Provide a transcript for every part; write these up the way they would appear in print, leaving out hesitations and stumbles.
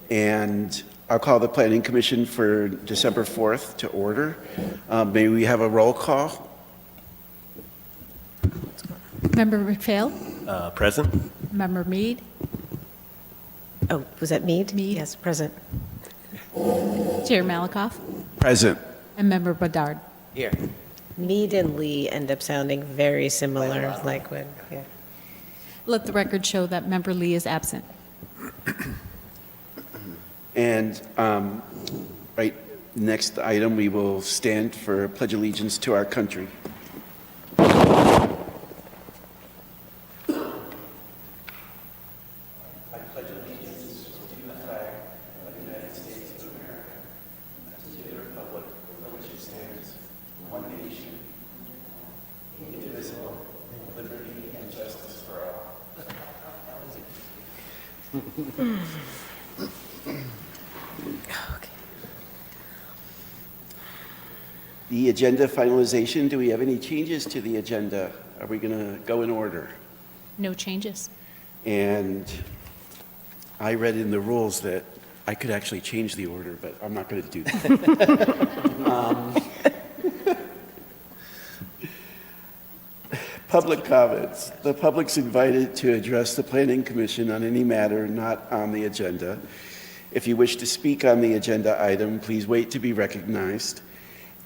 And I'll call the Planning Commission for December 4th to order. May we have a roll call? Member McPhail? Present. Member Mead? Oh, was that Mead? Mead. Yes, present. Chair Malakoff? Present. And Member Bedard? Here. Mead and Lee end up sounding very similar, like when, yeah. Let the record show that Member Lee is absent. And right, next item, we will stand for Pledge Allegiance to our country. The agenda finalization, do we have any changes to the agenda? Are we going to go in order? No changes. And I read in the rules that I could actually change the order, but I'm not going to do that. Public comments. The public's invited to address the Planning Commission on any matter not on the agenda. If you wish to speak on the agenda item, please wait to be recognized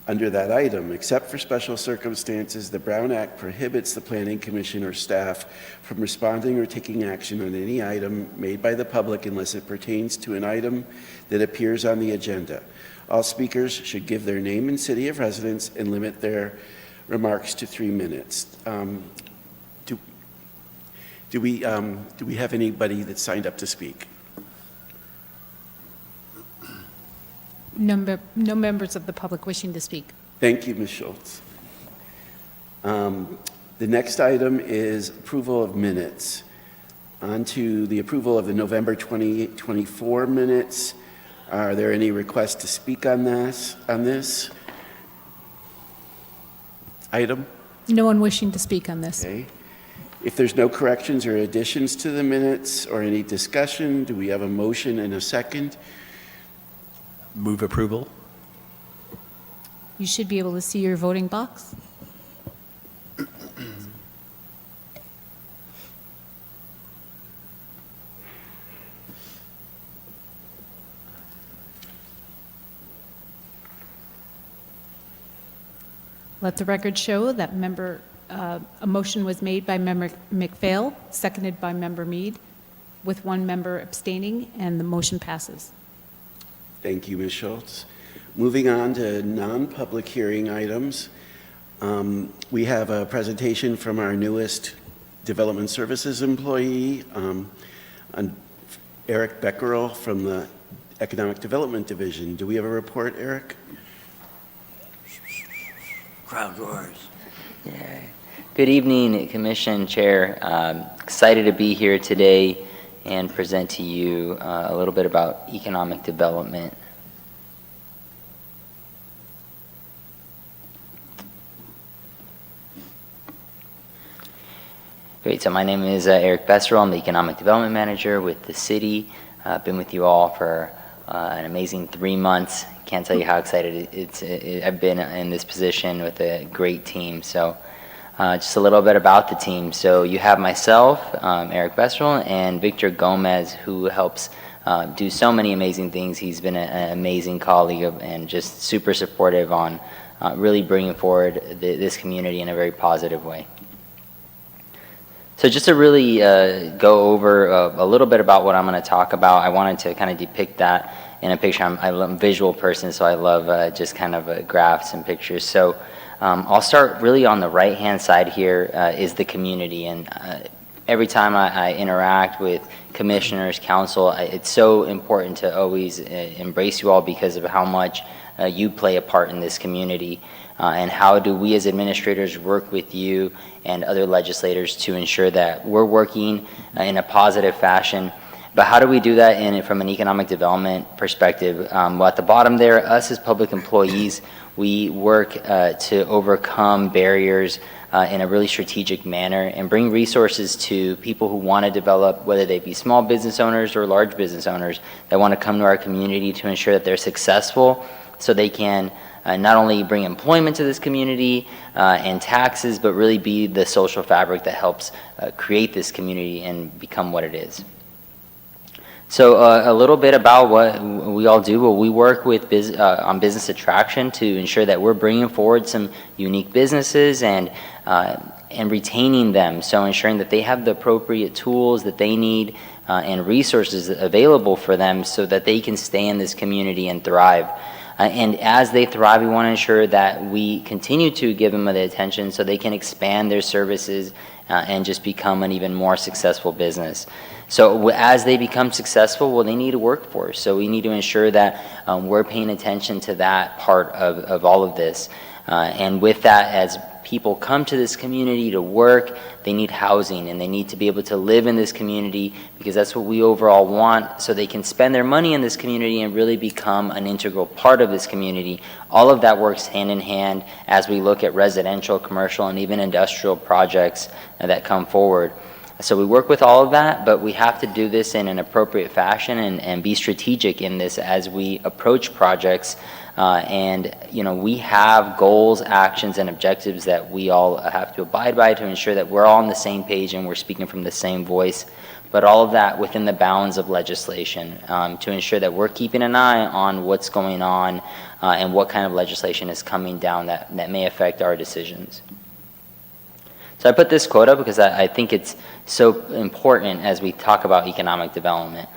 under that item. Except for special circumstances, the Brown Act prohibits the Planning Commission or staff from responding or taking action on any item made by the public unless it pertains to an item that appears on the agenda. All speakers should give their name and city of residence and limit their remarks to 3 minutes. Do we have anybody that signed up to speak? No members of the public wishing to speak. Thank you, Ms. Schultz. The next item is approval of minutes. On to the approval of the November 2024 minutes. Are there any requests to speak on this item? No one wishing to speak on this. Okay. If there's no corrections or additions to the minutes or any discussion, do we have a motion and a second? Move approval. You should be able to see your voting box. Let the record show that a motion was made by Member McPhail, seconded by Member Mead, with one member abstaining, and the motion passes. Thank you, Ms. Schultz. Moving on to non-public hearing items. We have a presentation from our newest Development Services employee, Eric Beckerel from the Economic Development Division. Do we have a report, Eric? Crowd roars. Yeah. Good evening, Commission Chair. Excited to be here today and present to you a little bit about economic development. Great, so my name is Eric Besserell. I'm the Economic Development Manager with the city. I've been with you all for an amazing 3 months. Can't tell you how excited I've been in this position with a great team. So just a little bit about the team. So you have myself, Eric Besserell, and Victor Gomez, who helps do so many amazing things. He's been an amazing colleague and just super supportive on really bringing forward this community in a very positive way. So just to really go over a little bit about what I'm going to talk about, I wanted to kind of depict that in a picture. I'm a visual person, so I love just kind of graphs and pictures. So I'll start really on the right-hand side here is the community. And every time I interact with commissioners, council, it's so important to always embrace you all because of how much you play a part in this community. And how do we as administrators work with you and other legislators to ensure that we're working in a positive fashion. But how do we do that from an economic development perspective? Well, at the bottom there, us as public employees, we work to overcome barriers in a really strategic manner and bring resources to people who want to develop, whether they be small business owners or large business owners that want to come to our community to ensure that they're successful so they can not only bring employment to this community and taxes, but really be the social fabric that helps create this community and become what it is. So a little bit about what we all do. Well, we work with on business attraction to ensure that we're bringing forward some unique businesses and retaining them. So ensuring that they have the appropriate tools that they need and resources available for them so that they can stay in this community and thrive. And as they thrive, we want to ensure that we continue to give them the attention so they can expand their services and just become an even more successful business. So as they become successful, well, they need a workforce. So we need to ensure that we're paying attention to that part of all of this. And with that, as people come to this community to work, they need housing and they need to be able to live in this community because that's what we overall want, so they can spend their money in this community and really become an integral part of this community. All of that works hand in hand as we look at residential, commercial, and even industrial projects that come forward. So we work with all of that, but we have to do this in an appropriate fashion and be strategic in this as we approach projects. And we have goals, actions, and objectives that we all have to abide by to ensure that we're all on the same page and we're speaking from the same voice. But all of that within the bounds of legislation to ensure that we're keeping an eye on what's going on and what kind of legislation is coming down that may affect our decisions. So I put this quote up because I think it's so important as we talk about economic development.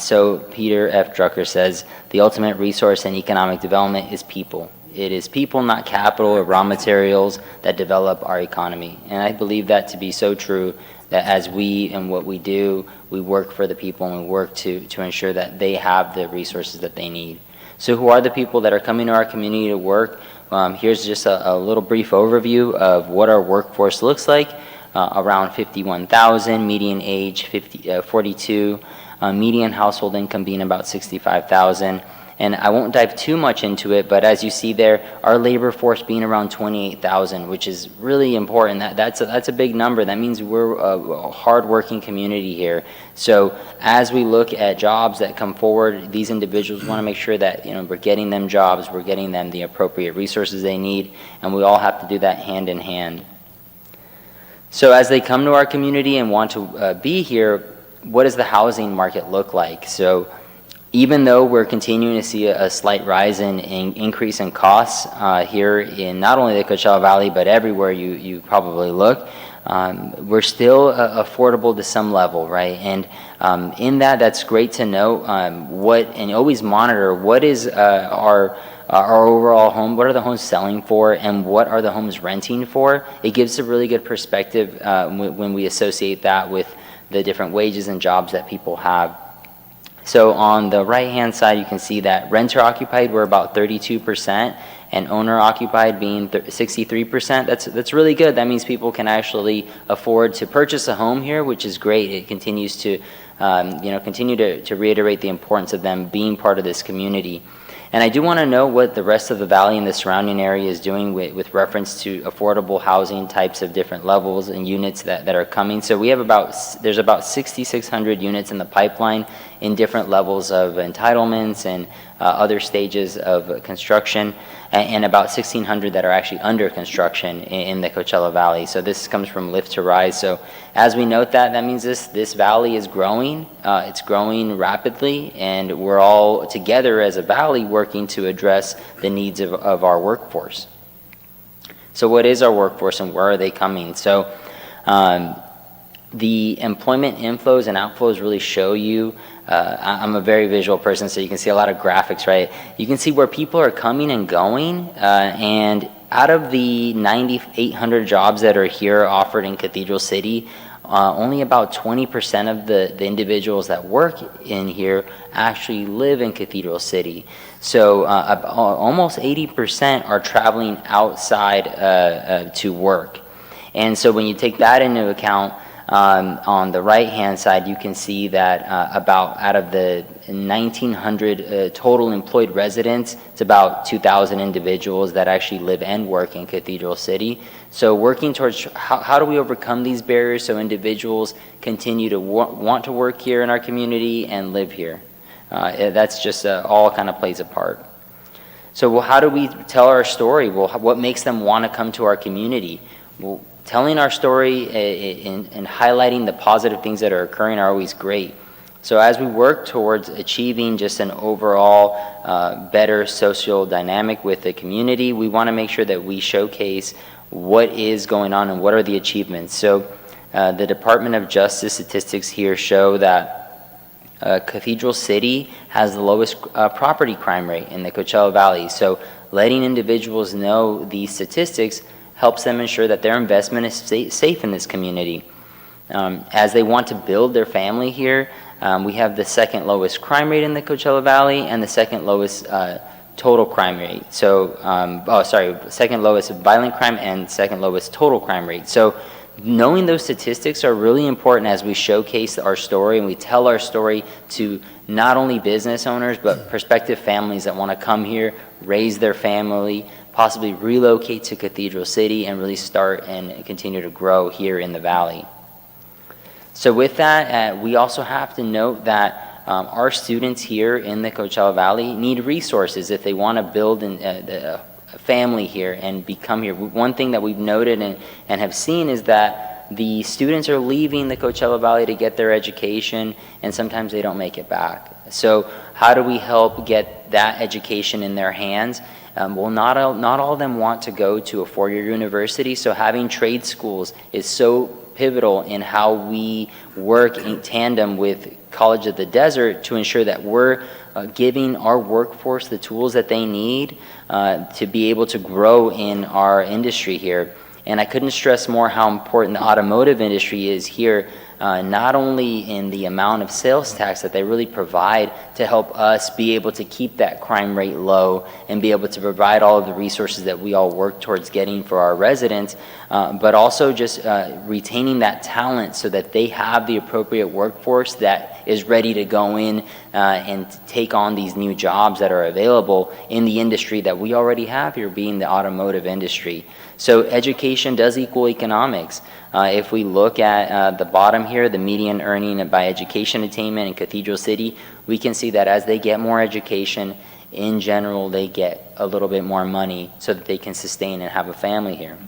So Peter F. Drucker says, the ultimate resource in economic development is people. It is people, not capital or raw materials, that develop our economy. And I believe that to be so true, that as we and what we do, we work for the people and we work to ensure that they have the resources that they need. So who are the people that are coming to our community to work? Here's just a little brief overview of what our workforce looks like. Around 51,000, median age 42, median household income being about 65,000. And I won't dive too much into it, but as you see there, our labor force being around 28,000, which is really important. That's a big number. That means we're a hardworking community here. So as we look at jobs that come forward, these individuals want to make sure that we're getting them jobs, we're getting them the appropriate resources they need, and we all have to do that hand in hand. So as they come to our community and want to be here, what does the housing market look like? So even though we're continuing to see a slight rise in increase in costs here in not only the Coachella Valley, but everywhere you probably look, we're still affordable to some level, right? And in that's great to know and always monitor what is our overall home, what are the homes selling for, and what are the homes renting for. It gives a really good perspective when we associate that with the different wages and jobs that people have. So on the right-hand side, you can see that renter-occupied, we're about 32%, and owner-occupied being 63%. That's really good. That means people can actually afford to purchase a home here, which is great. It continues to, continue to reiterate the importance of them being part of this community. And I do want to know what the rest of the valley and the surrounding area is doing with reference to affordable housing types of different levels and units that are coming. So we have there's about 6,600 units in the pipeline in different levels of entitlements and other stages of construction, and about 1,600 that are actually under construction in the Coachella Valley. So this comes from Lift to Rise. So as we note that means this valley is growing. It's growing rapidly, and we're all together as a valley working to address the needs of our workforce. So what is our workforce and where are they coming? So the employment inflows and outflows really show you, I'm a very visual person, so you can see a lot of graphics, right? You can see where people are coming and going, and out of the 9,800 jobs that are here offered in Cathedral City, only about 20% of the individuals that work in here actually live in Cathedral City. So almost 80% are traveling outside to work. And so when you take that into account, On the right-hand side, you can see that about out of the 1,900 total employed residents, it's about 2,000 individuals that actually live and work in Cathedral City. So working towards how do we overcome these barriers so individuals continue to want to work here in our community and live here. That's just all kind of plays a part. So well, how do we tell our story? Well, what makes them want to come to our community? Well, telling our story and highlighting the positive things that are occurring are always great. So as we work towards achieving just an overall better social dynamic with the community, we want to make sure that we showcase what is going on and what are the achievements. So the Department of Justice statistics here show that Cathedral City has the lowest property crime rate in the Coachella Valley. So letting individuals know these statistics helps them ensure that their investment is safe in this community. As they want to build their family here, we have the second lowest crime rate in the Coachella Valley and the second lowest total crime rate. So, second lowest violent crime and second lowest total crime rate. So knowing those statistics are really important as we showcase our story and we tell our story to not only business owners, but prospective families that want to come here, raise their family, possibly relocate to Cathedral City and really start and continue to grow here in the Valley. So with that, we also have to note that our students here in the Coachella Valley need resources if they want to build a family here and become here. One thing that we've noted and have seen is that the students are leaving the Coachella Valley to get their education, and sometimes they don't make it back. So how do we help get that education in their hands? Well, not all of them want to go to a four-year university, so having trade schools is so pivotal in how we work in tandem with College of the Desert to ensure that we're giving our workforce the tools that they need to be able to grow in our industry here. And I couldn't stress more how important the automotive industry is here, not only in the amount of sales tax that they really provide to help us be able to keep that crime rate low and be able to provide all of the resources that we all work towards getting for our residents, but also just retaining that talent so that they have the appropriate workforce that is ready to go in and take on these new jobs that are available in the industry that we already have here, being the automotive industry. So education does equal economics. If we look at the bottom here, the median earning by education attainment in Cathedral City, we can see that as they get more education, in general, they get a little bit more money so that they can sustain and have a family here.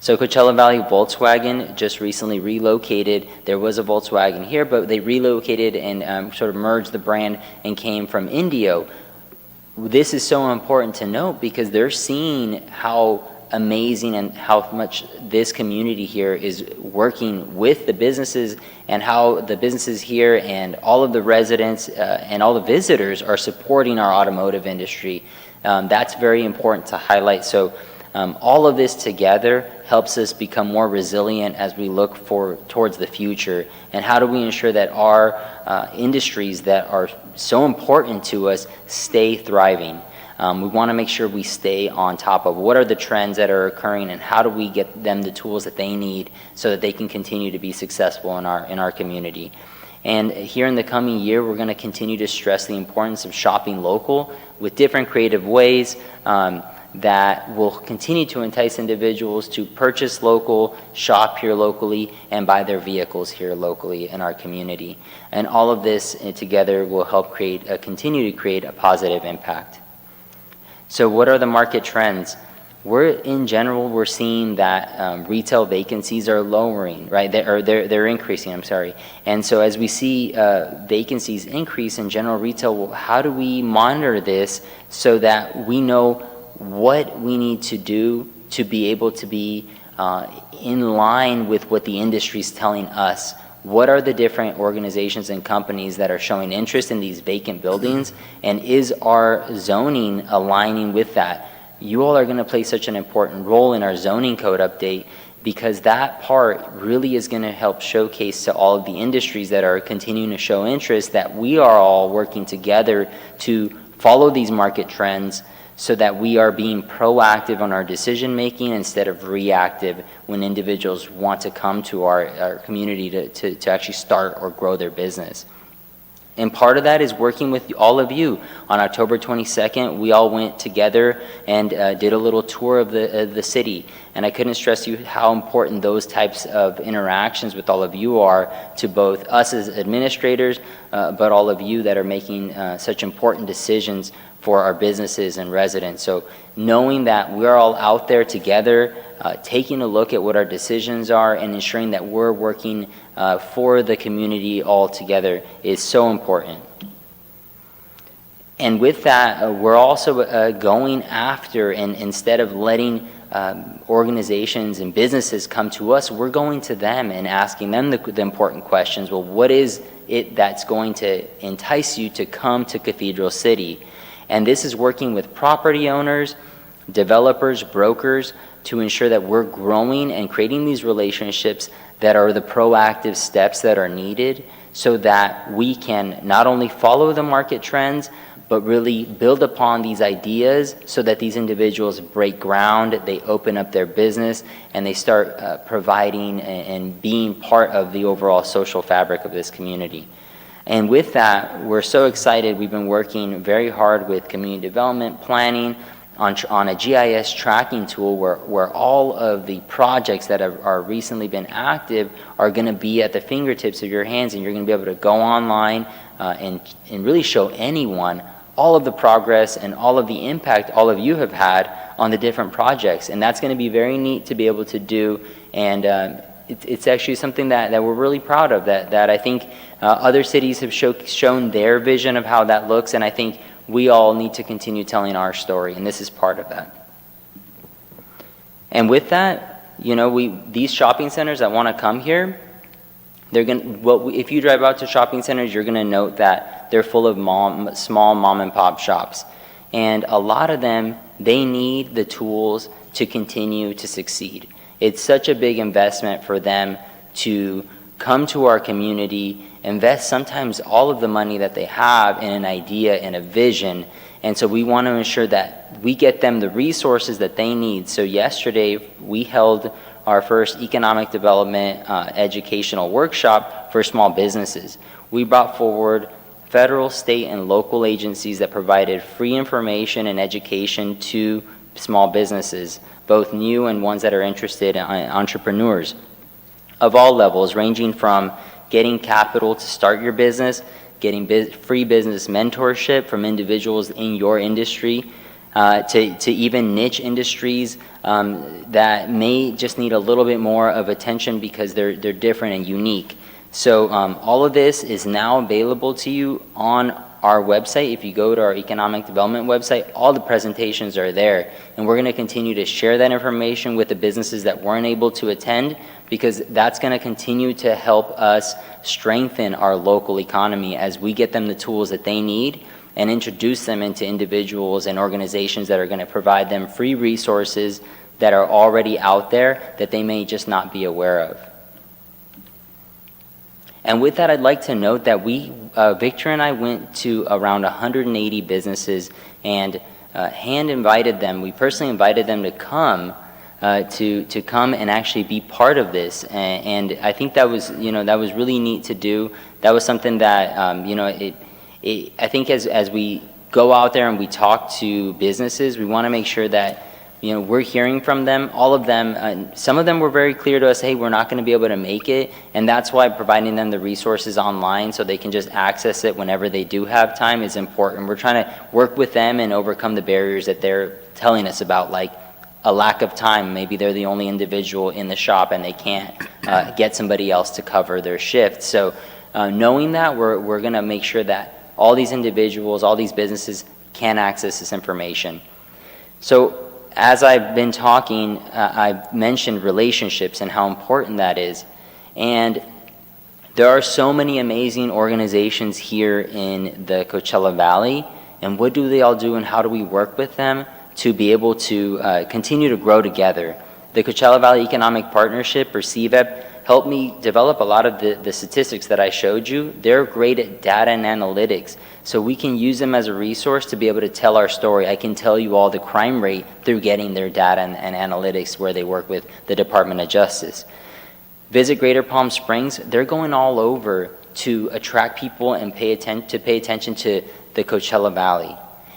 So Coachella Valley Volkswagen just recently relocated. There was a Volkswagen here, but they relocated and sort of merged the brand and came from Indio. This is so important to note because they're seeing how amazing and how much this community here is working with the businesses and how the businesses here and all of the residents and all the visitors are supporting our automotive industry. That's very important to highlight. So all of this together helps us become more resilient as we look towards the future. And how do we ensure that our industries that are so important to us stay thriving? We want to make sure we stay on top of what are the trends that are occurring and how do we get them the tools that they need so that they can continue to be successful in our community. And here in the coming year, we're going to continue to stress the importance of shopping local with different creative ways that will continue to entice individuals to purchase local, shop here locally, and buy their vehicles here locally in our community. And all of this together will help continue to create a positive impact. So what are the market trends? In general, we're seeing that retail vacancies are lowering, right? They're increasing, I'm sorry. And so as we see vacancies increase in general retail, how do we monitor this so that we know what we need to do to be able to be in line with what the industry is telling us? What are the different organizations and companies that are showing interest in these vacant buildings? And is our zoning aligning with that? You all are going to play such an important role in our zoning code update because that part really is going to help showcase to all of the industries that are continuing to show interest that we are all working together to follow these market trends so that we are being proactive on our decision making instead of reactive when individuals want to come to our community to actually start or grow their business. And part of that is working with all of you. On October 22nd, we all went together and did a little tour of the city. And I couldn't stress you how important those types of interactions with all of you are to both us as administrators, but all of you that are making such important decisions for our businesses and residents. So knowing that we're all out there together, taking a look at what our decisions are and ensuring that we're working for the community all together is so important. And with that, we're also going after, and instead of letting organizations and businesses come to us, we're going to them and asking them the important questions. Well, what is it that's going to entice you to come to Cathedral City? And this is working with property owners, developers, brokers, to ensure that we're growing and creating these relationships that are the proactive steps that are needed so that we can not only follow the market trends, but really build upon these ideas so that these individuals break ground, they open up their business, and they start providing and being part of the overall social fabric of this community. And with that, we're so excited. We've been working very hard with community development planning on a GIS tracking tool where all of the projects that are recently been active are going to be at the fingertips of your hands, and you're going to be able to go online and really show anyone all of the progress and all of the impact all of you have had on the different projects. And that's going to be very neat to be able to do, and it's actually something that we're really proud of, that I think other cities have shown their vision of how that looks, and I think we all need to continue telling our story, and this is part of that. And with that, these shopping centers that want to come here, if you drive out to shopping centers, you're going to note that they're full of small mom and pop shops, and a lot of them, they need the tools to continue to succeed. It's such a big investment for them to come to our community, invest sometimes all of the money that they have in an idea and a vision. And so we want to ensure that we get them the resources that they need. So yesterday we held our first economic development educational workshop for small businesses. We brought forward federal, state, and local agencies that provided free information and education to small businesses, both new and ones that are interested in entrepreneurs of all levels, ranging from getting capital to start your business, getting free business mentorship from individuals in your industry, to even niche industries that may just need a little bit more of attention because they're different and unique. So all of this is now available to you on our website. If you go to our economic development website, all the presentations are there, and we're going to continue to share that information with the businesses that weren't able to attend, because that's going to continue to help us strengthen our local economy as we get them the tools that they need and introduce them into individuals and organizations that are going to provide them free resources that are already out there that they may just not be aware of. And with that, I'd like to note that Victor and I went to around 180 businesses and hand invited them. We personally invited them to come to come and actually be part of this. And I think that was really neat to do. That was something that I think as we go out there and we talk to businesses, we want to make sure that we're hearing from them. All of them, some of them were very clear to us, hey, we're not going to be able to make it, and that's why providing them the resources online so they can just access it whenever they do have time is important. We're trying to work with them and overcome the barriers that they're telling us about, like a lack of time. Maybe they're the only individual in the shop and they can't get somebody else to cover their shift. So knowing that, we're going to make sure that all these individuals, all these businesses can access this information. So as I've been talking, I've mentioned relationships and how important that is. And there are so many amazing organizations here in the Coachella Valley. And what do they all do, and how do we work with them to be able to continue to grow together? The Coachella Valley Economic Partnership, or CVEP, helped me develop a lot of the statistics that I showed you. They're great at data and analytics, so we can use them as a resource to be able to tell our story. I can tell you all the crime rate through getting their data and analytics where they work with the Department of Justice. Visit Greater Palm Springs. They're going all over to attract people and pay attention to the Coachella Valley.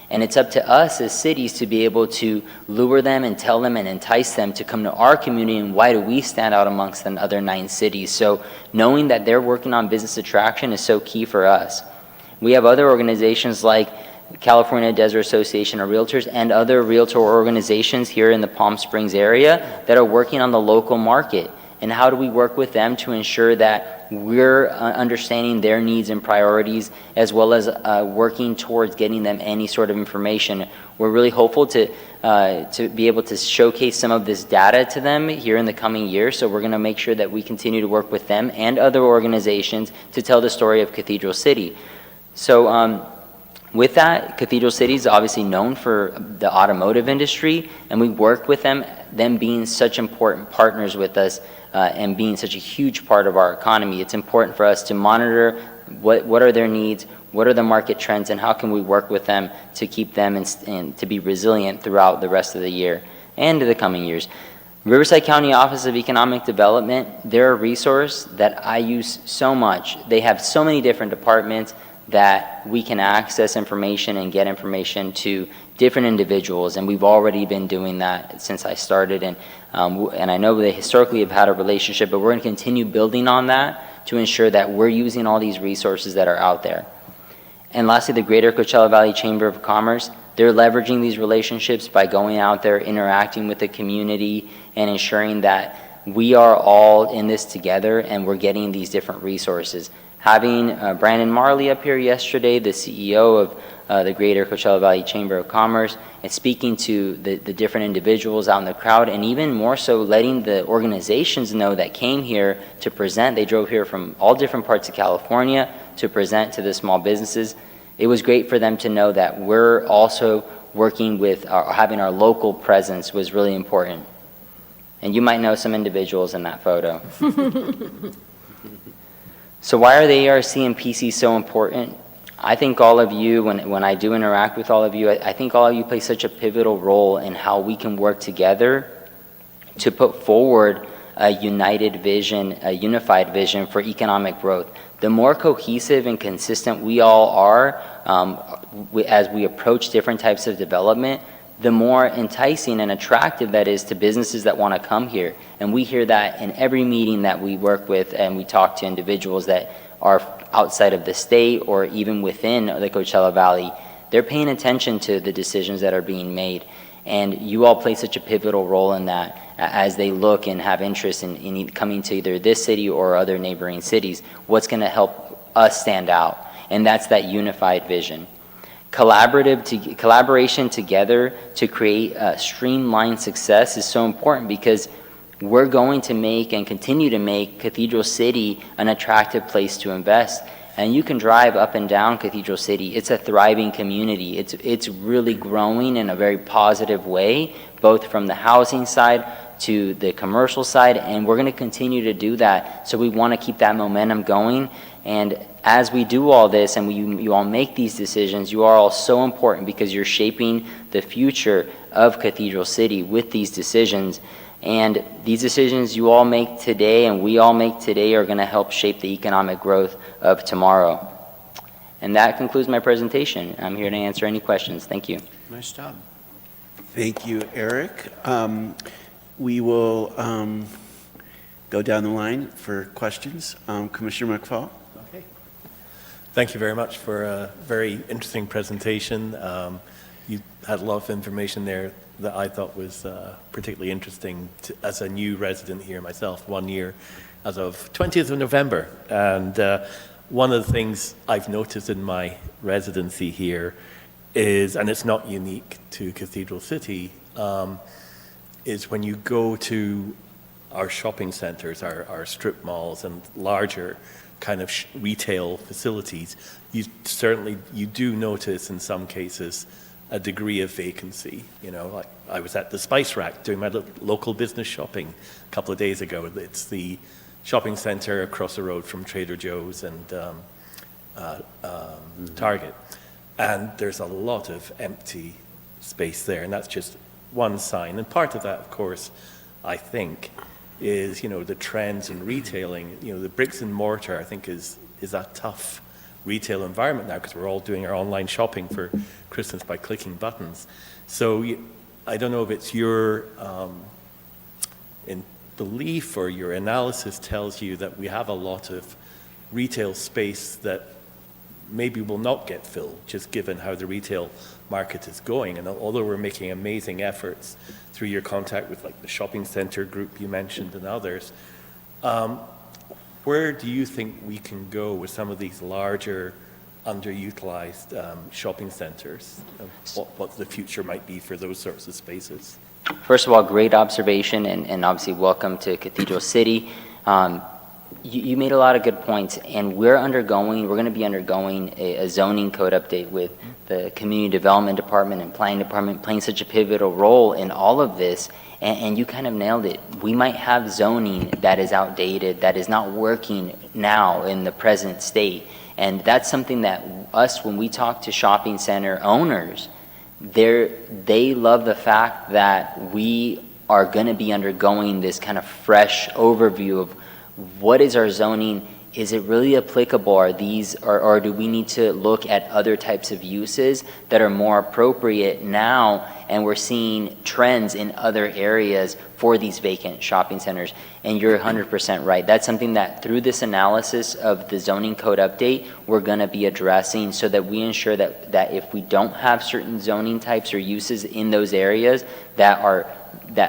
And it's up to us as cities to be able to lure them and tell them and entice them to come to our community, and why do we stand out amongst the other 9 cities. So knowing that they're working on business attraction is so key for us. We have other organizations like California Desert Association of Realtors and other realtor organizations here in the Palm Springs area that are working on the local market. And how do we work with them to ensure that we're understanding their needs and priorities, as well as working towards getting them any sort of information. We're really hopeful to be able to showcase some of this data to them here in the coming year. So we're going to make sure that we continue to work with them and other organizations to tell the story of Cathedral City. So with that, Cathedral City is obviously known for the automotive industry, and we work with them being such important partners with us, and being such a huge part of our economy. It's important for us to monitor what are their needs, what are the market trends, and how can we work with them to keep them and to be resilient throughout the rest of the year and the coming years. Riverside County Office of Economic Development, they're a resource that I use so much. They have so many different departments that we can access information and get information to different individuals, and we've already been doing that since I started, and I know they historically have had a relationship, but we're going to continue building on that to ensure that we're using all these resources that are out there. And lastly, the Greater Coachella Valley Chamber of Commerce, they're leveraging these relationships by going out there, interacting with the community, and ensuring that we are all in this together and we're getting these different resources. Having Brandon Marley up here yesterday, the CEO of the Greater Coachella Valley Chamber of Commerce, and speaking to the different individuals out in the crowd, and even more so letting the organizations know that came here to present. They drove here from all different parts of California to present to the small businesses. It was great for them to know that we're also working with, having our local presence was really important. And you might know some individuals in that photo. So why are the ARC and PC so important? I think all of you, when I do interact with all of you, I think all of you play such a pivotal role in how we can work together to put forward a united vision, a unified vision for economic growth. The more cohesive and consistent we all are as we approach different types of development, the more enticing and attractive that is to businesses that want to come here. And we hear that in every meeting that we work with, and we talk to individuals that are outside of the state or even within the Coachella Valley. They're paying attention to the decisions that are being made. And you all play such a pivotal role in that as they look and have interest in coming to either this city or other neighboring cities. What's going to help us stand out? And that's that unified vision. Collaboration together to create streamlined success is so important, because we're going to make and continue to make Cathedral City an attractive place to invest. And you can drive up and down Cathedral City. It's a thriving community. It's really growing in a very positive way, both from the housing side to the commercial side, and we're going to continue to do that. So we want to keep that momentum going. And as we do all this and you all make these decisions, you are all so important, because you're shaping the future of Cathedral City with these decisions. And these decisions you all make today and we all make today are going to help shape the economic growth of tomorrow. And that concludes my presentation. I'm here to answer any questions. Thank you. Nice job. Thank you, Eric. We will go down the line for questions. Commissioner McFall? Okay. Thank you very much for a very interesting presentation. You had a lot of information there that I thought was particularly interesting as a new resident here myself, 1 year as of 20th of November. And one of the things I've noticed in my residency here is, and it's not unique to Cathedral City, is when you go to our shopping centers, our strip malls and larger kind of retail facilities, you do notice in some cases a degree of vacancy. You know, like I was at the Spice Rack doing my local business shopping a couple of days ago. It's the shopping center across the road from Trader Joe's and Target. And there's a lot of empty space there, and that's just one sign. And part of that, of course, I think, is, the trends in retailing. The bricks and mortar, I think, is a tough retail environment now because we're all doing our online shopping for Christmas by clicking buttons. So I don't know if it's your in belief or your analysis tells you that we have a lot of retail space that maybe will not get filled, just given how the retail market is going. And although we're making amazing efforts through your contact with like the shopping center group you mentioned and others, where do you think we can go with some of these larger underutilized shopping centers? What the future might be for those sorts of spaces? First of all, great observation, and obviously welcome to Cathedral City. You made a lot of good points, and we're going to be undergoing a zoning code update with the Community Development Department and Planning Department playing such a pivotal role in all of this, and you kind of nailed it. We might have zoning that is outdated, that is not working now in the present state, and that's something that when we talk to shopping center owners, they love the fact that we are going to be undergoing this kind of fresh overview of what is our zoning. Is it really applicable? Or do we need to look at other types of uses that are more appropriate now? And we're seeing trends in other areas for these vacant shopping centers. And you're 100% right. That's something that through this analysis of the zoning code update, we're going to be addressing so that we ensure that if we don't have certain zoning types or uses in those areas that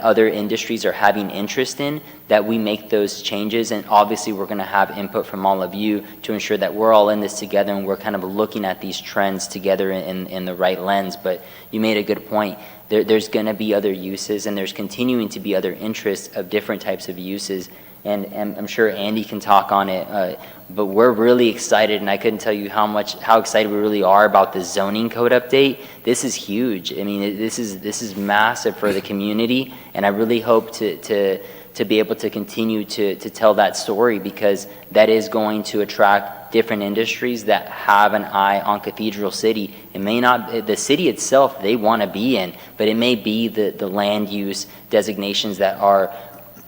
other industries are having interest in, that we make those changes. And obviously we're going to have input from all of you to ensure that we're all in this together and we're kind of looking at these trends together in the right lens. But you made a good point. There's going to be other uses, and there's continuing to be other interests of different types of uses. And I'm sure Andy can talk on it, but we're really excited, and I couldn't tell you how excited we really are about the zoning code update. This is huge. I mean, this is massive for the community, and I really hope to be able to continue to tell that story, because that is going to attract different industries that have an eye on Cathedral City. It may not, the city itself they want to be in, but it may be the land use designations that are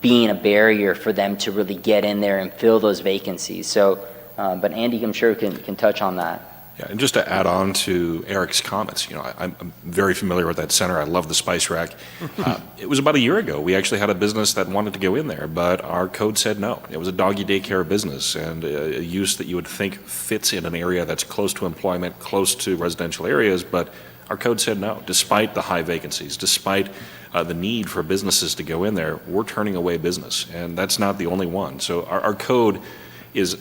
being a barrier for them to really get in there and fill those vacancies. So, but Andy, I'm sure can touch on that. Yeah, and just to add on to Eric's comments, I'm very familiar with that center. I love the Spice Rack. It was about a year ago. We actually had a business that wanted to go in there, but our code said no. It was a doggy daycare business and a use that you would think fits in an area that's close to employment, close to residential areas, but our code said no. Despite the high vacancies, despite the need for businesses to go in there, we're turning away business, and that's not the only one. So our code is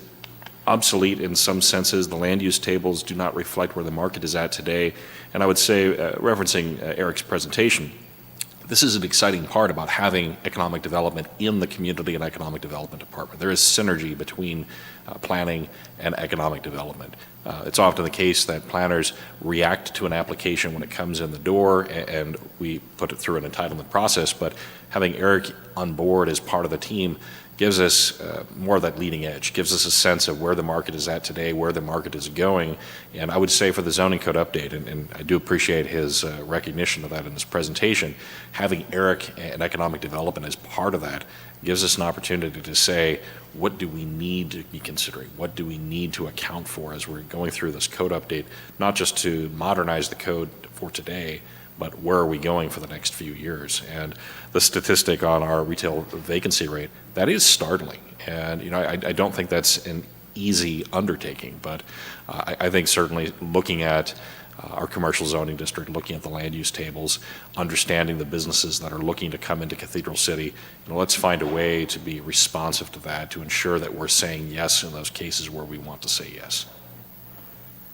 obsolete in some senses. The land use tables do not reflect where the market is at today. And I would say, referencing Eric's presentation, this is an exciting part about having economic development in the Community and Economic Development Department. There is synergy between planning and economic development. It's often the case that planners react to an application when it comes in the door, and we put it through an entitlement process, but having Eric on board as part of the team gives us more of that leading edge, gives us a sense of where the market is at today, where the market is going. And I would say for the zoning code update, and I do appreciate his recognition of that in his presentation, having Eric and economic development as part of that gives us an opportunity to say, what do we need to be considering? What do we need to account for as we're going through this code update, not just to modernize the code for today, but where are we going for the next few years? And the statistic on our retail vacancy rate, that is startling. And I don't think that's an easy undertaking, but I think certainly looking at our commercial zoning district, looking at the land use tables, understanding the businesses that are looking to come into Cathedral City, let's find a way to be responsive to that, to ensure that we're saying yes in those cases where we want to say yes.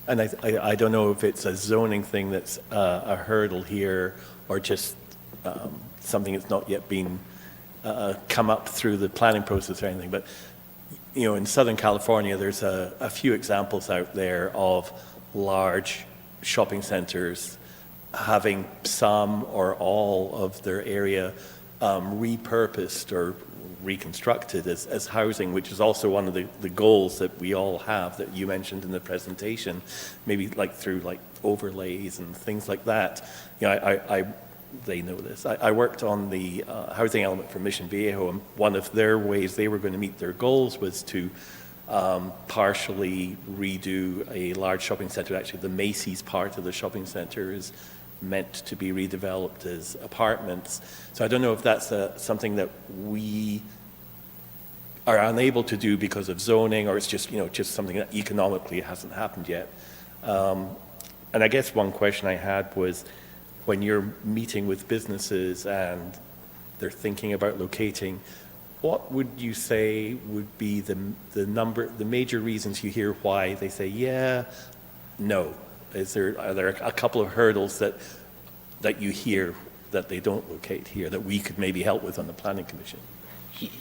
And I don't know if it's a zoning thing that's a hurdle here, or just something that's not yet been come up through the planning process or anything. But in Southern California, there's a few examples out there of large shopping centers having some or all of their area repurposed or reconstructed as housing, which is also one of the goals that we all have that you mentioned in the presentation, maybe like through like overlays and things like that. You know, they know this. I worked on the housing element for Mission Viejo, and one of their ways they were going to meet their goals was to partially redo a large shopping center. Actually, the Macy's part of the shopping center is meant to be redeveloped as apartments. So I don't know if that's something that we are unable to do because of zoning, or it's just, you know, just something that economically hasn't happened yet. And I guess one question I had was, when you're meeting with businesses and they're thinking about locating, what would you say would be the major reasons you hear why they say yeah, no? Are there a couple of hurdles that you hear that they don't locate here that we could maybe help with on the Planning Commission?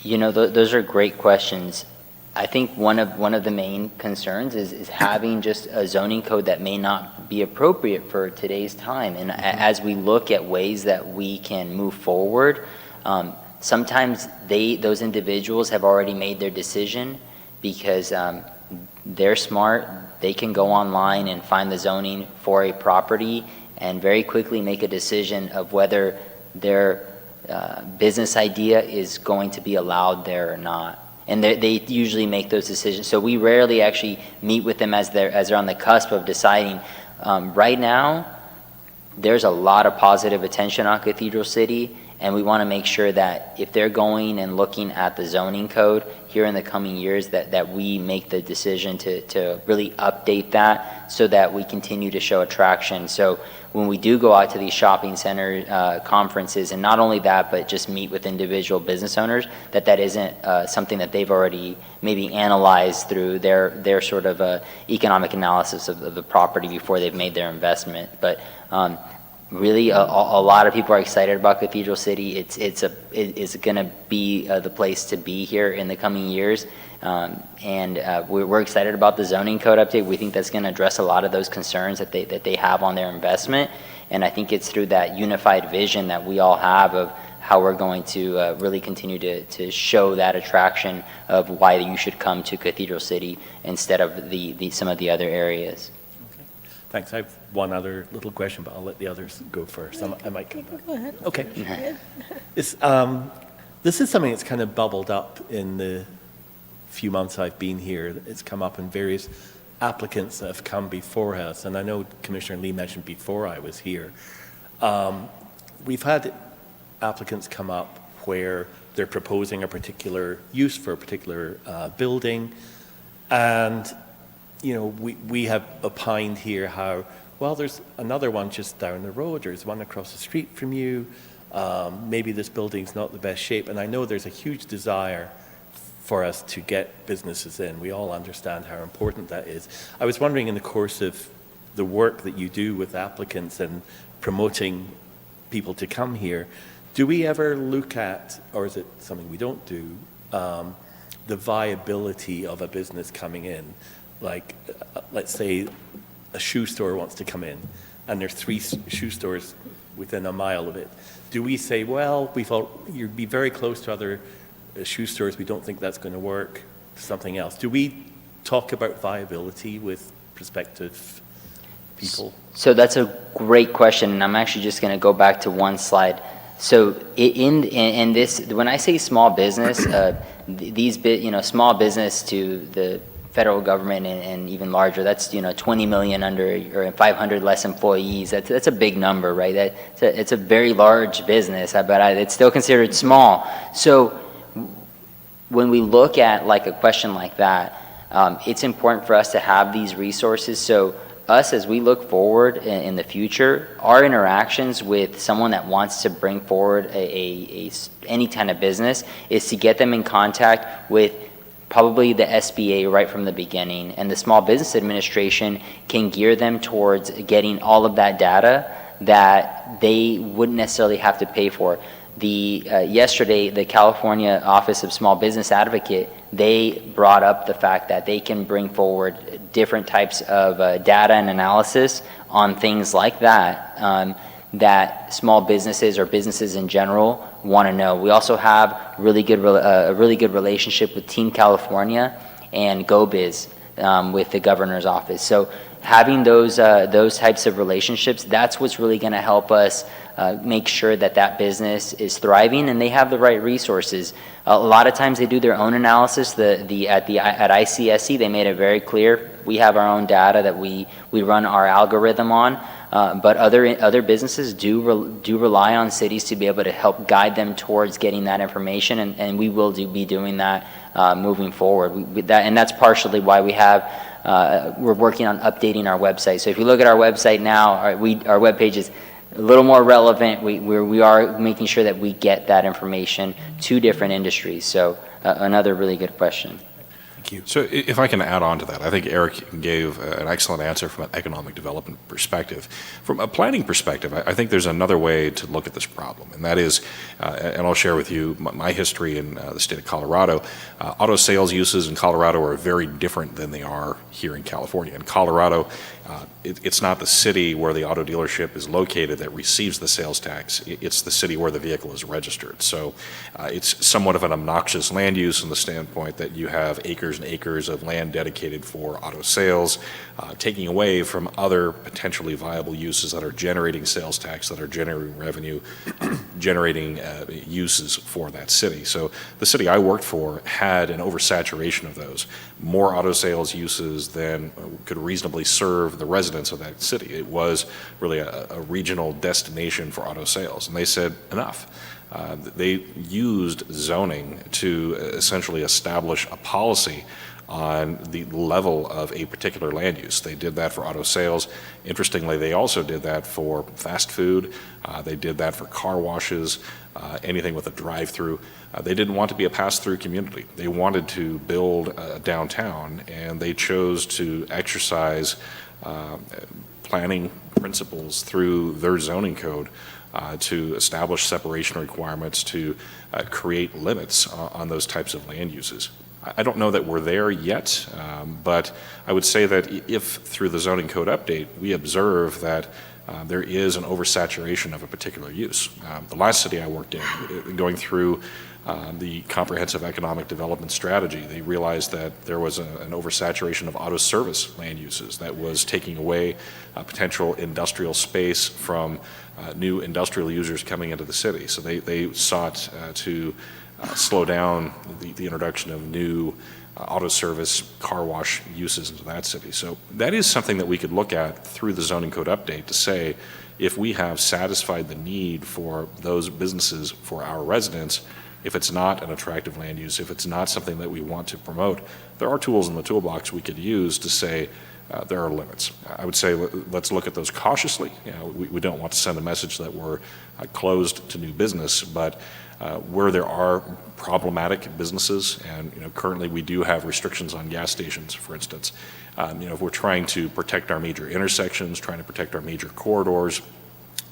You know, those are great questions. I think one of the main concerns is having just a zoning code that may not be appropriate for today's time. And as we look at ways that we can move forward, sometimes those individuals have already made their decision because they're smart. They can go online and find the zoning for a property and very quickly make a decision of whether their business idea is going to be allowed there or not. And they usually make those decisions. So we rarely actually meet with them as they're on the cusp of deciding. Right now, there's a lot of positive attention on Cathedral City, and we want to make sure that if they're going and looking at the zoning code here in the coming years, that we make the decision to really update that so that we continue to show attraction. So when we do go out to these shopping center conferences, and not only that, but just meet with individual business owners, that isn't something that they've already maybe analyzed through their sort of economic analysis of the property before they've made their investment. But really, a lot of people are excited about Cathedral City. It's going to be the place to be here in the coming years. And we're excited about the zoning code update. We think that's going to address a lot of those concerns that they have on their investment. And I think it's through that unified vision that we all have of how we're going to really continue to show that attraction of why you should come to Cathedral City instead of some of the other areas. Okay. Thanks. I have one other little question, but I'll let the others go first. I might come back. Go ahead. Okay. This is something that's kind of bubbled up in the few months I've been here. It's come up in various applicants that have come before us, and I know Commissioner Lee mentioned before I was here. We've had applicants come up where they're proposing a particular use for a particular building, and you know, we have opined here how, well, there's another one just down the road, there's one across the street from you, maybe this building's not the best shape, and I know there's a huge desire for us to get businesses in. We all understand how important that is. I was wondering, in the course of the work that you do with applicants and promoting people to come here, do we ever look at, or is it something we don't do, the viability of a business coming in? Like, let's say a shoe store wants to come in, and there's 3 shoe stores within a mile of it. Do we say, well, we thought you'd be very close to other shoe stores, we don't think that's going to work, something else? Do we talk about viability with prospective people? So that's a great question, and I'm actually just going to go back to one slide. So in this, when I say small business, small business to the federal government and even larger, that's 20 million under or 500 less employees. That's a big number, right? It's a very large business, but it's still considered small. So when we look at like a question like that, it's important for us to have these resources. So us, as we look forward in the future, our interactions with someone that wants to bring forward any kind of business is to get them in contact with probably the SBA right from the beginning, and the Small Business Administration can gear them towards getting all of that data that they wouldn't necessarily have to pay for. Yesterday, the California Office of Small Business Advocate, they brought up the fact that they can bring forward different types of data and analysis on things like that, that small businesses or businesses in general want to know. We also have a really good relationship with Team California and GoBiz with the governor's office. So having those types of relationships, that's what's really going to help us make sure that that business is thriving and they have the right resources. A lot of times they do their own analysis. At ICSC, they made it very clear. We have our own data that we run our algorithm on, but other businesses do rely on cities to be able to help guide them towards getting that information, and we will be doing that moving forward. And that's partially why we're working on updating our website. So if you look at our website now, our webpage is a little more relevant. We are making sure that we get that information to different industries. So another really good question. Thank you. So if I can add on to that, I think Eric gave an excellent answer from an economic development perspective. From a planning perspective, I think there's another way to look at this problem, and that is, and I'll share with you my history in the state of Colorado. Auto sales uses in Colorado are very different than they are here in California. In Colorado, it's not the city where the auto dealership is located that receives the sales tax. It's the city where the vehicle is registered. So it's somewhat of an obnoxious land use from the standpoint that you have acres and acres of land dedicated for auto sales, taking away from other potentially viable uses that are generating sales tax, that are generating revenue, generating uses for that city. So the city I worked for had an oversaturation of those, more auto sales uses than could reasonably serve the residents of that city. It was really a regional destination for auto sales, and they said enough. They used zoning to essentially establish a policy on the level of a particular land use. They did that for auto sales. Interestingly, they also did that for fast food. They did that for car washes, anything with a drive-through. They didn't want to be a pass-through community. They wanted to build a downtown, and they chose to exercise planning principles through their zoning code to establish separation requirements, to create limits on those types of land uses. I don't know that we're there yet, but I would say that if through the zoning code update we observe that there is an oversaturation of a particular use. The last city I worked in, going through the comprehensive economic development strategy, they realized that there was an oversaturation of auto service land uses that was taking away potential industrial space from new industrial users coming into the city. So they sought to slow down the introduction of new auto service, car wash uses into that city. So that is something that we could look at through the zoning code update to say, if we have satisfied the need for those businesses for our residents, if it's not an attractive land use, if it's not something that we want to promote, there are tools in the toolbox we could use to say there are limits. I would say let's look at those cautiously. We don't want to send a message that we're closed to new business, but where there are problematic businesses, and currently we do have restrictions on gas stations, for instance. If we're trying to protect our major intersections, trying to protect our major corridors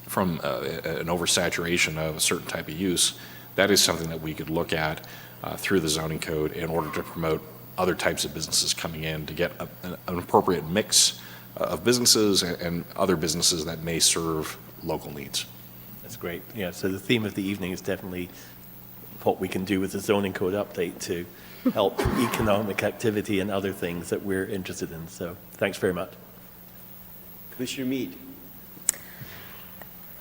from an oversaturation of a certain type of use, that is something that we could look at through the zoning code in order to promote other types of businesses coming in, to get an appropriate mix of businesses and other businesses that may serve local needs. That's great. Yeah, so the theme of the evening is definitely what we can do with the zoning code update to help economic activity and other things that we're interested in. So thanks very much. Commissioner Mead.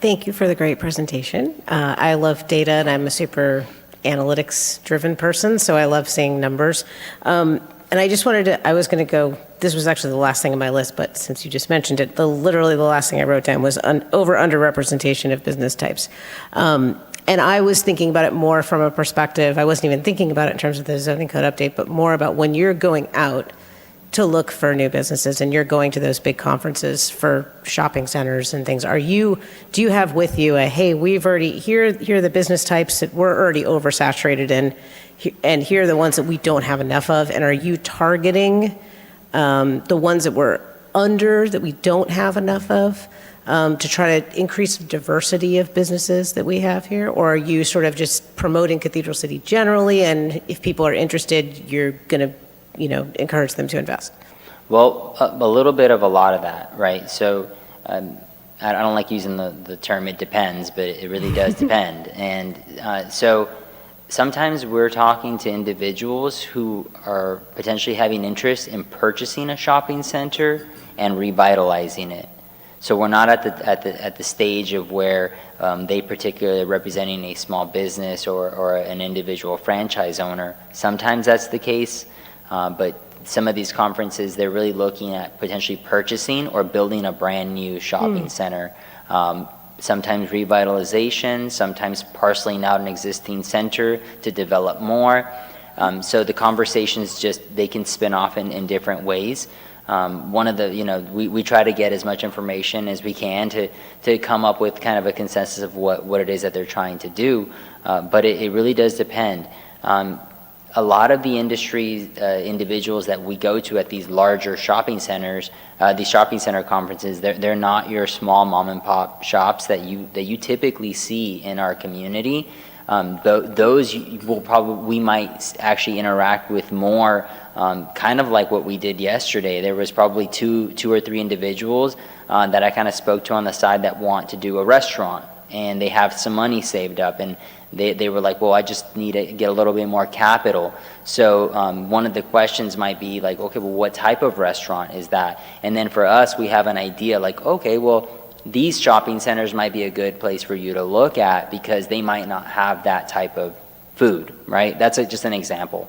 Thank you for the great presentation. I love data, and I'm a super analytics-driven person, so I love seeing numbers. And I just wanted to, I was going to go, this was actually the last thing on my list, but since you just mentioned it, literally the last thing I wrote down was over-underrepresentation of business types. And I was thinking about it more from a perspective, I wasn't even thinking about it in terms of the zoning code update, but more about when you're going out to look for new businesses and you're going to those big conferences for shopping centers and things, do you have with you hey, we've already, here are the business types that we're already oversaturated in, and here are the ones that we don't have enough of, and are you targeting the ones that we're under, that we don't have enough of, to try to increase the diversity of businesses that we have here? Or are you sort of just promoting Cathedral City generally, and if people are interested, you're going to encourage them to invest? Well, a little bit of a lot of that, right? So I don't like using the term "it depends," but it really does depend. And so sometimes we're talking to individuals who are potentially having interest in purchasing a shopping center and revitalizing it. So we're not at the stage of where they particularly representing a small business or an individual franchise owner. Sometimes that's the case, but some of these conferences, they're really looking at potentially purchasing or building a brand new shopping center. Sometimes revitalization, sometimes parceling out an existing center to develop more. So the conversations they can spin off in different ways. One of the, we try to get as much information as we can to come up with kind of a consensus of what it is that they're trying to do, but it really does depend. A lot of the industry individuals that we go to at these larger shopping centers, these shopping center conferences, they're not your small mom and pop shops that you typically see in our community. Those we might actually interact with more, kind of like what we did yesterday. There was probably two or three individuals that I kind of spoke to on the side that want to do a restaurant, and they have some money saved up, and they were like, well, I just need to get a little bit more capital. So one of the questions might be like, okay, well, what type of restaurant is that? And then for us, we have an idea like, okay, well, these shopping centers might be a good place for you to look at because they might not have that type of food, right? That's just an example.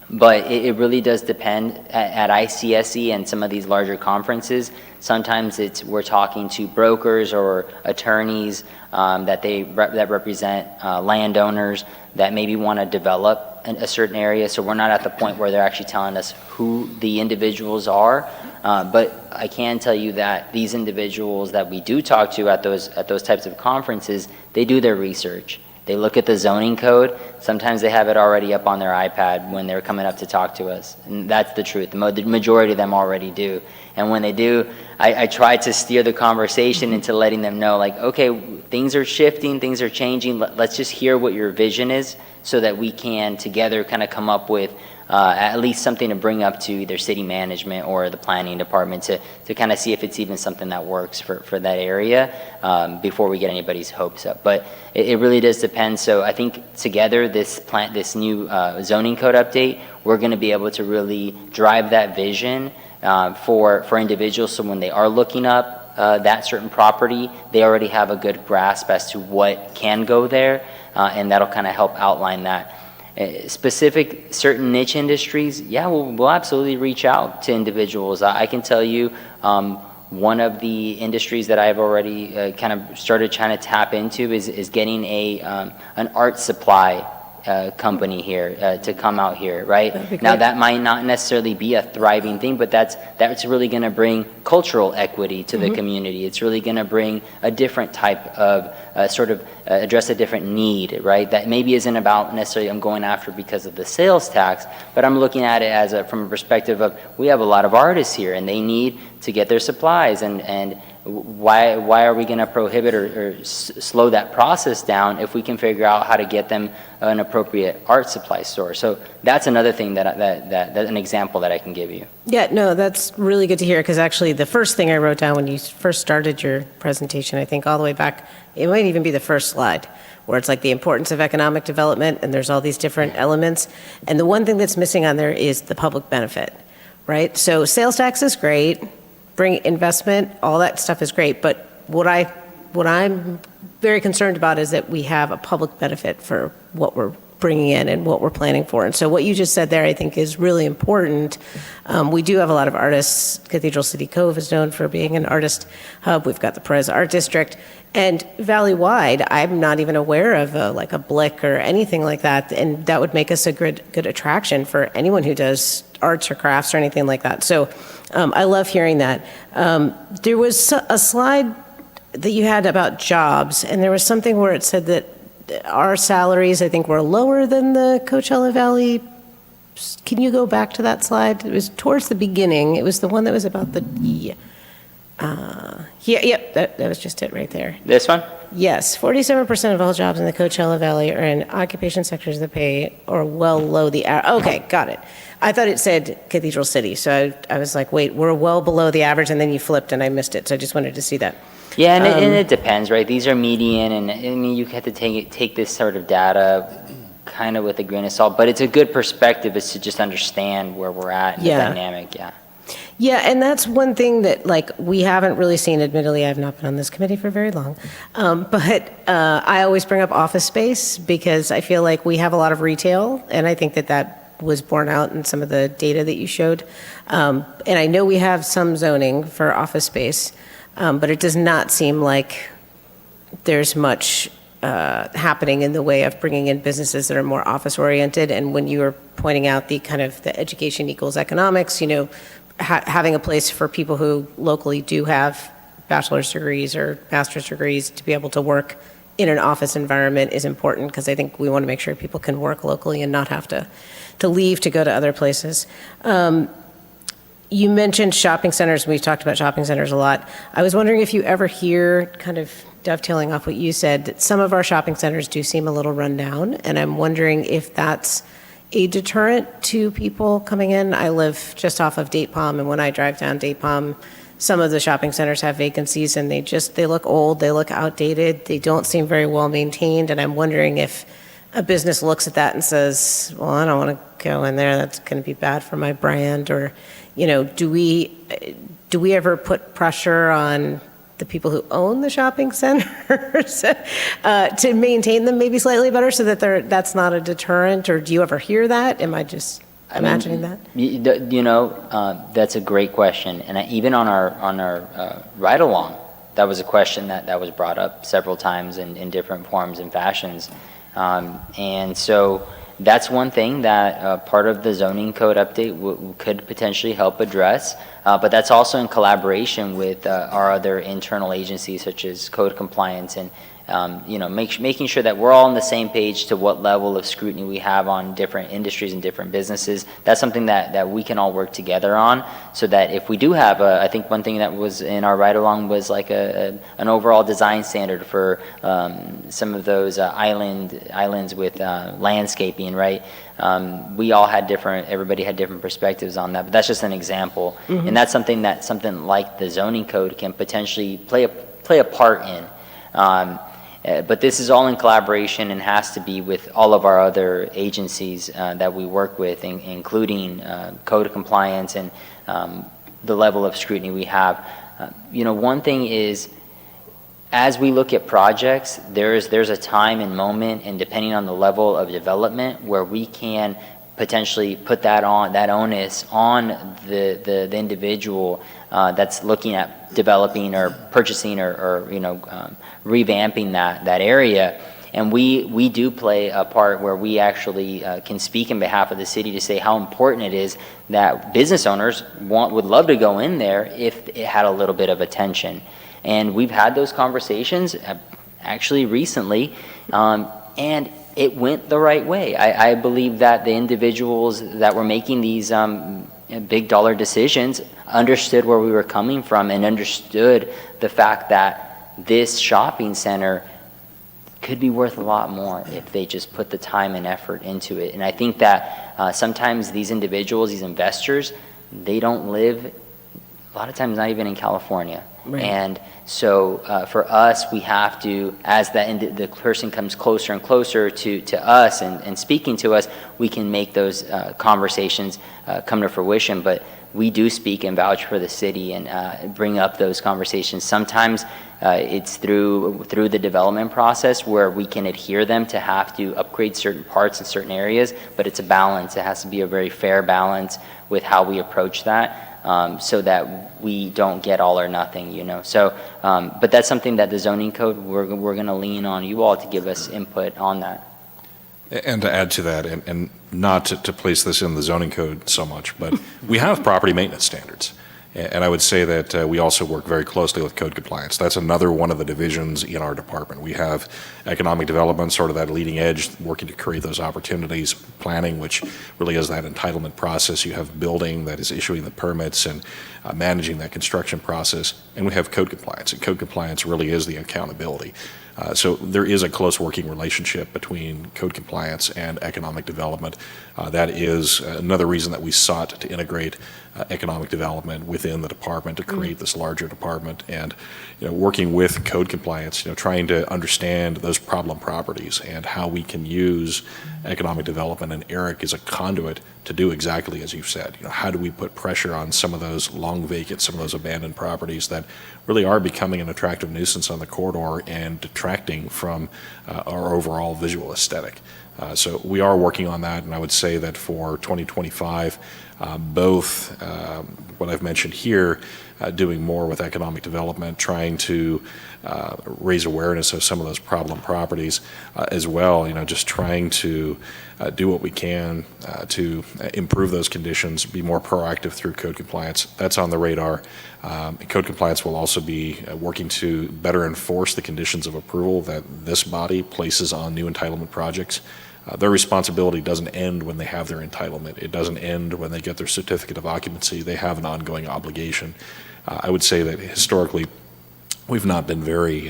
But it really does depend. At ICSC and some of these larger conferences, sometimes we're talking to brokers or attorneys that represent landowners that maybe want to develop a certain area. So we're not at the point where they're actually telling us who the individuals are. But I can tell you that these individuals that we do talk to at those types of conferences, they do their research. They look at the zoning code. Sometimes they have it already up on their iPad when they're coming up to talk to us. And that's the truth. The majority of them already do. And when they do, I try to steer the conversation into letting them know, like, okay, things are shifting, things are changing. Let's just hear what your vision is so that we can together kind of come up with at least something to bring up to either city management or the planning department to kind of see if it's even something that works for that area before we get anybody's hopes up. But it really does depend. So I think together this new zoning code update, we're going to be able to really drive that vision for individuals. So when they are looking up that certain property, they already have a good grasp as to what can go there, and that'll kind of help outline that. Specific certain niche industries, yeah, we'll absolutely reach out to individuals. I can tell you one of the industries that I've already kind of started trying to tap into is getting an art supply company here to come out here, right? Now that might not necessarily be a thriving thing, but that's really going to bring cultural equity to the community. It's really going to bring a different type of address a different need, right? That maybe isn't about necessarily I'm going after because of the sales tax, but I'm looking at it as from a perspective of we have a lot of artists here and they need to get their supplies, and why are we going to prohibit or slow that process down if we can figure out how to get them an appropriate art supply store? So that's another thing that an example that I can give you. Yeah, no, that's really good to hear, because actually the first thing I wrote down when you first started your presentation, I think all the way back, it might even be the first slide, where it's like the importance of economic development, and there's all these different elements. And the one thing that's missing on there is the public benefit, right? So sales tax is great, bring investment, all that stuff is great, but what I'm very concerned about is that we have a public benefit for what we're bringing in and what we're planning for. And so what you just said there, I think, is really important. We do have a lot of artists. Cathedral City Cove is known for being an artist hub. We've got the Perez Art District. And valley-wide, I'm not even aware of like a Blick or anything like that, and that would make us a good attraction for anyone who does arts or crafts or anything like that. So I love hearing that. There was a slide that you had about jobs, and there was something where it said that our salaries, I think, were lower than the Coachella Valley. Can you go back to that slide? It was towards the beginning. It was the one that was about Yeah, yep, that was just it right there. This one? Yes, 47% of all jobs in the Coachella Valley are in occupation sectors that pay or well below the, okay, got it. I thought it said Cathedral City, so I was like, wait, we're well below the average, and then you flipped and I missed it, so I just wanted to see that. Yeah, and it depends, right? These are median, and I mean, you have to take this sort of data kind of with a grain of salt, but it's a good perspective is to just understand where we're at in the Yeah. dynamic, yeah. Yeah, and that's one thing that, like, we haven't really seen. Admittedly, I've not been on this committee for very long. But I always bring up office space because I feel like we have a lot of retail, and I think that that was borne out in some of the data that you showed. And I know we have some zoning for office space, but it does not seem like there's much happening in the way of bringing in businesses that are more office-oriented. And when you were pointing out the kind of the education equals economics, you know, having a place for people who locally do have bachelor's degrees or master's degrees to be able to work in an office environment is important, because I think we want to make sure people can work locally and not have to leave to go to other places. You mentioned shopping centers. We've talked about shopping centers a lot. I was wondering if you ever hear, kind of dovetailing off what you said, that some of our shopping centers do seem a little run down, and I'm wondering if that's a deterrent to people coming in. I live just off of Date Palm, and when I drive down Date Palm, some of the shopping centers have vacancies, and they look old, they look outdated, they don't seem very well maintained, and I'm wondering if a business looks at that and says, well, I don't want to go in there, that's going to be bad for my brand, or, you know, do we ever put pressure on the people who own the shopping centers to maintain them maybe slightly better so that that's not a deterrent? Or do you ever hear that? Am I just imagining that? You know, that's a great question. And even on our ride-along, that was a question that was brought up several times in different forms and fashions. And so that's one thing that part of the zoning code update could potentially help address. But that's also in collaboration with our other internal agencies, such as code compliance, and you know, making sure that we're all on the same page to what level of scrutiny we have on different industries and different businesses. That's something that we can all work together on, so that if we do have I think one thing that was in our ride-along was like an overall design standard for some of those islands with landscaping, right? We all had everybody had different perspectives on that, but that's just an example. Mm-hmm. And that's something like the zoning code can potentially play a part in. But this is all in collaboration and has to be with all of our other agencies that we work with, including code compliance and the level of scrutiny we have. You know, one thing is, as we look at projects, there's a time and moment, and depending on the level of development, where we can potentially put that onus on the individual that's looking at developing or purchasing or you know, revamping that area. And we do play a part where we actually can speak in behalf of the city to say how important it is that business owners would love to go in there if it had a little bit of attention. And we've had those conversations actually recently, and it went the right way. I believe that the individuals that were making these big dollar decisions understood where we were coming from and understood the fact that this shopping center could be worth a lot more if they just put the time and effort into it. And I think that sometimes these individuals, these investors, they don't live, a lot of times not even in California. Right. And so for us, we have to, as the person comes closer and closer to us and speaking to us, we can make those conversations come to fruition. But we do speak and vouch for the city and bring up those conversations. Sometimes it's through the development process where we can adhere them to have to upgrade certain parts in certain areas, but it's a balance. It has to be a very fair balance with how we approach that. So that we don't get all or nothing, you know. So, but that's something that the zoning code, we're going to lean on you all to give us input on that. And to add to that, and not to place this in the zoning code so much, but we have property maintenance standards. And I would say that we also work very closely with code compliance. That's another one of the divisions in our department. We have economic development, sort of that leading edge, working to create those opportunities, planning, which really is that entitlement process. You have building that is issuing the permits and managing that construction process. And we have code compliance, and code compliance really is the accountability. So there is a close working relationship between code compliance and economic development. That is another reason that we sought to integrate economic development within the department to create this larger department. And working with code compliance, trying to understand those problem properties and how we can use economic development. And Eric is a conduit to do exactly as you've said. How do we put pressure on some of those long vacant, some of those abandoned properties that really are becoming an attractive nuisance on the corridor and detracting from our overall visual aesthetic. So we are working on that, and I would say that for 2025, both what I've mentioned here, doing more with economic development, trying to raise awareness of some of those problem properties, as well, just trying to do what we can to improve those conditions, be more proactive through code compliance. That's on the radar. Code compliance will also be working to better enforce the conditions of approval that this body places on new entitlement projects. Their responsibility doesn't end when they have their entitlement. It doesn't end when they get their certificate of occupancy. They have an ongoing obligation. I would say that historically, we've not been very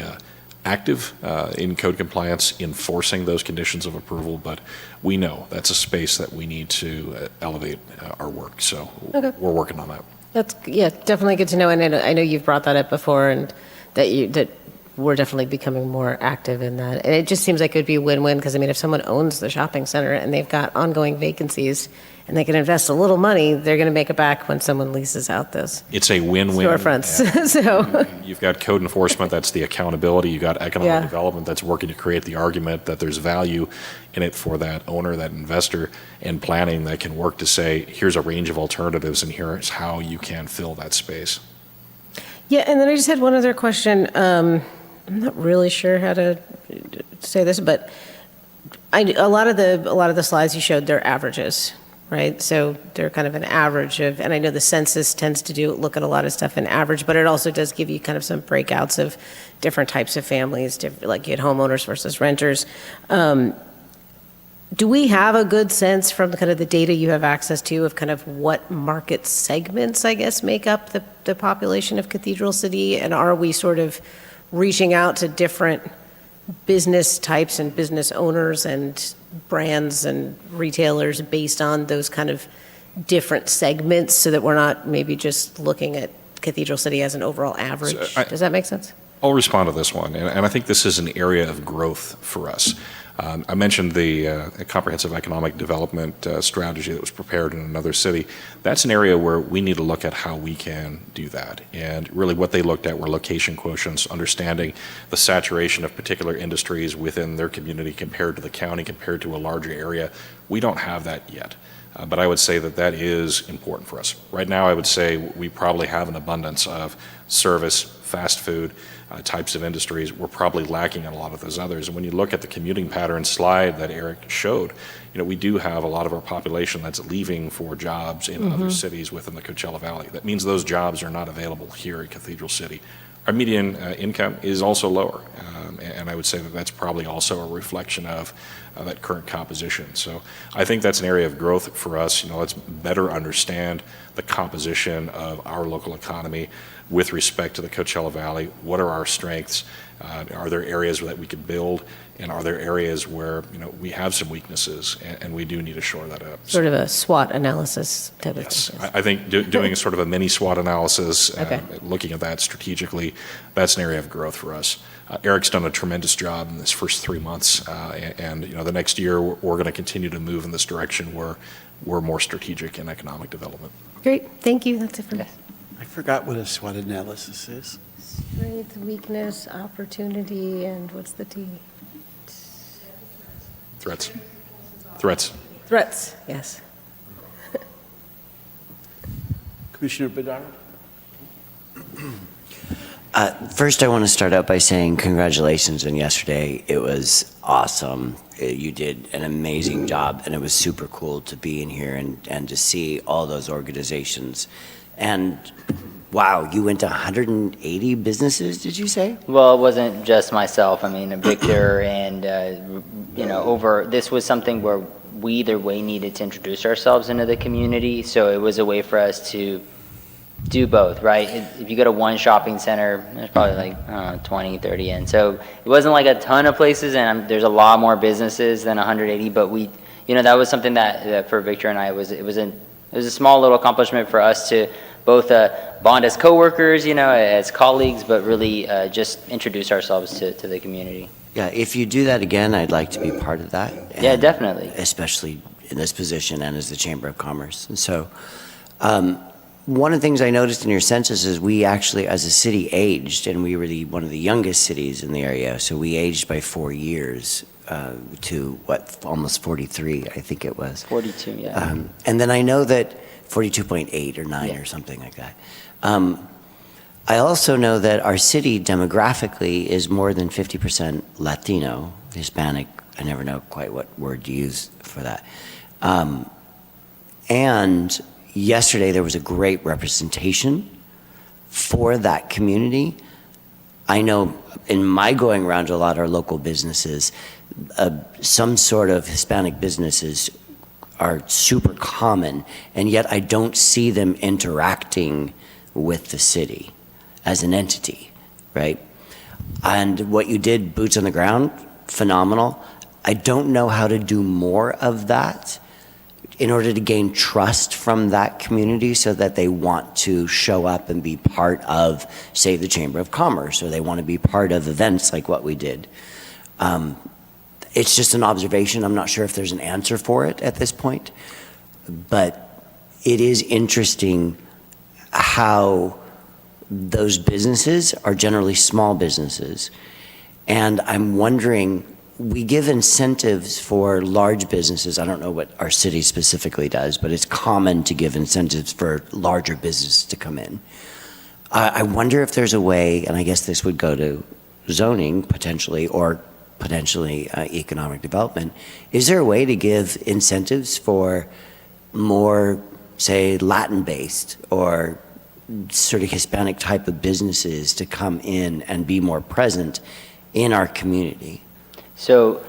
active in code compliance, enforcing those conditions of approval, but we know that's a space that we need to elevate our work. So we're working on that. That's, yeah, definitely good to know. And I know you've brought that up before, and that we're definitely becoming more active in that. And it just seems like it would be a win-win, because, if someone owns the shopping center and they've got ongoing vacancies and they can invest a little money, they're going to make it back when someone leases out those It's a win-win. storefronts. So, You've got code enforcement, that's the accountability. You've got economic Yeah. development that's working to create the argument that there's value in it for that owner, that investor, and planning that can work to say, here's a range of alternatives and here's how you can fill that space. yeah, and then I just had one other question. I'm not really sure how to say this, but a lot of the slides you showed, they're averages, right? So they're kind of an average of, and I know the census tends to look at a lot of stuff in average, but it also does give you kind of some breakouts of different types of families, like you had homeowners versus renters. Do we have a good sense from kind of the data you have access to of kind of what market segments, I guess, make up the population of Cathedral City? And are we sort of reaching out to different business types and business owners and brands and retailers based on those kind of different segments, so that we're not maybe just looking at Cathedral City as an overall average? So Does that make sense? I'll respond to this one, and I think this is an area of growth for us. I mentioned the comprehensive economic development strategy that was prepared in another city. That's an area where we need to look at how we can do that. And really what they looked at were location quotients, understanding the saturation of particular industries within their community compared to the county, compared to a larger area. We don't have that yet. But I would say that that is important for us. Right now, I would say we probably have an abundance of service, fast food types of industries. We're probably lacking in a lot of those others. And when you look at the commuting pattern slide that Eric showed, we do have a lot of our population that's leaving for jobs in other cities within the Coachella Valley. That means those jobs are not available here in Cathedral City. Our median income is also lower, and I would say that that's probably also a reflection of that current composition. So I think that's an area of growth for us. Let's better understand the composition of our local economy with respect to the Coachella Valley. What are our strengths? Are there areas that we could build? And are there areas where we have some weaknesses and we do need to shore that up? Sort of a SWOT analysis type of Yes, thing. I think doing sort of a mini SWOT analysis, Okay. looking at that strategically, that's an area of growth for us. Eric's done a tremendous job in this first 3 months, and the next year we're going to continue to move in this direction where we're more strategic in economic development. Great, thank you, that's it for me. I forgot what a SWOT analysis is. Strength, weakness, opportunity, and what's the T? Threats. Threats, yes. Commissioner Bedard? First, I want to start out by saying congratulations on yesterday. It was awesome. You did an amazing job, and it was super cool to be in here and to see all those organizations. And wow, you went to 180 businesses, did you say? Well, it wasn't just myself. I mean, Victor and, this was something where we either way needed to introduce ourselves into the community. So it was a way for us to do both, right? If you go to one shopping center, there's probably like, I don't know, 20, 30 in. So it wasn't like a ton of places, and there's a lot more businesses than 180, but that was something that for Victor and I, it was a small little accomplishment for us to both bond as coworkers, as colleagues, but really just introduce ourselves to the community. Yeah, if you do that again, I'd like to be part of that. Yeah, and definitely. Especially in this position and as the Chamber of Commerce. And so, one of the things I noticed in your census is we actually, as a city, aged, and we were one of the youngest cities in the area. So we aged by 4 years to almost 43, I think it was. 42, yeah. And then I know that 42.8 or 9 or something like that. I also know that our city demographically is more than 50% Latino, Hispanic. I never know quite what word to use for that. And yesterday there was a great representation for that community. I know in my going around to a lot of our local businesses, some sort of Hispanic businesses are super common, and yet I don't see them interacting with the city as an entity, right? And what you did, boots on the ground, phenomenal. I don't know how to do more of that in order to gain trust from that community so that they want to show up and be part of, say, the Chamber of Commerce, or they want to be part of events like what we did. It's just an observation. I'm not sure if there's an answer for it at this point, but it is interesting how those businesses are generally small businesses. And I'm wondering, we give incentives for large businesses. I don't know what our city specifically does, but it's common to give incentives for larger businesses to come in. I wonder if there's a way, and I guess this would go to zoning potentially, or potentially economic development. Is there a way to give incentives for more, say, Latin-based or sort of Hispanic type of businesses to come in and be more present in our community? So,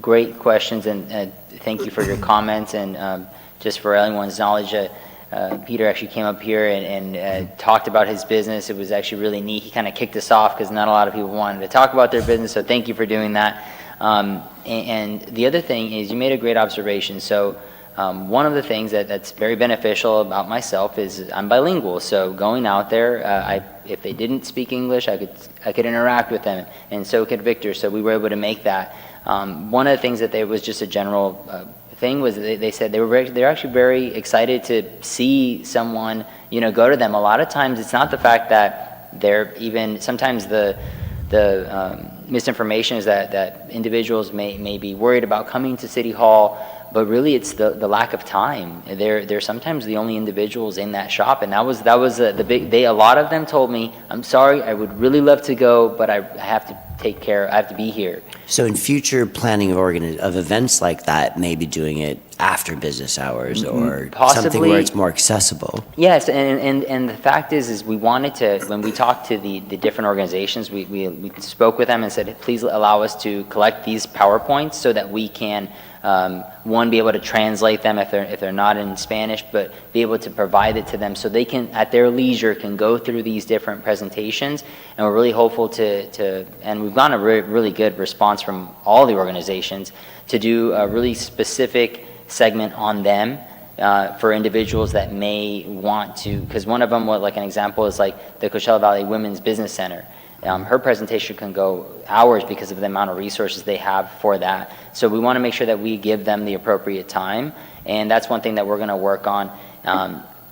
great questions, and thank you for your comments. And just for everyone's knowledge, Peter actually came up here and talked about his business. It was actually really neat. He kind of kicked us off because not a lot of people wanted to talk about their business, so thank you for doing that. And the other thing is, you made a great observation. So one of the things that's very beneficial about myself is I'm bilingual. So going out there, if they didn't speak English, I could interact with them, and so could Victor. So we were able to make that. One of the things that was just a general thing was they said they're actually very excited to see someone go to them. A lot of times it's not the fact that they're even, sometimes the misinformation is that individuals may be worried about coming to City Hall, but really it's the lack of time. They're sometimes the only individuals in that shop, and that was the big. A lot of them told me, "I'm sorry, I would really love to go, but I have to take care. I have to be here." So in future planning of events like that, maybe doing it after business hours or Possibly. something where it's more accessible. Yes, and the fact is we wanted to, when we talked to the different organizations, we spoke with them and said, please allow us to collect these PowerPoints so that we can, one, be able to translate them if they're not in Spanish, but be able to provide it to them so they can, at their leisure, can go through these different presentations. And we're really hopeful and we've gotten a really good response from all the organizations to do a really specific segment on them for individuals that may want to, because one of them, like an example, is like the Coachella Valley Women's Business Center. Her presentation can go hours because of the amount of resources they have for that. So we want to make sure that we give them the appropriate time, and that's one thing that we're going to work on.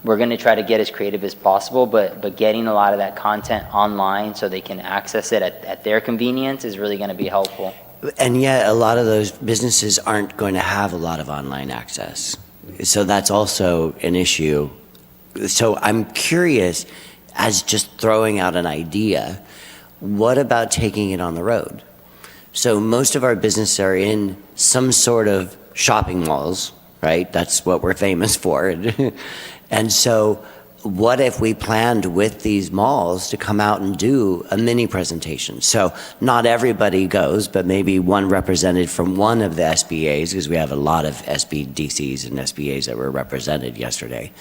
We're going to try to get as creative as possible, but getting a lot of that content online so they can access it at their convenience is really going to be helpful. And yet a lot of those businesses aren't going to have a lot of online access. So that's also an issue. So I'm curious, as just throwing out an idea, what about taking it on the road? So most of our businesses are in some sort of shopping malls, right? That's what we're famous for. And so what if we planned with these malls to come out and do a mini presentation? So not everybody goes, but maybe one represented from one of the SBAs, because we have a lot of SBDCs and SBAs that were represented yesterday.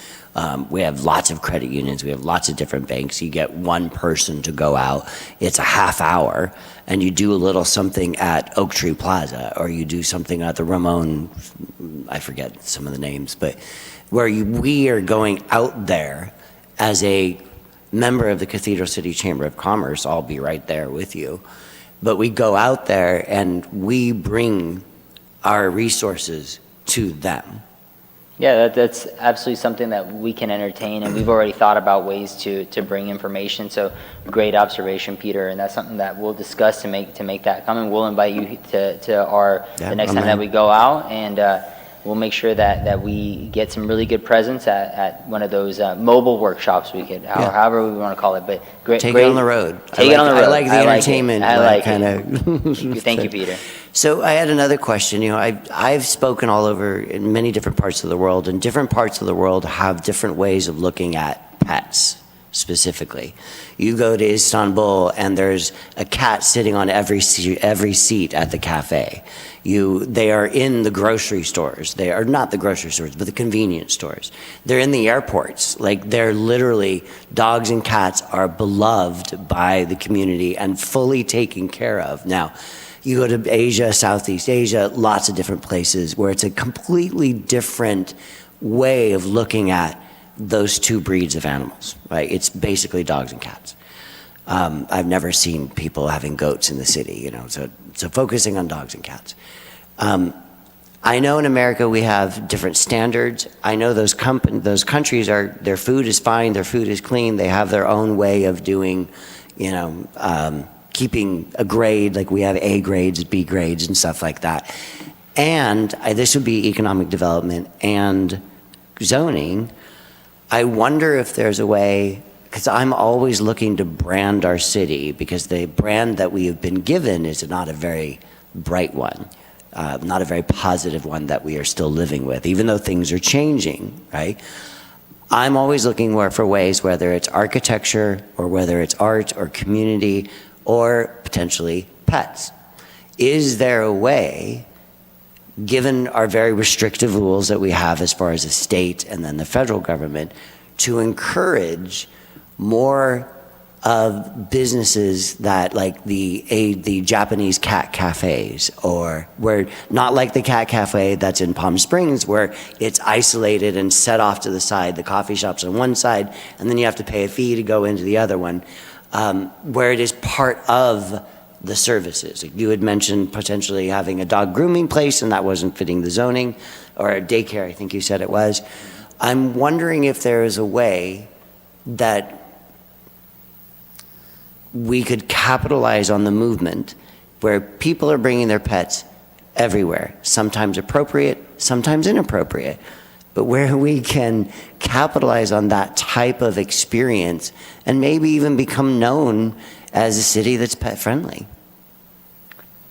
We have lots of credit unions. We have lots of different banks. You get one person to go out. It's a half hour, and you do a little something at Oak Tree Plaza, or you do something at the Ramon, I forget some of the names, but where we are going out there as a member of the Cathedral City Chamber of Commerce. I'll be right there with you. But we go out there and we bring our resources to them. Yeah, that's absolutely something that we can entertain, and we've already thought about ways to bring information. So great observation, Peter, and that's something that we'll discuss to make that come. And we'll invite you to the next time that we go out, and we'll make sure that we get some really good presence at one of those mobile workshops. We could, however we want to call it, but great. Take it on the road. Take it on the road. I like the entertainment. I like kind it. Thank you, Peter. So I had another question. You know, I've spoken all over in many different parts of the world, and different parts of the world have different ways of looking at pets specifically. You go to Istanbul and there's a cat sitting on every seat at the cafe. They are in the grocery stores. They are not the grocery stores, but the convenience stores. They're in the airports. Like, they're literally, dogs and cats are beloved by the community and fully taken care of. Now, you go to Asia, Southeast Asia, lots of different places where it's a completely different way of looking at those two breeds of animals, right? It's basically dogs and cats. I've never seen people having goats in the city, you know, so focusing on dogs and cats. I know in America we have different standards. I know those countries their food is fine, their food is clean, they have their own way of doing, you know, keeping a grade, like we have A grades, B grades, and stuff like that. And this would be economic development and zoning. I wonder if there's a way, because I'm always looking to brand our city, because the brand that we have been given is not a very bright one, not a very positive one that we are still living with, even though things are changing, right? I'm always looking for ways, whether it's architecture or whether it's art or community or potentially pets. Is there a way, given our very restrictive rules that we have as far as the state and then the federal government, to encourage more of businesses that, like the Japanese cat cafes, or where, not like the cat cafe that's in Palm Springs, where it's isolated and set off to the side, the coffee shop's on one side, and then you have to pay a fee to go into the other one, where it is part of the services. You had mentioned potentially having a dog grooming place, and that wasn't fitting the zoning, or a daycare, I think you said it was. I'm wondering if there is a way that we could capitalize on the movement where people are bringing their pets everywhere, sometimes appropriate, sometimes inappropriate, but where we can capitalize on that type of experience and maybe even become known as a city that's pet friendly.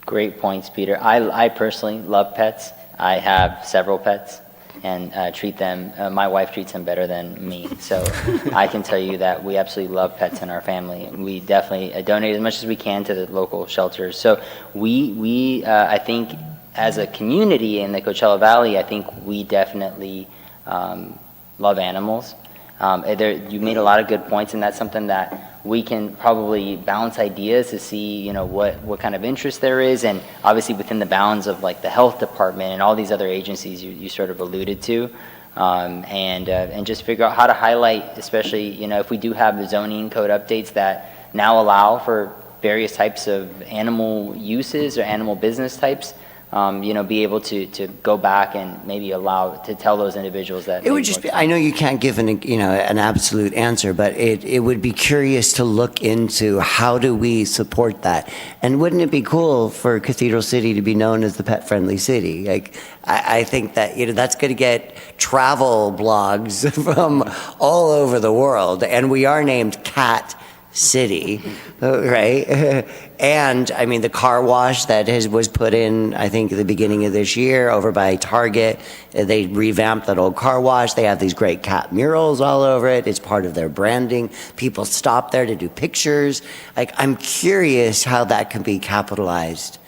Great points, Peter. I personally love pets. I have several pets and treat them, my wife treats them better than me. So I can tell you that we absolutely love pets in our family. We definitely donate as much as we can to the local shelters. So we I think as a community in the Coachella Valley, I think we definitely love animals. You made a lot of good points, and that's something that we can probably bounce ideas to see, you know, what kind of interest there is, and obviously within the bounds of like the health department and all these other agencies you sort of alluded to, and just figure out how to highlight, especially, you know, if we do have the zoning code updates that now allow for various types of animal uses or animal business types. You know, be able to go back and maybe allow to tell those individuals that it would just be, I know you can't give an absolute answer, but it would be curious to look into how do we support that. And wouldn't it be cool for Cathedral City to be known as the pet friendly city? Like, I think that, you know, that's going to get travel blogs from all over the world. And we are named Cat city, right? And I mean, the car wash that was put in, I think, at the beginning of this year over by Target, they revamped that old car wash. They have these great cat murals all over it. It's part of their branding. People stop there to do pictures. Like, I'm curious how that can be capitalized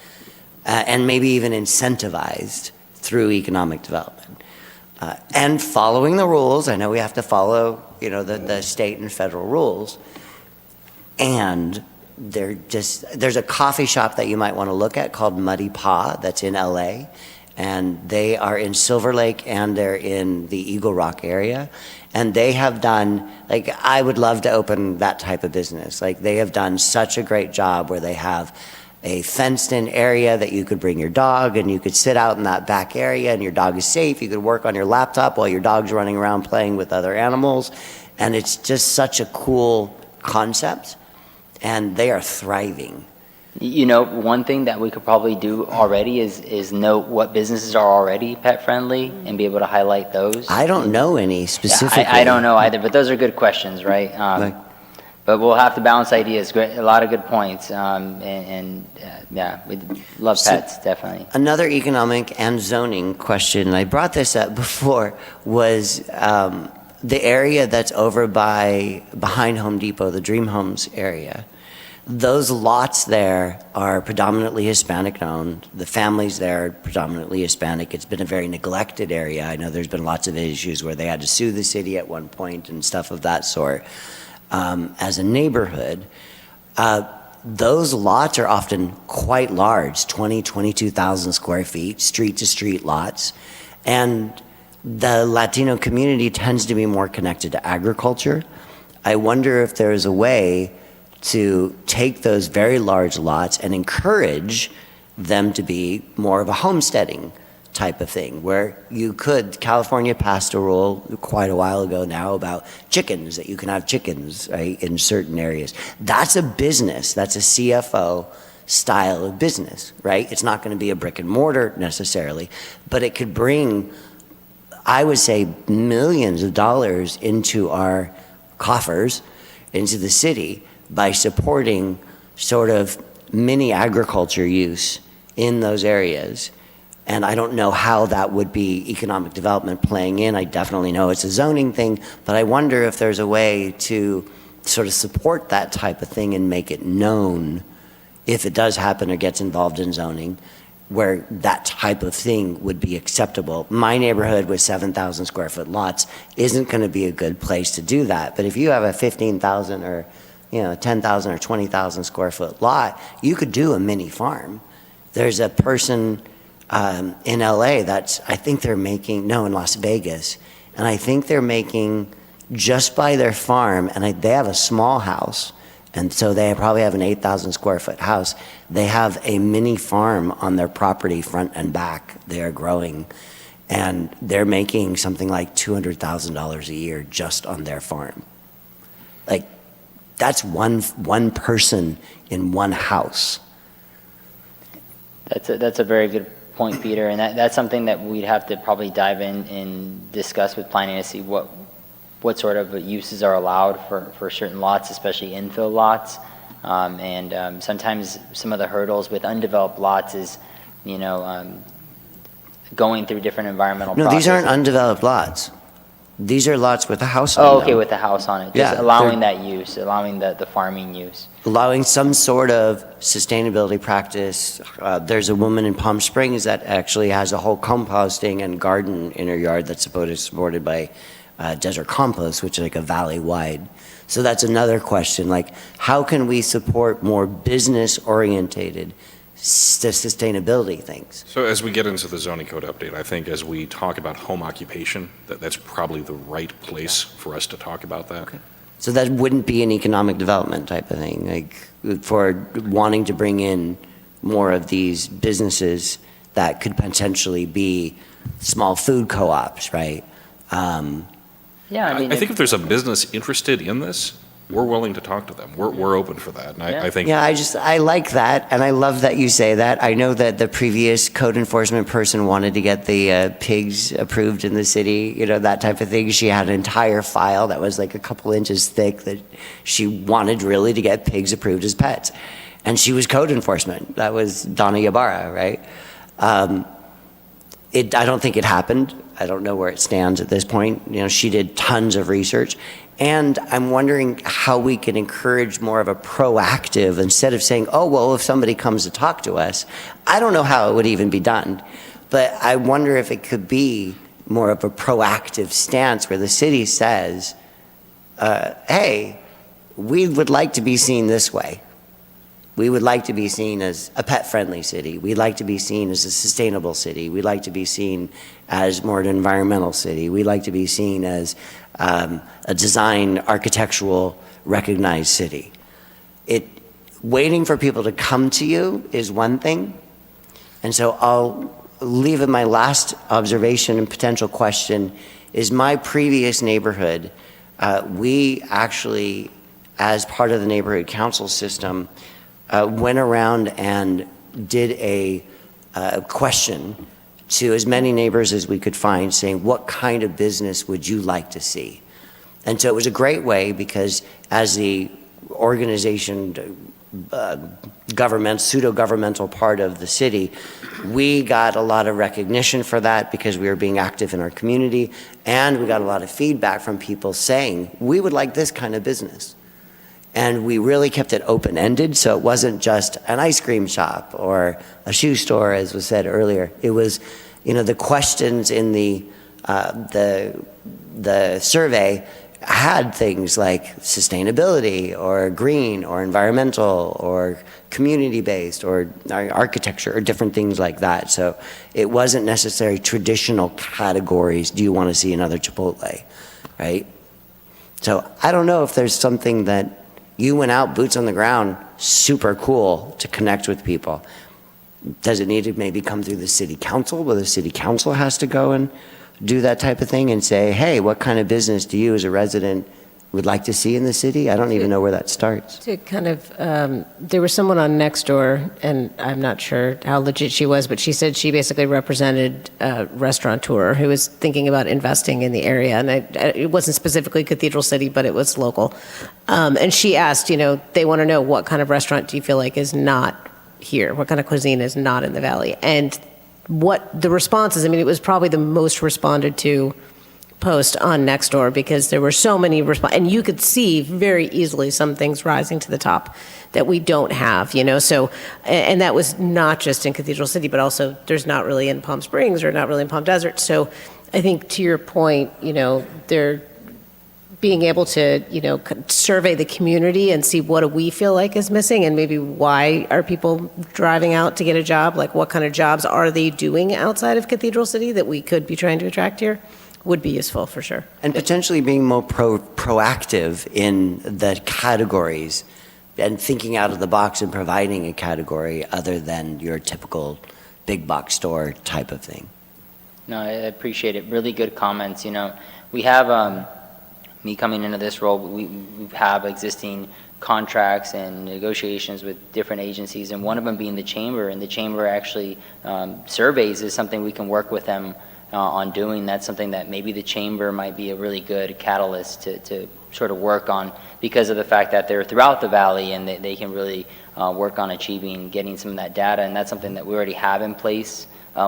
and maybe even incentivized through economic development. And following the rules. I know we have to follow, the state and federal rules. And there's a coffee shop that you might want to look at called Muddy Paw that's in LA. And they are in Silver Lake and they're in the Eagle Rock area. And they have done, like, I would love to open that type of business. Like, they have done such a great job where they have a fenced-in area that you could bring your dog and you could sit out in that back area and your dog is safe. You could work on your laptop while your dog's running around playing with other animals. And it's just such a cool concept. And they are thriving. One thing that we could probably do already is note what businesses are already pet friendly and be able to highlight those. I don't know any specifically. I don't know either, but those are good questions, right? But we'll have to balance ideas. Great, a lot of good points, yeah, we love pets, definitely. Another economic and zoning question, and I brought this up before, was the area that's over behind Home Depot, the Dream Homes area. Those lots there are predominantly Hispanic owned. The families there are predominantly Hispanic. It's been a very neglected area. I know there's been lots of issues where they had to sue the city at one point and stuff of that sort. As a neighborhood, those lots are often quite large, 22,000 square feet, street-to-street lots. And the Latino community tends to be more connected to agriculture. I wonder if there's a way to take those very large lots and encourage them to be more of a homesteading type of thing, where California passed a rule quite a while ago now about chickens, that you can have chickens, right, in certain areas. That's a business, that's a CFO style of business, right? It's not going to be a brick and mortar necessarily, but it could bring, I would say, millions of dollars into our coffers, into the city, by supporting sort of mini agriculture use in those areas. And I don't know how that would be economic development playing in. I definitely know it's a zoning thing, but I wonder if there's a way to sort of support that type of thing and make it known if it does happen or gets involved in zoning, where that type of thing would be acceptable. My neighborhood with 7,000 square foot lots isn't going to be a good place to do that. But if you have a 15,000 or 10,000 or 20,000 square foot lot, you could do a mini farm. There's a person in LA I think they're making, in Las Vegas, and I think they're making, just by their farm, and they have a small house, and so they probably have an 8,000 square foot house. They have a mini farm on their property, front and back. They are growing, and they're making something like $200,000 a year just on their farm. Like, that's one person in one house. That's a very good point, Peter, and that's something that we'd have to probably dive in and discuss with planning to see what sort of uses are allowed for certain lots, especially infill lots. Sometimes some of the hurdles with undeveloped lots is, going through different environmental processes. No, these aren't undeveloped lots. These are lots with a house on them. Oh, okay, with the house on it. Just Yeah, allowing that use, allowing the farming use. Allowing some sort of sustainability practice. There's a woman in Palm Springs that actually has a whole composting and garden in her yard that's supported by Desert Compost, which is like a valley-wide. So that's another question, like, how can we support more business-orientated sustainability things? So as we get into the zoning code update, I think as we talk about home occupation, that's probably the right place for us to talk about that. Okay. So that wouldn't be an economic development type of thing, like for wanting to bring in more of these businesses that could potentially be small food co-ops, right? Yeah, I think if there's a business interested in this, we're willing to talk to them. We're open for that. And I think Yeah, I like that, and I love that you say that. I know that the previous code enforcement person wanted to get the pigs approved in the city, that type of thing. She had an entire file that was like a couple inches thick that she wanted really to get pigs approved as pets. And she was code enforcement. That was Donna Ybarra, right? I don't think it happened. I don't know where it stands at this point. She did tons of research. And I'm wondering how we can encourage more of a proactive, instead of saying, oh, well, if somebody comes to talk to us, I don't know how it would even be done. But I wonder if it could be more of a proactive stance where the city says, hey, we would like to be seen this way. We would like to be seen as a pet-friendly city. We'd like to be seen as a sustainable city. We'd like to be seen as more an environmental city. We'd like to be seen as a design, architectural, recognized city. Waiting for people to come to you is one thing. And so I'll leave in my last observation and potential question is my previous neighborhood, we actually, as part of the neighborhood council system, went around and did a question to as many neighbors as we could find, saying, what kind of business would you like to see? And so it was a great way, because as the organization, pseudo-governmental part of the city, we got a lot of recognition for that because we were being active in our community, and we got a lot of feedback from people saying, we would like this kind of business. And we really kept it open-ended, so it wasn't just an ice cream shop or a shoe store, as was said earlier. It was, the questions in the survey had things like sustainability or green or environmental or community-based or architecture or different things like that. So it wasn't necessarily traditional categories. Do you want to see another Chipotle, right? So I don't know if there's something that you went out, boots on the ground, super cool to connect with people. Does it need to maybe come through the city council, where the city council has to go and do that type of thing and say, hey, what kind of business do you as a resident would like to see in the city? I don't even know where that starts. To kind of, there was someone on Nextdoor, and I'm not sure how legit she was, but she said she basically represented a restaurateur who was thinking about investing in the area. And it wasn't specifically Cathedral City, but it was local. And she asked, they want to know, what kind of restaurant do you feel like is not here? What kind of cuisine is not in the Valley? And what the response is, it was probably the most responded to post on Nextdoor, because there were so many and you could see very easily some things rising to the top that we don't have, so, and that was not just in Cathedral City, but also there's not really in Palm Springs or not really in Palm Desert. So I think, to your point, they're being able to, survey the community and see what do we feel like is missing, and maybe why are people driving out to get a job? Like, what kind of jobs are they doing outside of Cathedral City that we could be trying to attract here? Would be useful for sure. And potentially being more proactive in the categories and thinking out of the box and providing a category other than your typical big box store type of thing. No, I appreciate it. Really good comments. We have, me coming into this role, we have existing contracts and negotiations with different agencies, and one of them being the Chamber, and the Chamber actually surveys is something we can work with them on doing. That's something that maybe the Chamber might be a really good catalyst to sort of work on, because of the fact that they're throughout the Valley, and they can really work on getting some of that data, and that's something that we already have in place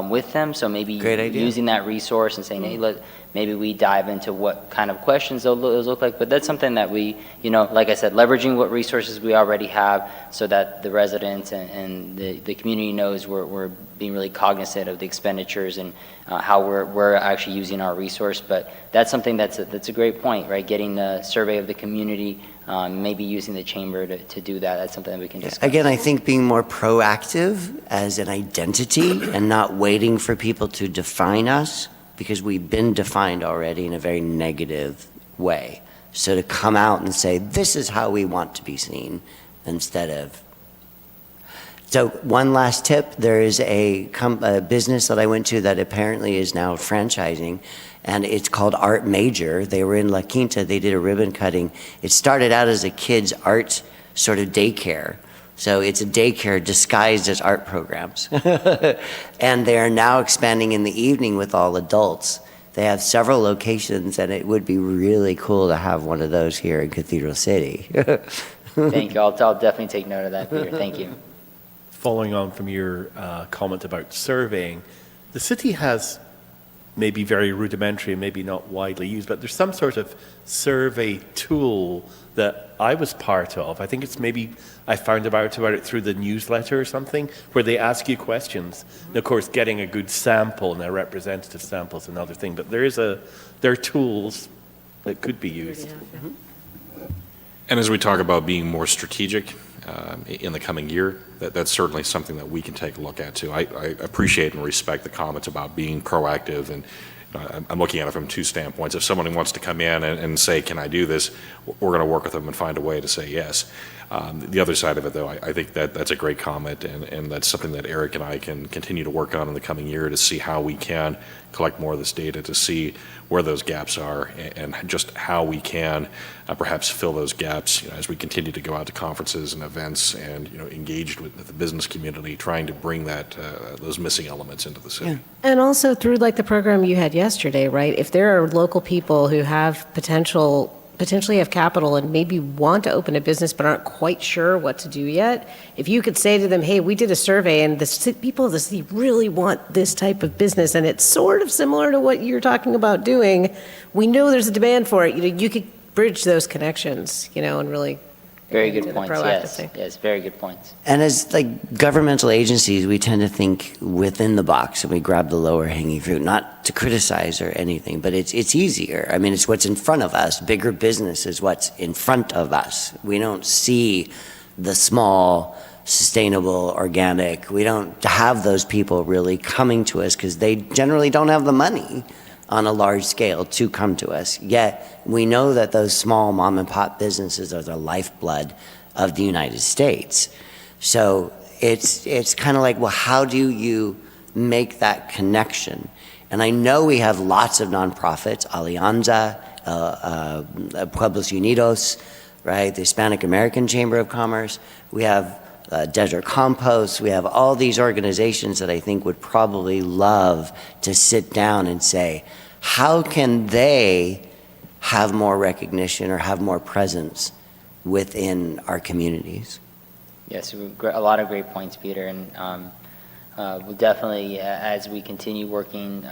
with them. So maybe using that resource and saying, hey, maybe we dive into what kind of questions those look like. But that's something that we, like I said, leveraging what resources we already have, so that the residents and the community knows we're being really cognizant of the expenditures and how we're actually using our resource. But that's something that's a great point, right? Getting a survey of the community, maybe using the Chamber to do that. That's something that we can discuss. Again, I think being more proactive as an identity and not waiting for people to define us, because we've been defined already in a very negative way. So to come out and say, this is how we want to be seen, instead of. So one last tip, there is a business that I went to that apparently is now franchising, and it's called Art Major. They were in La Quinta. They did a ribbon cutting. It started out as a kids' art sort of daycare. So it's a daycare disguised as art programs. And they are now expanding in the evening with all adults. They have several locations, and it would be really cool to have one of those here in Cathedral City. Thank you. I'll definitely take note of that, Peter. Thank you. Following on from your comment about surveying, the city has maybe very rudimentary and maybe not widely used, but there's some sort of survey tool that I was part of. I think it's maybe I found about it through the newsletter or something, where they ask you questions. And of course, getting a good sample and a representative sample is another thing, but there are tools that could be used. And as we talk about being more strategic in the coming year, that's certainly something that we can take a look at too. I appreciate and respect the comments about being proactive, and I'm looking at it from two standpoints. If someone wants to come in and say, can I do this, we're going to work with them and find a way to say yes. The other side of it, though, I think that's a great comment, and that's something that Eric and I can continue to work on in the coming year to see how we can collect more of this data, to see where those gaps are, and just how we can perhaps fill those gaps, as we continue to go out to conferences and events and engaged with the business community, trying to bring that those missing elements into the city. Yeah. And also through like the program you had yesterday, right? If there are local people who have potentially have capital and maybe want to open a business but aren't quite sure what to do yet, if you could say to them, hey, we did a survey and the people of the city really want this type of business and it's sort of similar to what you're talking about doing, we know there's a demand for it. You could bridge those connections, and really Very do good the points. proactive Yes. thing. Yes. Very good points. And as governmental agencies, we tend to think within the box and we grab the lower hanging fruit, not to criticize or anything, but it's easier. I mean, it's what's in front of us. Bigger business is what's in front of us. We don't see the small, sustainable, organic. We don't have those people really coming to us because they generally don't have the money on a large scale to come to us. Yet we know that those small mom and pop businesses are the lifeblood of the United States. So it's kind of like, well, how do you make that connection? And I know we have lots of nonprofits, Alianza, Pueblos Unidos, right? The Hispanic American Chamber of Commerce. We have Desert Compost. We have all these organizations that I think would probably love to sit down and say, how can they have more recognition or have more presence within our communities? Yes, a lot of great points, Peter, and we'll definitely, as we continue working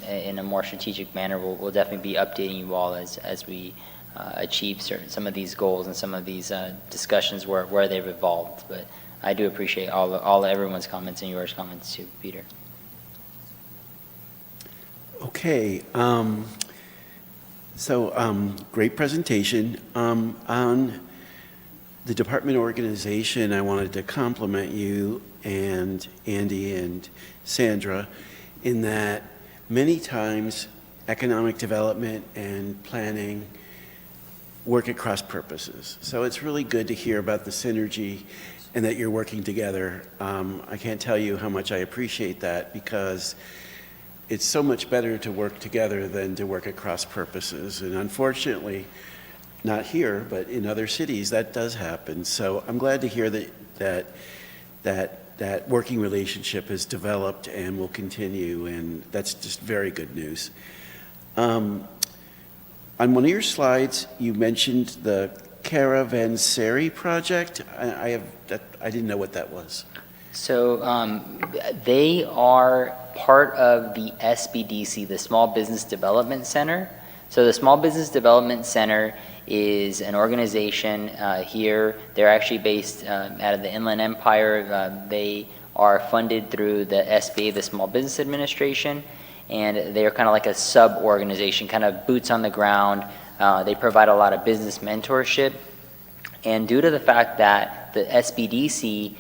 in a more strategic manner, we'll definitely be updating you all as we achieve some of these goals and some of these discussions where they've evolved. But I do appreciate all everyone's comments and yours comments too, Peter. Okay, great presentation. On the department organization, I wanted to compliment you and Andy and Sandra in that many times economic development and planning work at cross purposes. So it's really good to hear about the synergy and that you're working together. I can't tell you how much I appreciate that, because it's so much better to work together than to work at cross purposes. And unfortunately, not here, but in other cities, that does happen. So I'm glad to hear that working relationship has developed and will continue, and that's just very good news. On one of your slides, you mentioned the Caravansary project. I didn't know what that was. So they are part of the SBDC, the Small Business Development Center. So the Small Business Development Center is an organization here. They're actually based out of the Inland Empire. They are funded through the SBA, the Small Business Administration, and they're kind of like a sub-organization, kind of boots on the ground. They provide a lot of business mentorship. And due to the fact that the SBDC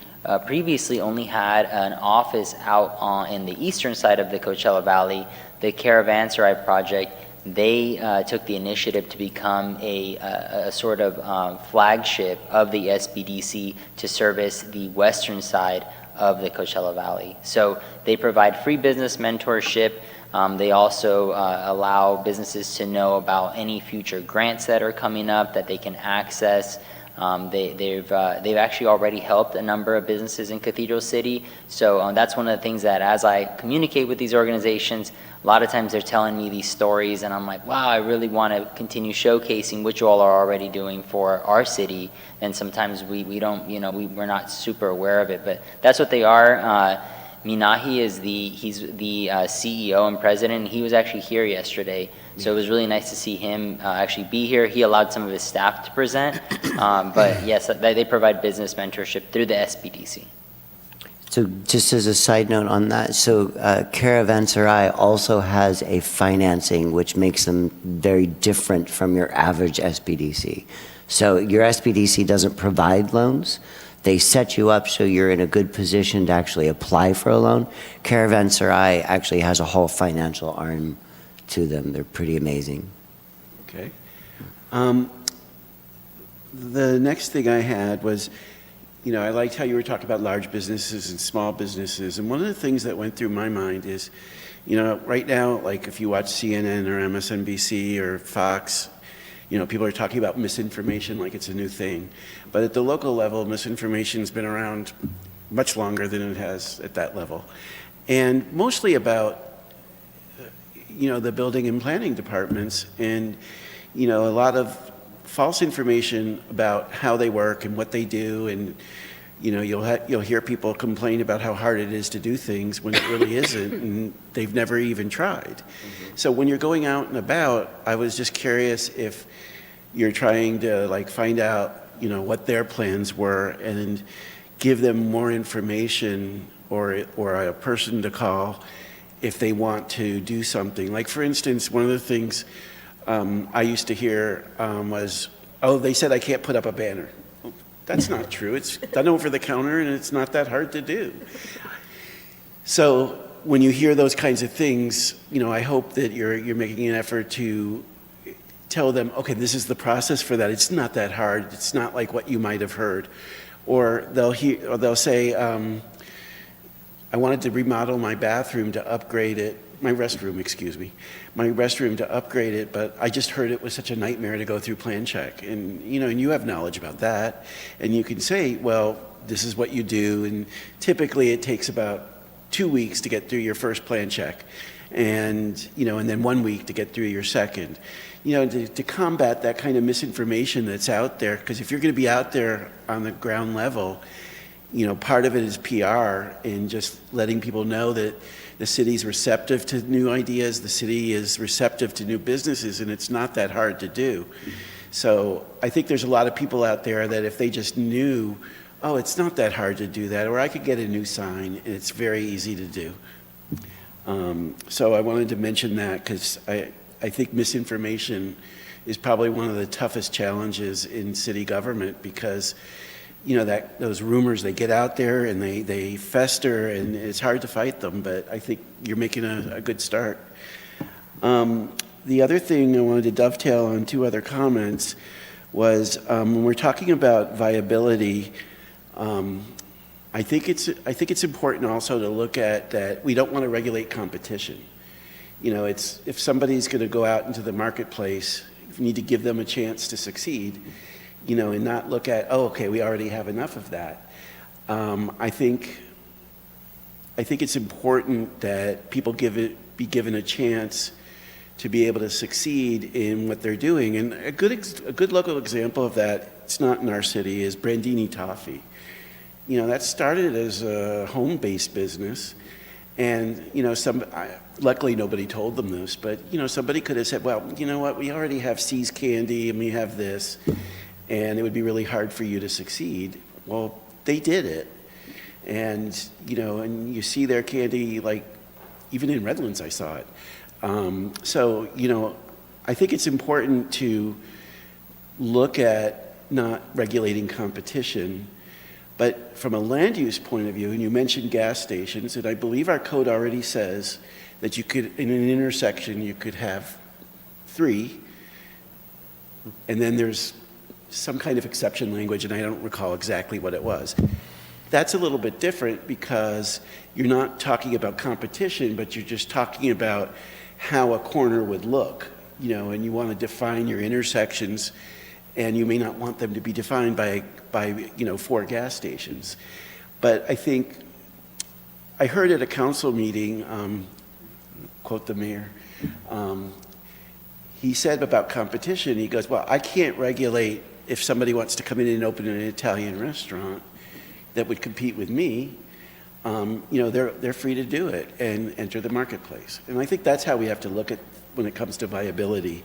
previously only had an office out in the eastern side of the Coachella Valley, the Caravanserai project, they took the initiative to become a sort of flagship of the SBDC to service the western side of the Coachella Valley. So they provide free business mentorship. They also allow businesses to know about any future grants that are coming up that they can access. They've actually already helped a number of businesses in Cathedral City. So that's one of the things that as I communicate with these organizations, a lot of times they're telling me these stories and I'm like, wow, I really want to continue showcasing what you all are already doing for our city. And sometimes we don't, we're not super aware of it, but that's what they are. Minahi is he's the CEO and president. He was actually here yesterday. So it was really nice to see him actually be here. He allowed some of his staff to present. But yes, they provide business mentorship through the SBDC. So just as a side note on that, so Caravanserai also has a financing which makes them very different from your average SBDC. So your SBDC doesn't provide loans. They set you up so you're in a good position to actually apply for a loan. Caravanserai actually has a whole financial arm to them. They're pretty amazing. Okay. The next thing I had was, I liked how you were talking about large businesses and small businesses. And one of the things that went through my mind is, right now, like if you watch CNN or MSNBC or Fox, people are talking about misinformation like it's a new thing. But at the local level, misinformation's been around much longer than it has at that level. And mostly about, the building and planning departments and, a lot of false information about how they work and what they do. And, you'll hear people complain about how hard it is to do things when it really isn't, and they've never even tried. So when you're going out and about, I was just curious if you're trying to find out, what their plans were and give them more information or a person to call if they want to do something. Like for instance, one of the things I used to hear was, oh, they said I can't put up a banner. Well, that's not true. It's done over the counter and it's not that hard to do. So when you hear those kinds of things, I hope that you're making an effort to tell them, okay, this is the process for that. It's not that hard. It's not like what you might have heard. Or they'll say, I wanted to remodel my bathroom to upgrade it, my restroom to upgrade it, but I just heard it was such a nightmare to go through plan check. And, and you have knowledge about that. And you can say, well, this is what you do. And typically it takes about 2 weeks to get through your first plan check. And, and then 1 week to get through your second. To combat that kind of misinformation that's out there, because if you're going to be out there on the ground level, part of it is PR and just letting people know that the city's receptive to new ideas, the city is receptive to new businesses, and it's not that hard to do. So I think there's a lot of people out there that if they just knew, oh, it's not that hard to do that, or I could get a new sign, and it's very easy to do. So I wanted to mention that because I think misinformation is probably one of the toughest challenges in city government because, that those rumors, they get out there and they fester and it's hard to fight them, but I think you're making a good start. The other thing I wanted to dovetail on two other comments was when we're talking about viability, I think it's important also to look at that we don't want to regulate competition. It's if somebody's going to go out into the marketplace, you need to give them a chance to succeed, and not look at, oh, okay, we already have enough of that. I think it's important that people be given a chance to be able to succeed in what they're doing. And a good local example of that, it's not in our city, is Brandini Toffee. That started as a home-based business. And, luckily nobody told them this, but, somebody could have said, well, you know what, we already have See's Candy and we have this, and it would be really hard for you to succeed. Well, they did it. And, and you see their candy, even in Redlands I saw it. So, I think it's important to look at not regulating competition, but from a land use point of view, and you mentioned gas stations, and I believe our code already says that you could, in an intersection, you could have 3, and then there's some kind of exception language, and I don't recall exactly what it was. That's a little bit different because you're not talking about competition, but you're just talking about how a corner would look, and you want to define your intersections, and you may not want them to be defined by 4 gas stations. But I think I heard at a council meeting, quote the mayor, he said about competition, he goes, well, I can't regulate if somebody wants to come in and open an Italian restaurant that would compete with me. They're free to do it and enter the marketplace. And I think that's how we have to look at when it comes to viability.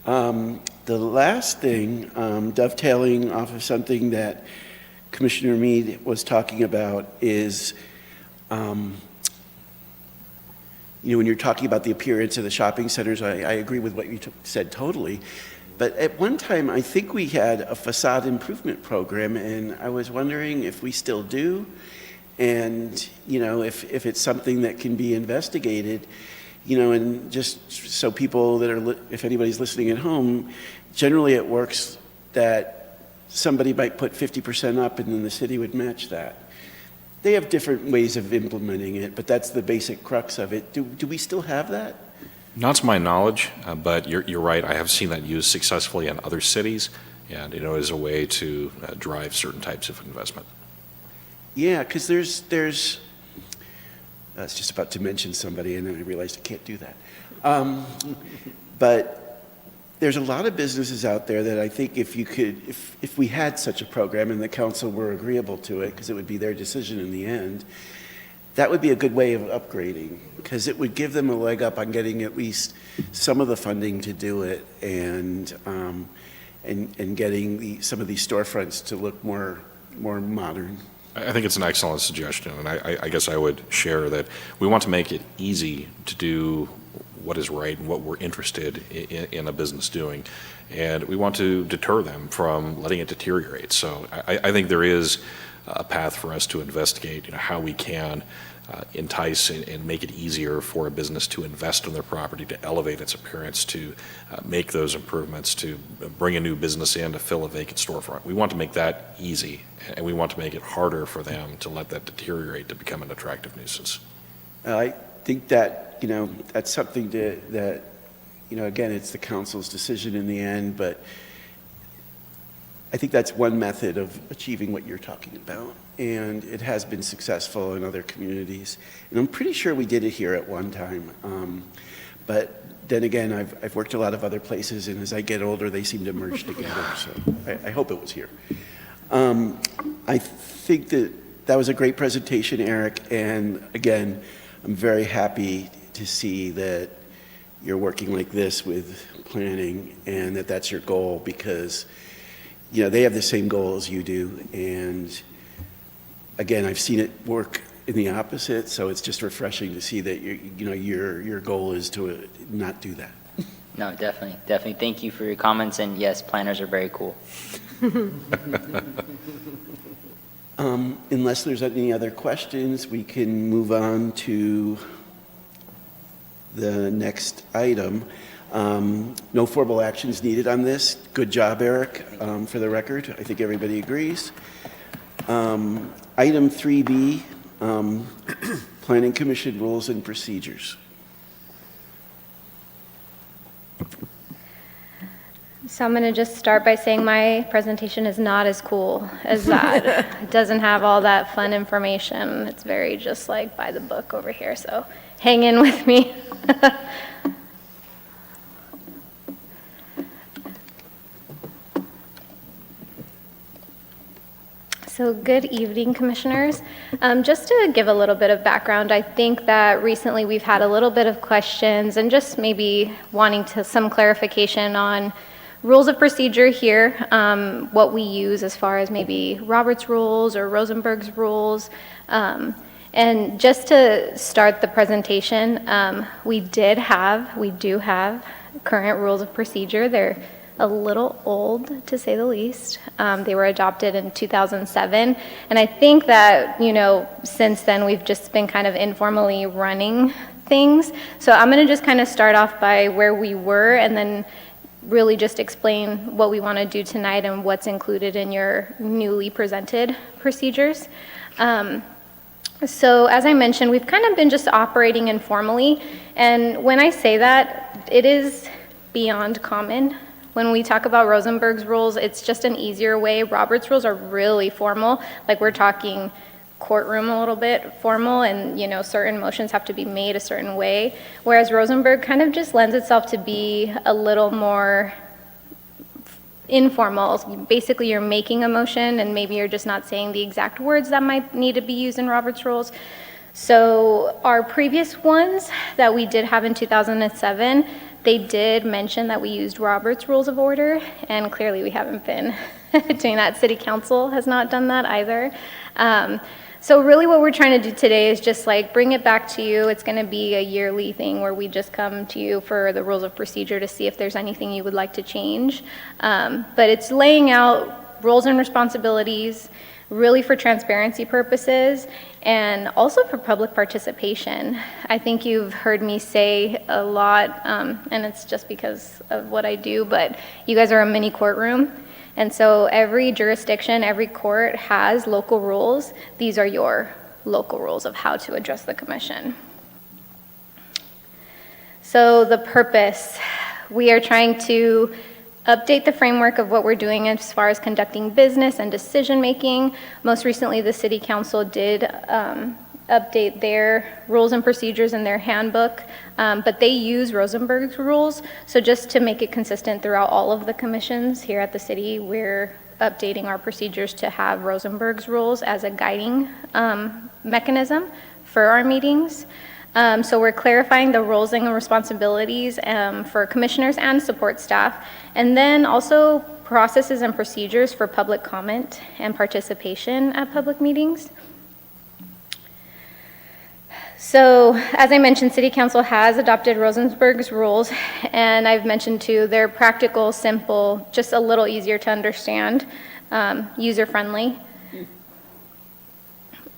The last thing, dovetailing off of something that Commissioner Mead was talking about is, when you're talking about the appearance of the shopping centers, I agree with what you said totally. But at one time, I think we had a facade improvement program, and I was wondering if we still do, and, if it's something that can be investigated, and just so people that are, if anybody's listening at home, generally it works that somebody might put 50% up and then the city would match that. They have different ways of implementing it, but that's the basic crux of it. Do we still have that? Not to my knowledge, but you're right. I have seen that used successfully in other cities, and as a way to drive certain types of investment. Yeah, because there's I was just about to mention somebody, and then I realized I can't do that. But there's a lot of businesses out there that I think if we had such a program and the council were agreeable to it, because it would be their decision in the end, that would be a good way of upgrading, because it would give them a leg up on getting at least some of the funding to do it, and getting some of these storefronts to look more modern. I think it's an excellent suggestion, and I guess I would share that we want to make it easy to do what is right and what we're interested in a business doing, and we want to deter them from letting it deteriorate. So I think there is a path for us to investigate how we can entice and make it easier for a business to invest in their property, to elevate its appearance, to make those improvements, to bring a new business in, to fill a vacant storefront. We want to make that easy, and we want to make it harder for them to let that deteriorate to become an attractive nuisance. I think that, that's something that, again, it's the council's decision in the end, but I think that's one method of achieving what you're talking about, and it has been successful in other communities. And I'm pretty sure we did it here at one time. But then again, I've worked a lot of other places, and as I get older, they seem to merge together, so I hope it was here. I think that was a great presentation, Eric, and again, I'm very happy to see that you're working like this with planning, and that's your goal, because they have the same goal as you do, and again, I've seen it work in the opposite, so it's just refreshing to see that your goal is to not do that. No, definitely. Thank you for your comments, and yes, planners are very cool. Unless there's any other questions, we can move on to the next item. No formal actions needed on this. Good job, Eric, for the record. I think everybody agrees. Item 3B, Planning Commission Rules and Procedures. So I'm going to just start by saying my presentation is not as cool as that. It doesn't have all that fun information. It's very just like by the book over here, so hang in with me. So good evening, Commissioners. Just to give a little bit of background, I think that recently we've had a little bit of questions and just maybe wanting some clarification on rules of procedure here, what we use as far as maybe Robert's rules or Rosenberg's rules. And just to start the presentation, we do have current rules of procedure. They're a little old, to say the least. They were adopted in 2007. And I think that, since then we've just been kind of informally running things. So I'm going to just kind of start off by where we were and then really just explain what we want to do tonight and what's included in your newly presented procedures. So as I mentioned, we've kind of been just operating informally, and when I say that, it is beyond common. When we talk about Rosenberg's rules, it's just an easier way. Robert's rules are really formal, like we're talking courtroom a little bit formal, and certain motions have to be made a certain way, whereas Rosenberg kind of just lends itself to be a little more informal. Basically, you're making a motion and maybe you're just not saying the exact words that might need to be used in Robert's rules. So our previous ones that we did have in 2007, they did mention that we used Robert's Rules of Order, and clearly we haven't been doing that. City Council has not done that either. So really what we're trying to do today is just like bring it back to you. It's going to be a yearly thing where we just come to you for the rules of procedure to see if there's anything you would like to change. But it's laying out roles and responsibilities really for transparency purposes and also for public participation. I think you've heard me say a lot, and it's just because of what I do, but you guys are a mini courtroom. And so every jurisdiction, every court has local rules. These are your local rules of how to address the commission. So the purpose, we are trying to update the framework of what we're doing as far as conducting business and decision making. Most recently, the City Council did update their rules and procedures in their handbook, but they use Rosenberg's rules. So just to make it consistent throughout all of the commissions here at the city, we're updating our procedures to have Rosenberg's rules as a guiding mechanism for our meetings. So we're clarifying the roles and responsibilities for commissioners and support staff, and then also processes and procedures for public comment and participation at public meetings. So, as I mentioned, City Council has adopted Rosenberg's rules, and I've mentioned too, they're practical, simple, just a little easier to understand, user-friendly.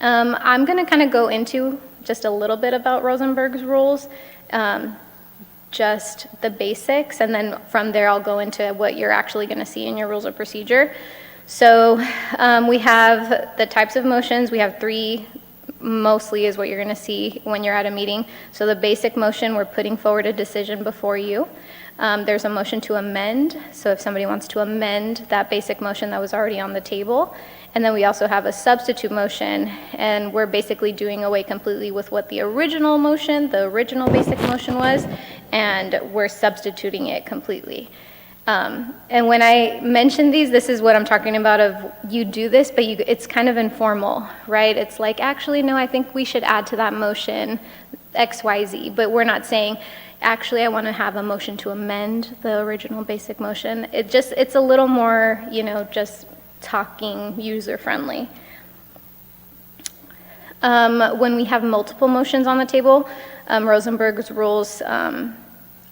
I'm going to kind of go into just a little bit about Rosenberg's rules, just the basics, and then from there I'll go into what you're actually going to see in your rules of procedure. So, we have the types of motions. We have three. Mostly is what you're going to see when you're at a meeting. So the basic motion, we're putting forward a decision before you. There's a motion to amend. So if somebody wants to amend that basic motion that was already on the table. And then we also have a substitute motion, and we're basically doing away completely with what the original motion, the original basic motion was, and we're substituting it completely. And when I mention these, this is what I'm talking about of you do this, but it's kind of informal, right? It's like, actually, no, I think we should add to that motion X, Y, Z, but we're not saying, actually, I want to have a motion to amend the original basic motion. It's a little more, just talking user-friendly. When we have multiple motions on the table, Rosenberg's rules,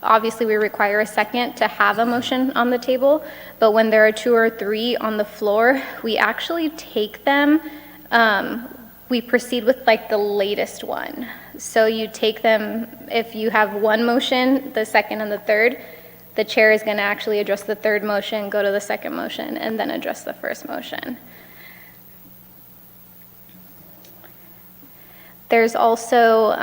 obviously, we require a second to have a motion on the table, but when there are two or three on the floor, we actually take them, we proceed with like the latest one. So you take them, if you have one motion, the second and the third, the chair is going to actually address the third motion, go to the second motion, and then address the first motion. There's also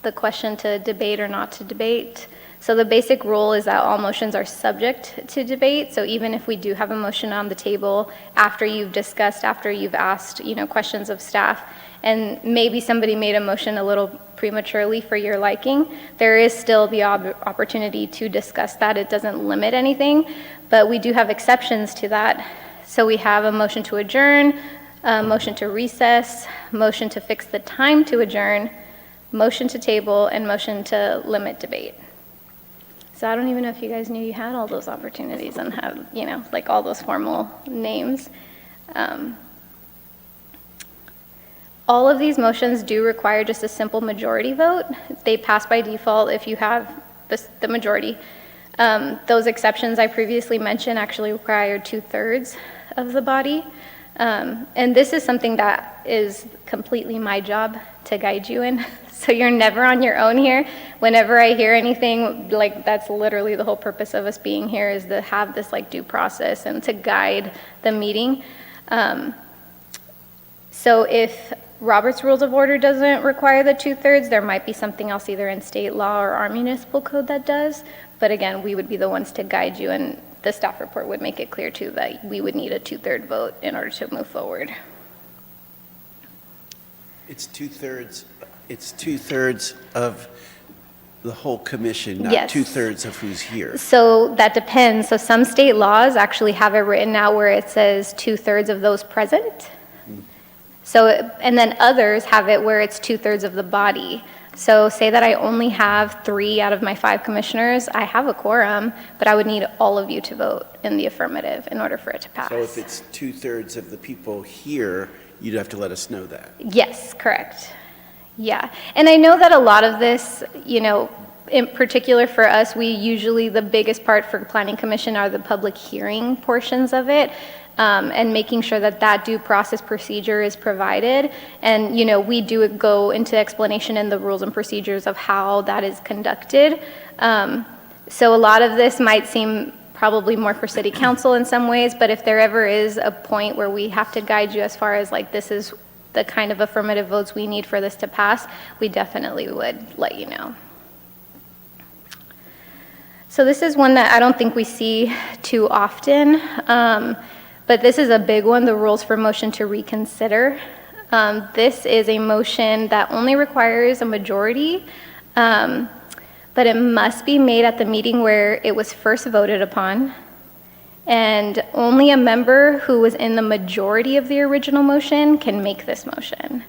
the question to debate or not to debate. So the basic rule is that all motions are subject to debate. So even if we do have a motion on the table after you've discussed, after you've asked, questions of staff, and maybe somebody made a motion a little prematurely for your liking, there is still the opportunity to discuss that. It doesn't limit anything, but we do have exceptions to that. So we have a motion to adjourn, a motion to recess, motion to fix the time to adjourn, motion to table, and motion to limit debate. So I don't even know if you guys knew you had all those opportunities and have, like all those formal names. All of these motions do require just a simple majority vote. They pass by default if you have the majority. Those exceptions I previously mentioned actually require 2/3 of the body. And this is something that is completely my job to guide you in. So you're never on your own here. Whenever I hear anything, like, that's literally the whole purpose of us being here, is to have this like due process and to guide the meeting. So if Robert's Rules of Order doesn't require the 2/3, there might be something else either in state law or our municipal code that does. But again, we would be the ones to guide you, and the staff report would make it clear too that we would need a 2/3 vote in order to move forward. It's two-thirds of the whole commission, not Yes. 2/3 of who's here. So that depends. So some state laws actually have it written out where it says 2/3 of those present. So, and then others have it where it's 2/3 of the body. So say that I only have 3 out of my 5 commissioners, I have a quorum, but I would need all of you to vote in the affirmative in order for it to pass. So if it's 2/3 of the people here, you'd have to let us know that. Yes, correct. Yeah. And I know that a lot of this, you know, in particular for us, we usually, the biggest part for Planning Commission are the public hearing portions of it. And making sure that that due process procedure is provided. And, you know, we do go into explanation in the rules and procedures of how that is conducted. So a lot of this might seem probably more for city council in some ways, but if there ever is a point where we have to guide you as far as like, this is the kind of affirmative votes we need for this to pass, we definitely would let you know. So this is one that I don't think we see too often. But this is a big one, the rules for motion to reconsider. This is a motion that only requires a majority, but it must be made at the meeting where it was first voted upon. And only a member who was in the majority of the original motion can make this motion.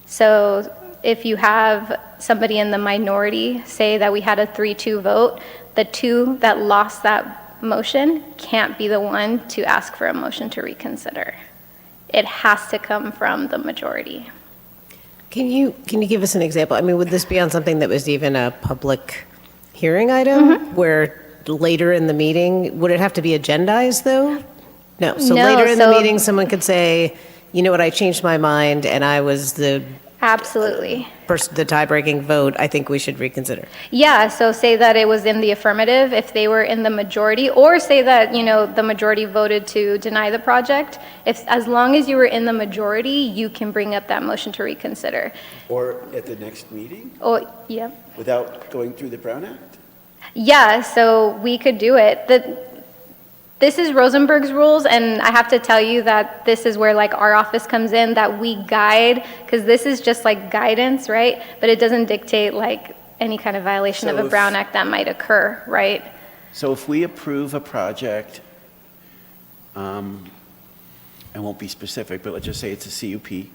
So if you have somebody in the minority, say that we had a 3-2 vote, the 2 that lost that motion can't be the one to ask for a motion to reconsider. It has to come from the majority. Can you give us an example? I mean, would this be on something that was even a public hearing item? Where later in the meeting, would it have to be agendized, though? No, so No, later in the so- meeting, someone could say, you know what, I changed my mind, and I was the Absolutely. the tie-breaking vote, I think we should reconsider. Yeah, so say that it was in the affirmative if they were in the majority, or say that, you know, the majority voted to deny the project. As long as you were in the majority, you can bring up that motion to reconsider. Or at the next meeting, Oh, yeah. without going through the Brown Act? Yeah, so we could do it. This is Rosenberg's rules, and I have to tell you that this is where like our office comes in, that we guide, because this is just like guidance, right? But it doesn't dictate like any kind of violation of So a if- Brown Act that might occur, right? So if we approve a project, I won't be specific, but let's just say it's a CUP.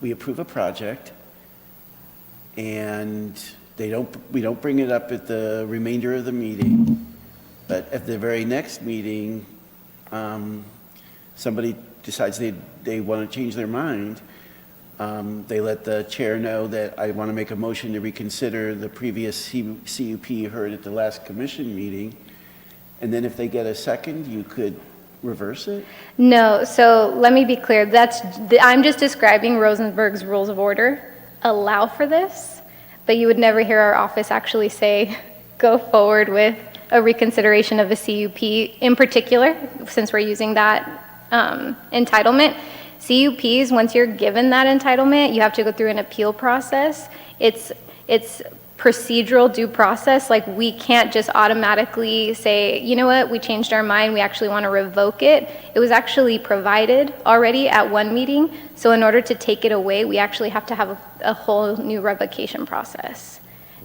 We approve a project, and we don't bring it up at the remainder of the meeting, but at the very next meeting, somebody decides they want to change their mind. They let the chair know that I want to make a motion to reconsider the previous CUP heard at the last commission meeting. And then if they get a second, you could reverse it? No, so let me be clear, I'm just describing Rosenberg's Rules of Order allow for this, but you would never hear our office actually say, go forward with a reconsideration of a CUP in particular, since we're using that entitlement. CUPs, once you're given that entitlement, you have to go through an appeal process. It's procedural due process. Like, we can't just automatically say, you know what, we changed our mind, we actually want to revoke it. It was actually provided already at one meeting, so in order to take it away, we actually have to have a whole new revocation process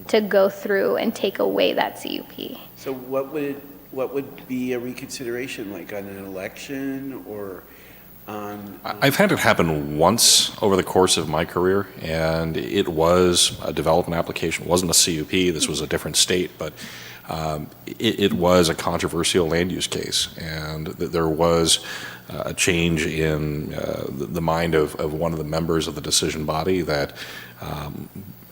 to go through and take away that CUP. So what would be a reconsideration, like on an election or on? I've had it happen once over the course of my career, and it was a development application. It wasn't a CUP, this was a different state, but it was a controversial land use case, and there was a change in the mind of one of the members of the decision body that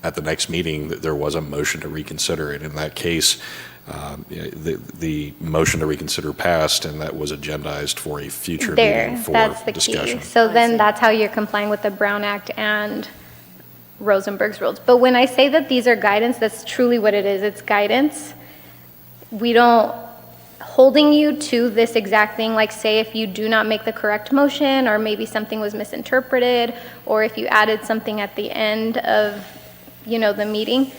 at the next meeting, there was a motion to reconsider it. In that case, The motion to reconsider passed, and that was agendized for a future There, meeting for that's the discussion. key. So then that's how you're complying with the Brown Act and Rosenberg's rules. But when I say that these are guidance, that's truly what it is. It's guidance. We don't, holding you to this exact thing, like say if you do not make the correct motion, or maybe something was misinterpreted, or if you added something at the end of, the meeting,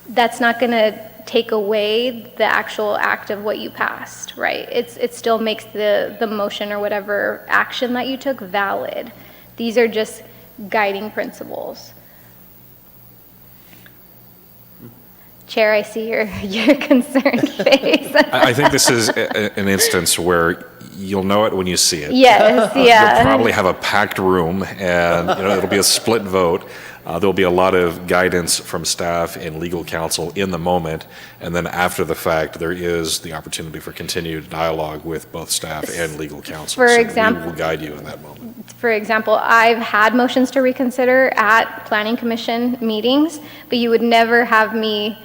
that's not going to take away the actual act of what you passed, right? It still makes the motion or whatever action that you took valid. These are just guiding principles. Chair, I see your concerned face. I think this is an instance where you'll know it when you see it. Yes, You'll yeah. probably have a packed room, and it'll be a split vote. There'll be a lot of guidance from staff and legal counsel in the moment, and then after the fact, there is the opportunity for continued dialogue with both staff and legal counsel. For So example- we will guide you in that moment. For example, I've had motions to reconsider at Planning Commission meetings, but you would never have me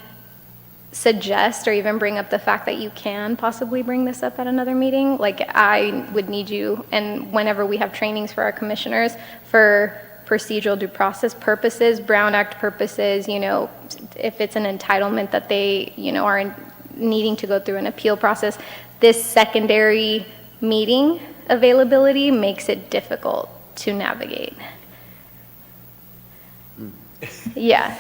suggest or even bring up the fact that you can possibly bring this up at another meeting. Like, I would need you, and whenever we have trainings for our commissioners, for procedural due process purposes, Brown Act purposes, if it's an entitlement that they, are needing to go through an appeal process, this secondary meeting availability makes it difficult to navigate. Yeah.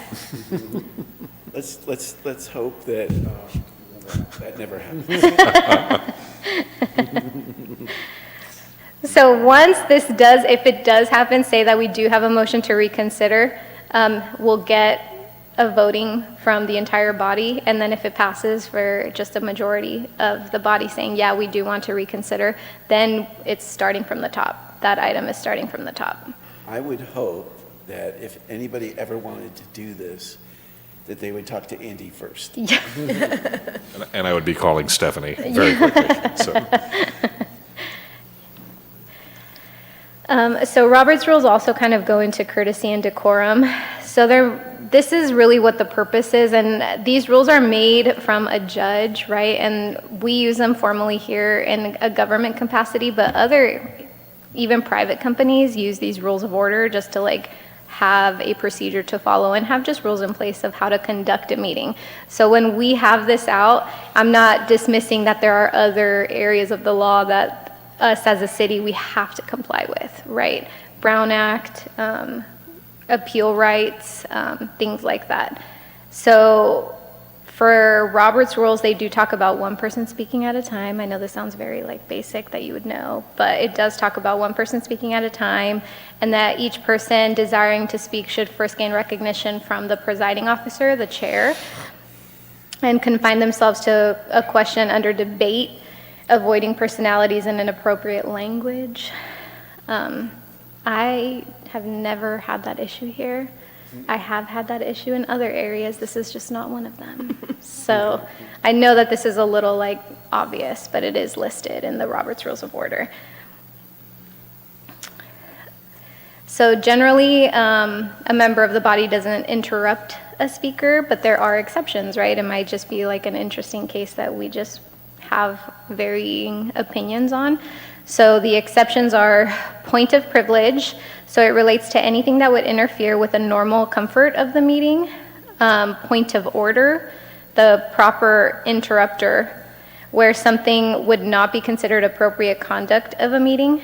Let's hope that that never happens. So once if it does happen, say that we do have a motion to reconsider, we'll get a voting from the entire body, and then if it passes for just a majority of the body saying, yeah, we do want to reconsider, then it's starting from the top. That item is starting from the top. I would hope that if anybody ever wanted to do this, that they would talk to Andy first. And I would be calling Stephanie very quickly. So. So Robert's rules also kind of go into courtesy and decorum. So this is really what the purpose is, and these rules are made from a judge, right? And we use them formally here in a government capacity, but even private companies use these rules of order just to have a procedure to follow and have just rules in place of how to conduct a meeting. So when we have this out, I'm not dismissing that there are other areas of the law that us as a city, we have to comply with, right? Brown Act, appeal rights, things like that. So for Robert's rules, they do talk about one person speaking at a time. I know this sounds very basic that you would know, but it does talk about one person speaking at a time, and that each person desiring to speak should first gain recognition from the presiding officer, the chair, and confine themselves to a question under debate, avoiding personalities and inappropriate language. I have never had that issue here. I have had that issue in other areas. This is just not one of them. So I know that this is a little obvious, but it is listed in the Robert's Rules of Order. So generally, a member of the body doesn't interrupt a speaker, but there are exceptions, right? It might just be an interesting case that we just have varying opinions on. So the exceptions are point of privilege. So it relates to anything that would interfere with the normal comfort of the meeting. Point of order, the proper interrupter, where something would not be considered appropriate conduct of a meeting.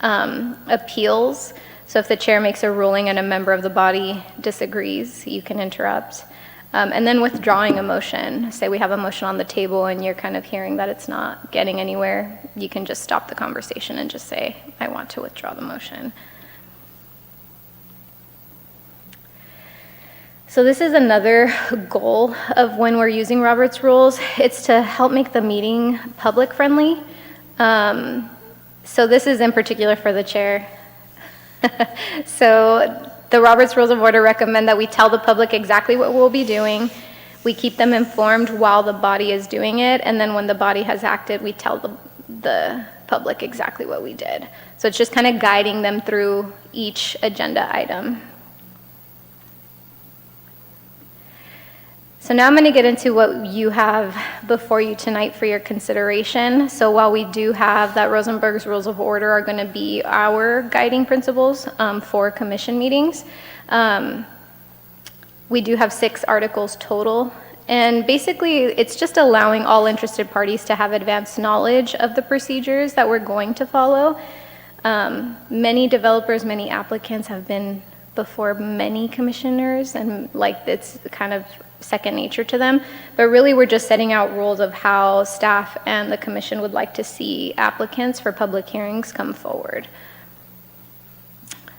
Appeals, so if the chair makes a ruling and a member of the body disagrees, you can interrupt. And then withdrawing a motion. Say we have a motion on the table and you're kind of hearing that it's not getting anywhere, you can just stop the conversation and just say, I want to withdraw the motion. So this is another goal of when we're using Robert's rules. It's to help make the meeting public friendly. So this is in particular for the chair. So the Robert's Rules of Order recommend that we tell the public exactly what we'll be doing. We keep them informed while the body is doing it, and then when the body has acted, we tell the public exactly what we did. So it's just kind of guiding them through each agenda item. So now I'm going to get into what you have before you tonight for your consideration. So while we do have that Rosenberg's Rules of Order are going to be our guiding principles for commission meetings, we do have 6 articles total. And basically, it's just allowing all interested parties to have advanced knowledge of the procedures that we're going to follow. Many developers, many applicants have been before many commissioners, and like it's kind of second nature to them. But really, we're just setting out rules of how staff and the commission would like to see applicants for public hearings come forward.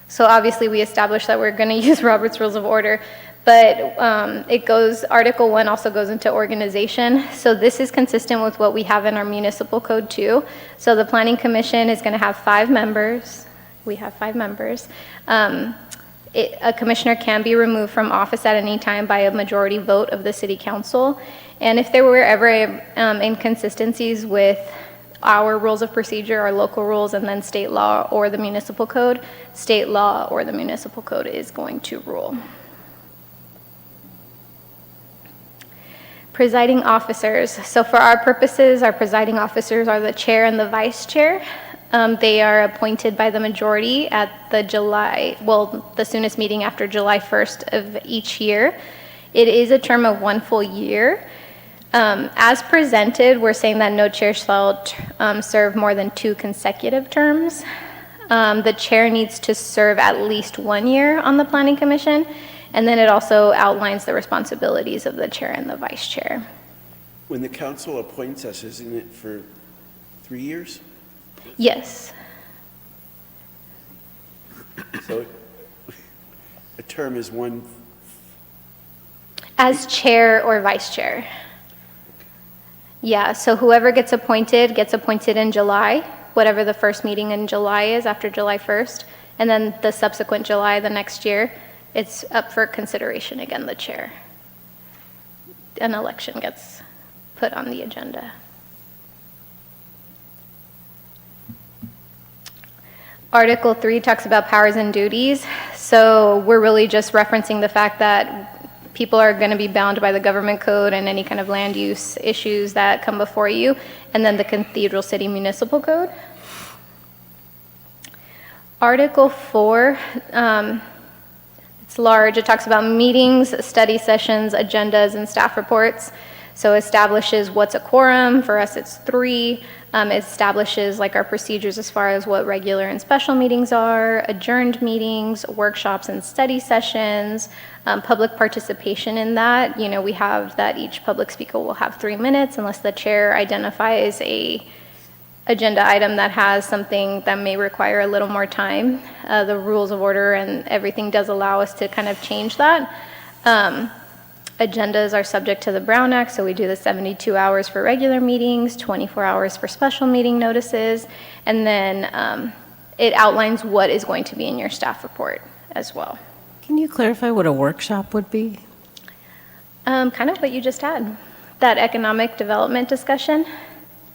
So obviously, we established that we're going to use Robert's Rules of Order, but Article 1 also goes into organization. So this is consistent with what we have in our municipal code too. So the Planning Commission is going to have 5 members. We have 5 members. A commissioner can be removed from office at any time by a majority vote of the city council. And if there were ever inconsistencies with our rules of procedure, our local rules, and then state law or the municipal code, state law or the municipal code is going to rule. Presiding officers. So for our purposes, our presiding officers are the chair and the vice chair. They are appointed by the majority at the soonest meeting after July 1st of each year. It is a term of 1 full year. As presented, we're saying that no chair shall serve more than 2 consecutive terms. The chair needs to serve at least 1 year on the Planning Commission, and then it also outlines the responsibilities of the chair and the vice chair. When the council appoints us, isn't it for 3 years? Yes. So a term is 1. As chair or vice chair. Yeah, so whoever gets appointed in July, whatever the first meeting in July is after July 1st, and then the subsequent July, the next year, it's up for consideration again, the chair. An election gets put on the agenda. Article 3 talks about powers and duties. So we're really just referencing the fact that people are going to be bound by the government code and any kind of land use issues that come before you, and then the Cathedral City Municipal Code. Article 4, it's large. It talks about meetings, study sessions, agendas, and staff reports. So establishes what's a quorum. For us, it's 3. Establishes like our procedures as far as what regular and special meetings are, adjourned meetings, workshops and study sessions, public participation in that. You know, we have that each public speaker will have 3 minutes unless the chair identifies a agenda item that has something that may require a little more time. The rules of order and everything does allow us to kind of change that. Agendas are subject to the Brown Act, so we do the 72 hours for regular meetings, 24 hours for special meeting notices, and then it outlines what is going to be in your staff report as well. Can you clarify what a workshop would be? Kind of what you just had, that economic development discussion.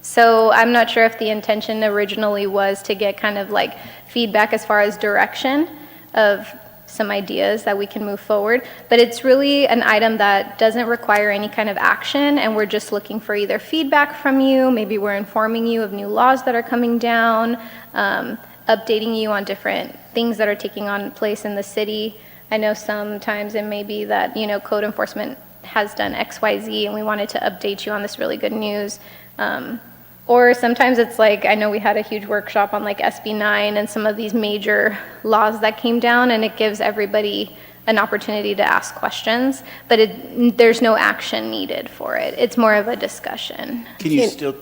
So I'm not sure if the intention originally was to get kind of like feedback as far as direction of some ideas that we can move forward, but it's really an item that doesn't require any kind of action, and we're just looking for either feedback from you, maybe we're informing you of new laws that are coming down, updating you on different things that are taking on place in the city. I know sometimes it may be that, you know, code enforcement has done XYZ and we wanted to update you on this really good news. Or sometimes it's like, I know we had a huge workshop on like SB 9 and some of these major laws that came down, and it gives everybody an opportunity to ask questions, but there's no action needed for it. It's more of a discussion. Can you still,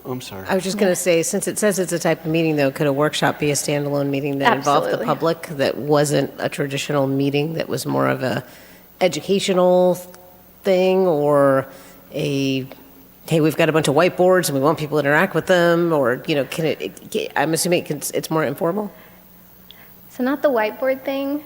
I'm sorry. I was just going to say, since it says it's a type of meeting, though, could a workshop be a standalone meeting that involved the Absolutely. public, that wasn't a traditional meeting, that was more of a educational thing, or a, hey, we've got a bunch of whiteboards and we want people to interact with them, or, you know, I'm assuming it's more informal? So not the whiteboard thing,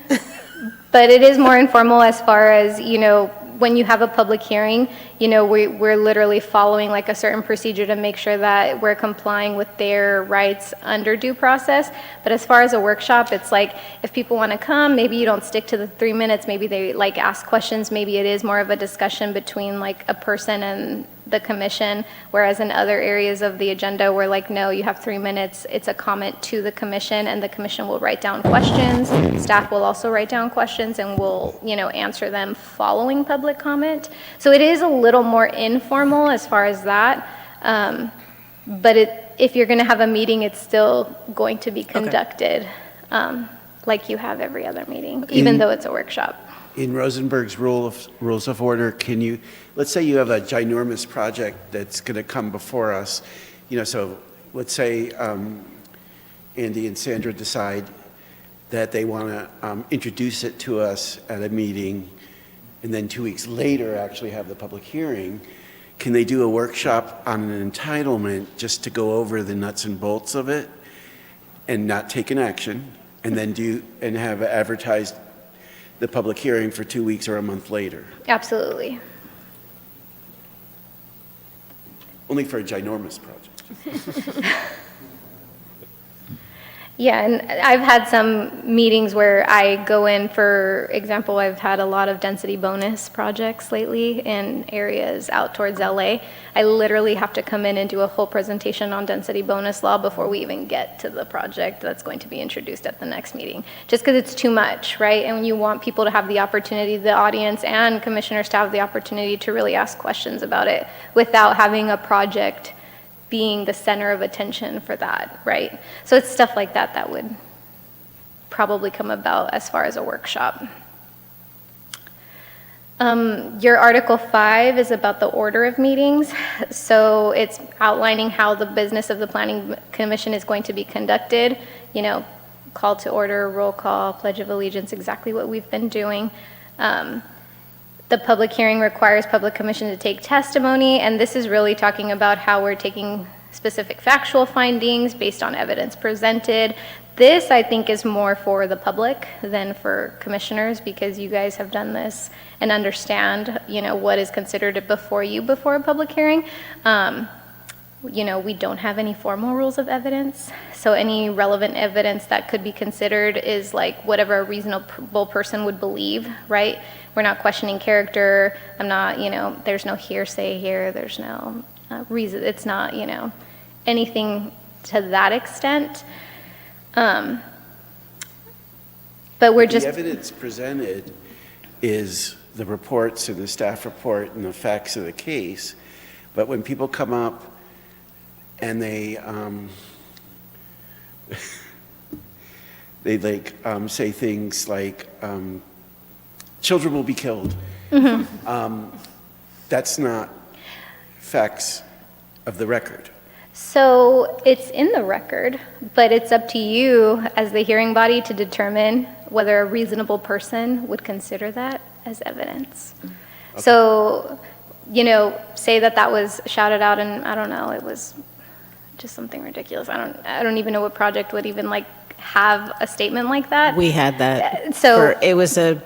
but it is more informal as far as, you know, when you have a public hearing, we're literally following like a certain procedure to make sure that we're complying with their rights under due process. But as far as a workshop, it's like, if people want to come, maybe you don't stick to the 3 minutes, maybe they like ask questions, maybe it is more of a discussion between like a person and the commission, whereas in other areas of the agenda, we're like, no, you have 3 minutes, it's a comment to the commission, and the commission will write down questions. Staff will also write down questions, and we'll, answer them following public comment. So it is a little more informal as far as that, but if you're going to have a meeting, it's still going to be conducted like you have every other meeting, even though it's a workshop. In Rosenberg's rules of order, let's say you have a ginormous project that's going to come before us, so let's say Andy and Sandra decide that they want to introduce it to us at a meeting, and then 2 weeks later actually have the public hearing. Can they do a workshop on an entitlement just to go over the nuts and bolts of it and not take an action, and then have advertised the public hearing for 2 weeks or a month later? Absolutely. Only for a ginormous project. Yeah, and I've had some meetings where I go in, for example, I've had a lot of density bonus projects lately in areas out towards LA. I literally have to come in and do a whole presentation on density bonus law before we even get to the project that's going to be introduced at the next meeting, just because it's too much, right? And when you want people to have the opportunity, the audience and commissioners to have the opportunity to really ask questions about it without having a project being the center of attention for that, right? So it's stuff like that that would probably come about as far as a workshop. Your Article 5 is about the order of meetings. So it's outlining how the business of the Planning Commission is going to be conducted, call to order, roll call, pledge of allegiance, exactly what we've been doing. The public hearing requires public commission to take testimony, and this is really talking about how we're taking specific factual findings based on evidence presented. This, I think, is more for the public than for commissioners, because you guys have done this and understand, what is considered before a public hearing. We don't have any formal rules of evidence, so any relevant evidence that could be considered is like whatever a reasonable person would believe, right? We're not questioning character. I'm not, there's no hearsay here. There's no reason. It's not, anything to that extent. But we're just... The evidence presented is the reports and the staff report and the facts of the case. But when people come up and they say things like, children will be killed. Mm-hmm. That's not facts of the record. So it's in the record, but it's up to you as the hearing body to determine whether a reasonable person would consider that as evidence. Okay. So, say that was shouted out, and I don't know, it was just something ridiculous. I don't even know what project would even have a statement like that. We had that. So it was a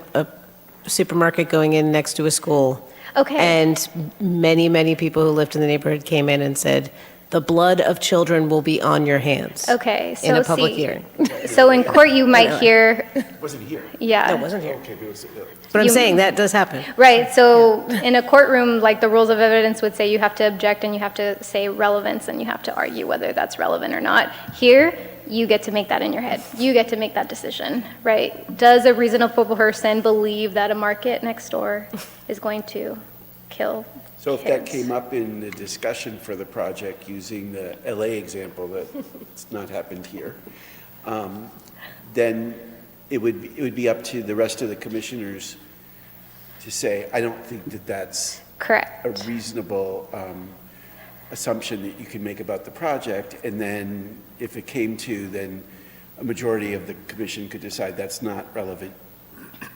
supermarket going in next to a school. Okay. And many, many people who lived in the neighborhood came in and said, the blood of children will be on your hands. Okay, so in a public hearing. So in court, you might hear. Wasn't here. Yeah. No, it wasn't here. Okay, but it was, But I'm saying that does happen. Right, so in a courtroom, the rules of evidence would say you have to object and you have to say relevance and you have to argue whether that's relevant or not. Here, you get to make that in your head. You get to make that decision, right? Does a reasonable person believe that a market next door is going to kill So if that kids? came up in the discussion for the project, using the LA example that it's not happened here, then it would be up to the rest of the commissioners to say, I don't think that that's Correct. a reasonable assumption that you can make about the project. And then if it came to, then a majority of the commission could decide that's not relevant,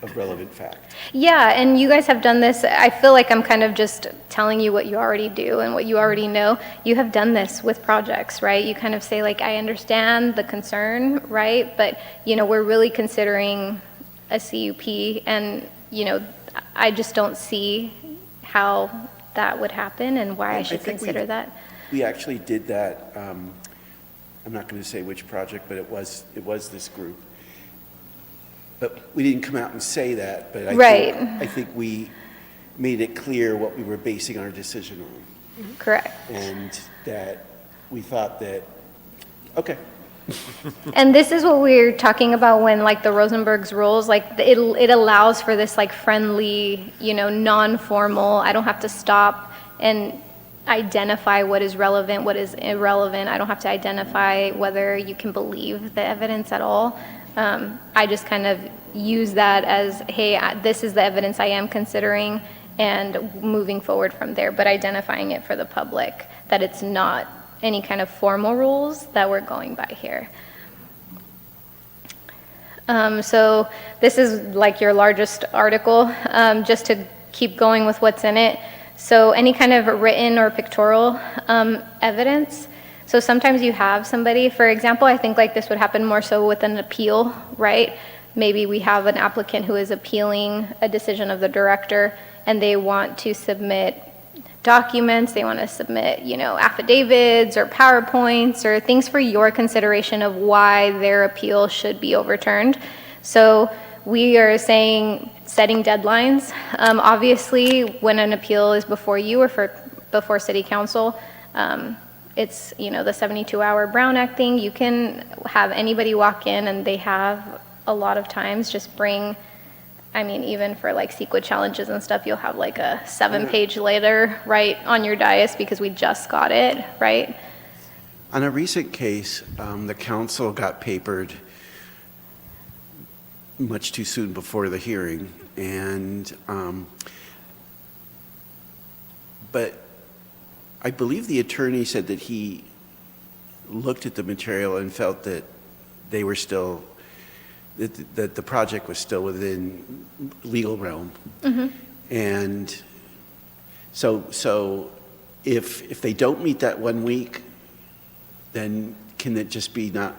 a relevant fact. Yeah, and you guys have done this. I feel like I'm kind of just telling you what you already do and what you already know. You have done this with projects, right? You kind of say, I understand the concern, right? But, we're really considering a CUP, and, I just don't see how that would happen and why I I should think we- consider that. We actually did that, I'm not going to say which project, but it was this group. But we didn't come out and say that, but Right. I think we made it clear what we were basing our decision on, Correct. and that we thought that, okay, And this is what we're talking about when like the Rosenberg's rules, like it allows for this like friendly, non-formal, I don't have to stop and identify what is relevant, what is irrelevant. I don't have to identify whether you can believe the evidence at all. I just kind of use that as, hey, this is the evidence I am considering, and moving forward from there, but identifying it for the public, that it's not any kind of formal rules that we're going by here. So this is like your largest article, just to keep going with what's in it. So any kind of written or pictorial evidence. So sometimes you have somebody, for example, I think like this would happen more so with an appeal, right? Maybe we have an applicant who is appealing a decision of the director, and they want to submit documents, they want to submit, affidavits or PowerPoints or things for your consideration of why their appeal should be overturned. So we are saying setting deadlines. Obviously, when an appeal is before you or before City Council, it's, the 72-hour Brown Act thing. You can have anybody walk in, and they have a lot of times just bring, even for like CEQA challenges and stuff, you'll have like a 7-page letter right on your dais because we just got it, right? On a recent case, the council got papered much too soon before the hearing, and but I believe the attorney said that he looked at the material and felt that they were still, that the project was still within legal realm. And so if they don't meet that 1 week, then can it just be not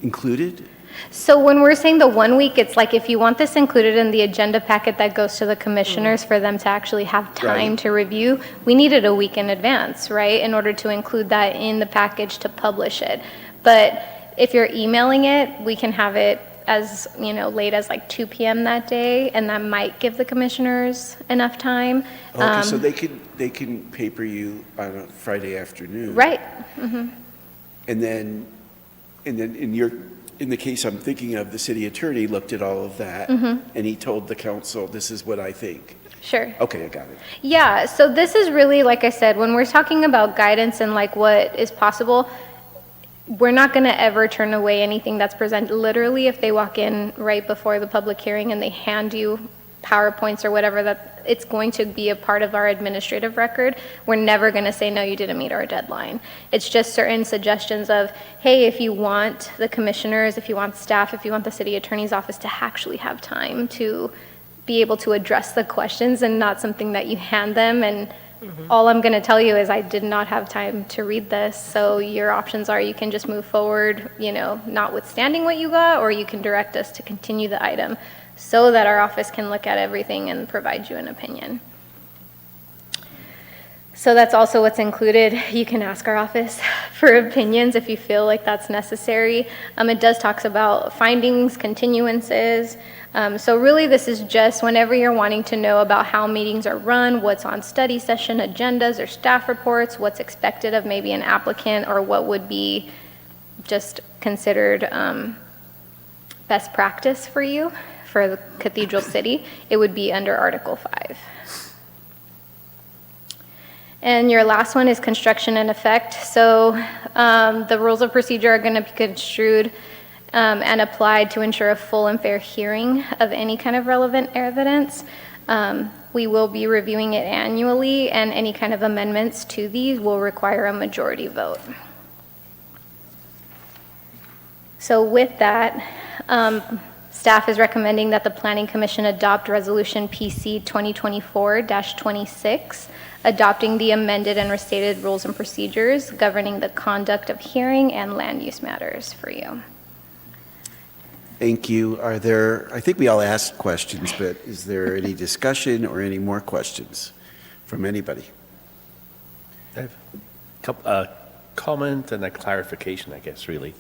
included? So when we're saying the 1 week, it's like if you want this included in the agenda packet that goes to the commissioners for them to actually have time Right. to review, we need it a week in advance, right? In order to include that in the package to publish it. But if you're emailing it, we can have it as, late as like 2 p.m. that day, and that might give the commissioners enough time. Okay, so they can paper you on a Friday afternoon. Right. And then in the case I'm thinking of, the city attorney looked at all of that, and he told the council, this is what I think. Sure. Okay, I got it. Yeah, so this is really, like I said, when we're talking about guidance and like what is possible, we're not going to ever turn away anything that's presented. Literally, if they walk in right before the public hearing and they hand you PowerPoints or whatever, that it's going to be a part of our administrative record. We're never going to say, no, you didn't meet our deadline. It's just certain suggestions of, hey, if you want the commissioners, if you want staff, if you want the city attorney's office to actually have time to be able to address the questions and not something that you hand them and all I'm going to tell you is I did not have time to read this. So your options are you can just move forward, notwithstanding what you got, or you can direct us to continue the item so that our office can look at everything and provide you an opinion. So that's also what's included. You can ask our office for opinions if you feel like that's necessary. It does talk about findings, continuances. So really this is just whenever you're wanting to know about how meetings are run, what's on study session agendas or staff reports, what's expected of maybe an applicant, or what would be just considered best practice for you for the Cathedral City, it would be under Article 5. And your last one is construction and effect. So the rules of procedure are going to be construed and applied to ensure a full and fair hearing of any kind of relevant evidence. We will be reviewing it annually, and any kind of amendments to these will require a majority vote. So with that, staff is recommending that the Planning Commission adopt Resolution PC 2024-26, adopting the amended and restated rules and procedures governing the conduct of hearing and land use matters for you. Thank you. I think we all asked questions, but is there any discussion or any more questions from anybody. I have a comment and a clarification, I guess, really.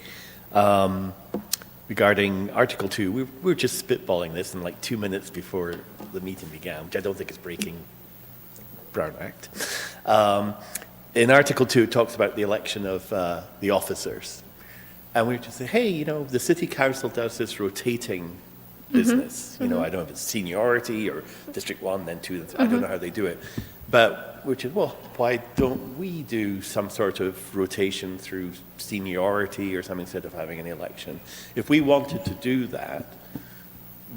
Regarding Article 2, we were just spitballing this in like 2 minutes before the meeting began, which I don't think is breaking Brown Act. In Article 2, it talks about the election of the officers. And we were just saying, hey, you know, the city council does this rotating business. You know, I don't know if it's seniority or District 1, then 2, I don't know how they do it. But which is, well, why don't we do some sort of rotation through seniority or something instead of having an election? If we wanted to do that,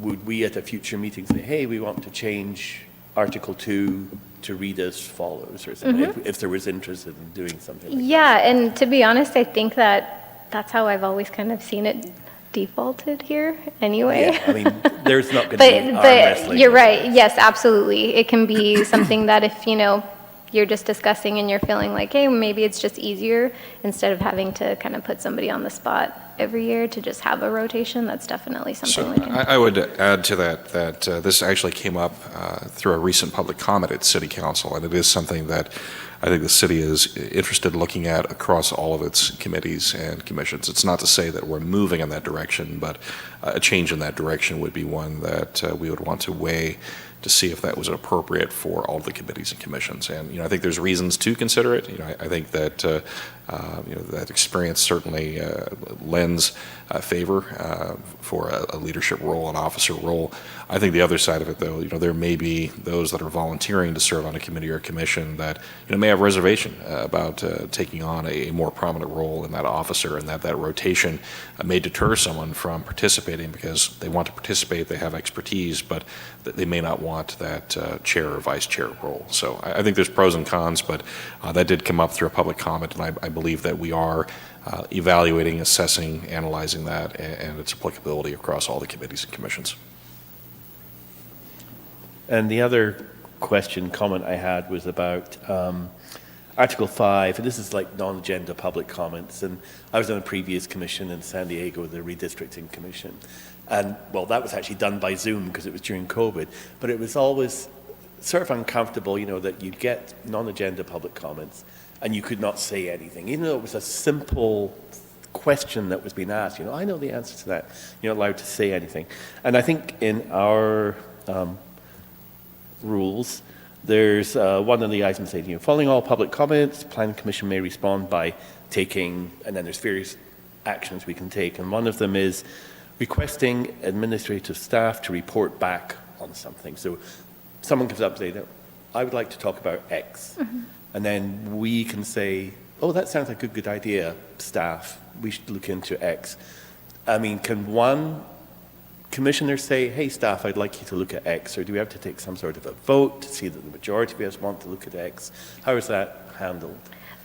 would we at a future meeting say, hey, we want to change Article 2 to read as follows or something, if there was interest in doing something like Yeah, and to be honest, I think that's how I've always kind of seen it defaulted here anyway. Yeah, I mean, there's not going to be arm But wrestling. you're right. Yes, absolutely. It can be something that if, you know, you're just discussing and you're feeling like, hey, maybe it's just easier instead of having to kind of put somebody on the spot every year to just have a rotation. That's definitely something So we can. I would add to that this actually came up through a recent public comment at City Council, and it is something that I think the city is interested in looking at across all of its committees and commissions. It's not to say that we're moving in that direction, but a change in that direction would be one that we would want to weigh to see if that was appropriate for all the committees and commissions. And, you know, I think there's reasons to consider it. You know, I think that, you know, that experience certainly lends favor for a leadership role, an officer role. I think the other side of it, though, you know, there may be those that are volunteering to serve on a committee or a commission that, you know, may have reservation about taking on a more prominent role in that officer, and that rotation may deter someone from participating because they want to participate, they have expertise, but they may not want that chair or vice chair role. So I think there's pros and cons, but that did come up through a public comment, and I believe that we are evaluating, assessing, analyzing that and its applicability across all the committees and commissions. And the other comment I had was about Article 5, and this is like non-agenda public comments, and I was on a previous commission in San Diego, the Redistricting Commission, and, well, that was actually done by Zoom because it was during COVID, but it was always sort of uncomfortable, you know, that you'd get non-agenda public comments and you could not say anything, even though it was a simple question that was being asked. You know, I know the answer to that. You're not allowed to say anything. And I think in our rules, there's one of the items saying, you know, following all public comments, Planning Commission may respond by taking, and then there's various actions we can take. And one of them is requesting administrative staff to report back on something. So someone comes up and says, I would like to talk about X. And then we can say, oh, that sounds like a good idea, staff. We should look into X. I mean, can one commissioner say, hey, staff, I'd like you to look at X? Or do we have to take some sort of a vote to see that the majority of us want to look at X? How is that handled?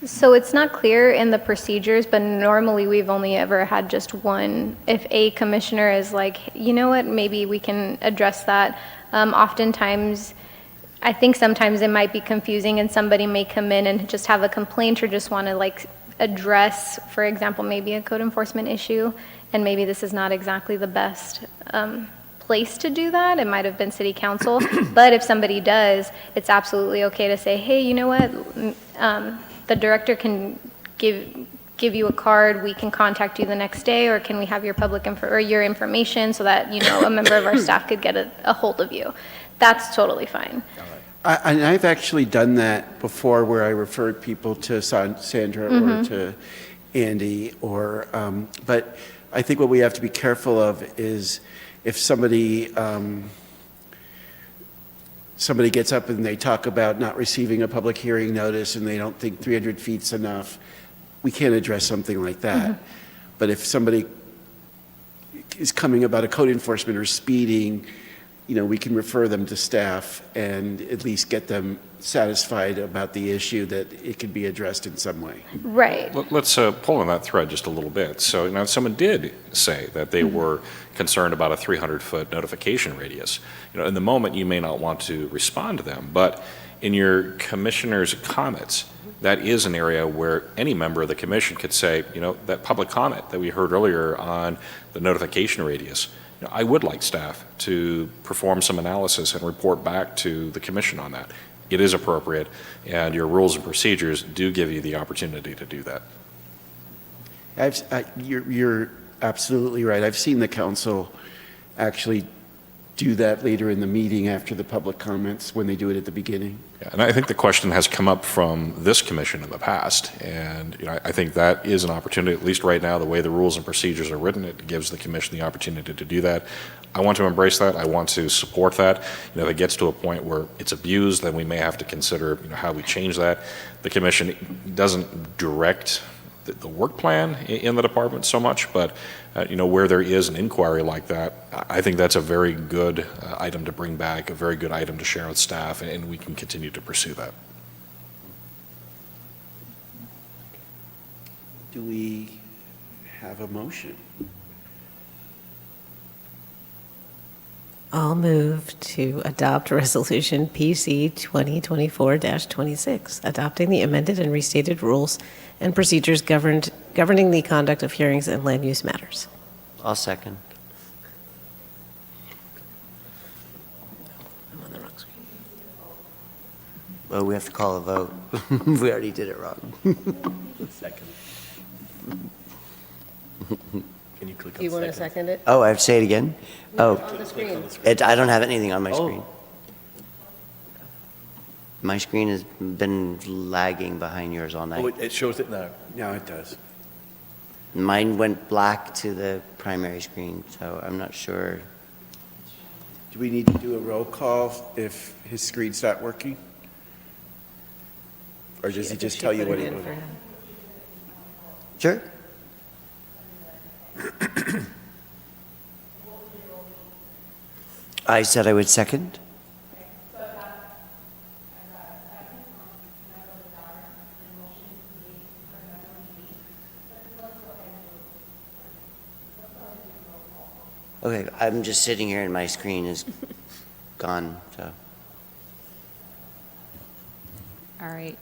So it's not clear in the procedures, but normally we've only ever had just one. If a commissioner is like, you know what, maybe we can address that. Oftentimes, I think sometimes it might be confusing and somebody may come in and just have a complaint or just want to like address, for example, maybe a code enforcement issue, and maybe this is not exactly the best place to do that. It might have been city council, but if somebody does, it's absolutely okay to say, hey, you know what, the director can give you a card, we can contact you the next day, or can we have your your information so that, you know, a member of our staff could get a hold of you. That's totally fine. And I've actually done that before, where I referred people to Sandra or to Andy, or, but I think what we have to be careful of is if somebody gets up and they talk about not receiving a public hearing notice and they don't think 300 feet's enough, we can't address something like that. But if somebody is coming about a code enforcement or speeding, you know, we can refer them to staff and at least get them satisfied about the issue, that it can be addressed in some way. Right. Let's pull on that thread just a little bit. So now, if someone did say that they were concerned about a 300-foot notification radius, you know, in the moment you may not want to respond to them, but in your commissioner's comments, that is an area where any member of the commission could say, you know, that public comment that we heard earlier on the notification radius, you know, I would like staff to perform some analysis and report back to the commission on that. it is appropriate, and your rules and procedures do give you the opportunity to do that. You're absolutely right. I've seen the council actually do that later in the meeting after the public comments when they do it at the beginning. Yeah, and I think the question has come up from this commission in the past, and I think that is an opportunity, at least right now, the way the rules and procedures are written, it gives the commission the opportunity to do that. I want to embrace that. I want to support that. If it gets to a point where it's abused, then we may have to consider how we change that. The commission doesn't direct the work plan in the department so much, but where there is an inquiry like that, I think that's a very good item to bring back, a very good item to share with staff, and we can continue to pursue that. Do we have a motion? I'll move to adopt Resolution PC 2024-26, adopting the amended and restated rules and procedures governing the conduct of hearings and land use matters. I'll second. I'm on the wrong screen. Well, we have to call a vote. We already did it wrong. Second. Can you click on Do you want to second? second it? Oh, I have to say it again? Oh, On the screen. I don't have anything on my Oh. screen. My screen has been lagging behind yours all Oh, night. it shows it now. No, it does. Mine went black to the primary screen, so I'm not sure. Do we need to do a roll call if his screen's not working? Or does he just tell you what he wanted? Sure. I said I would second. Okay, I'm just sitting here and my screen is gone, so. All right.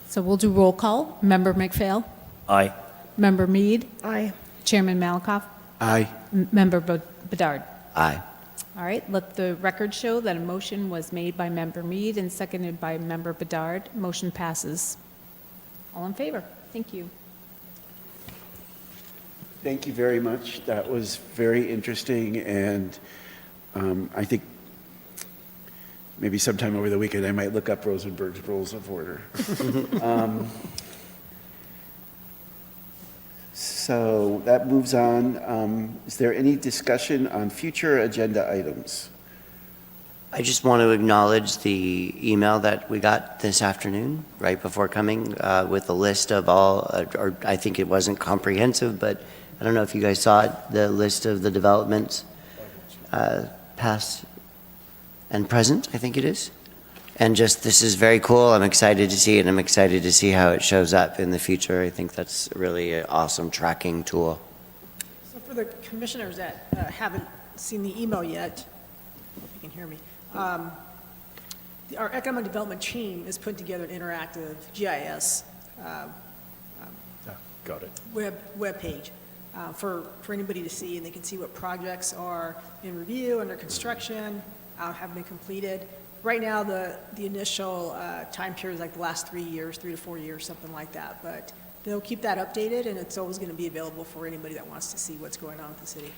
So we'll do roll call. Member McPhail? Aye. Member Mead? Aye. Chairman Malakoff? Aye. Member Bedard? Aye. All right, let the record show that a motion was made by Member Mead and seconded by Member Bedard. Motion passes. All in favor? Thank you. Thank you very much. That was very interesting, and I think maybe sometime over the weekend I might look up Rosenberg's Rules of Order. So that moves on. Is there any discussion on future agenda items? I just want to acknowledge the email that we got this afternoon, right before coming, with a list of all, or I think it wasn't comprehensive, but I don't know if you guys saw it, the list of the developments, past and present, I think it is. And just, this is very cool. I'm excited to see it, and I'm excited to see how it shows up in the future. I think that's really an awesome tracking tool. So for the commissioners that haven't seen the email yet, I hope you can hear me, our economic development team has put together an interactive GIS Got it. webpage for anybody to see, and they can see what projects are in review, under construction, have been completed. Right now, the initial time period is like the last 3 years, 3 to 4 years, something like that. But they'll keep that updated, and it's always going to be available for anybody that wants to see what's going on with the city.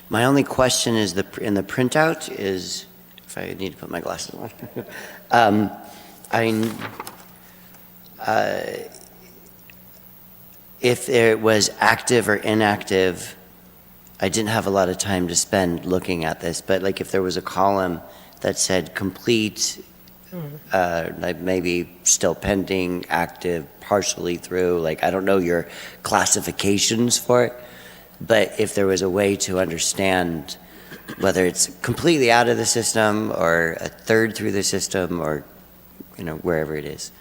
My only question is, in the printout is, if I need to put my glasses on. If it was active or inactive, I didn't have a lot of time to spend looking at this, but like if there was a column that said complete, like maybe still pending, active, partially through, like I don't know your classifications for it, but if there was a way to understand whether it's completely out of the system or a third through the system or, wherever it is.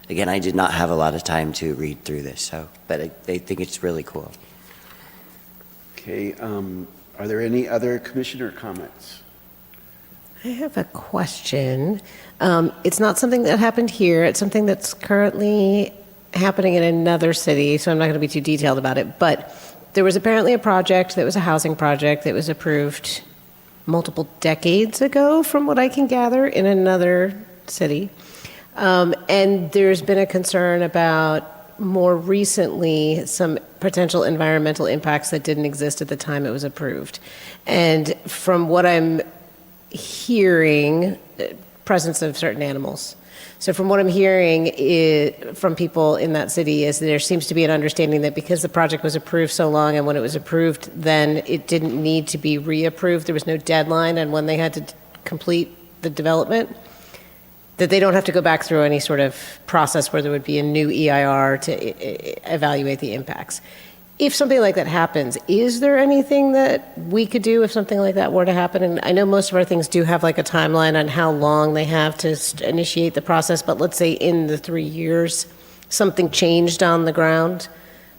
Again, I did not have a lot of time to read through this, but I think it's really cool. Okay, are there any other commissioner comments? I have a question. It's not something that happened here. It's something that's currently happening in another city, so I'm not going to be too detailed about it. But there was apparently a project that was a housing project that was approved multiple decades ago, from what I can gather, in another city. And there's been a concern about more recently some potential environmental impacts that didn't exist at the time it was approved. And from what I'm hearing, presence of certain animals. So from what I'm hearing from people in that city is there seems to be an understanding that because the project was approved so long, and when it was approved, then it didn't need to be reapproved. There was no deadline on when they had to complete the development, that they don't have to go back through any sort of process where there would be a new EIR to evaluate the impacts. If something like that happens, is there anything that we could do if something like that were to happen? And I know most of our things do have like a timeline on how long they have to initiate the process, but let's say in the 3 years, something changed on the ground.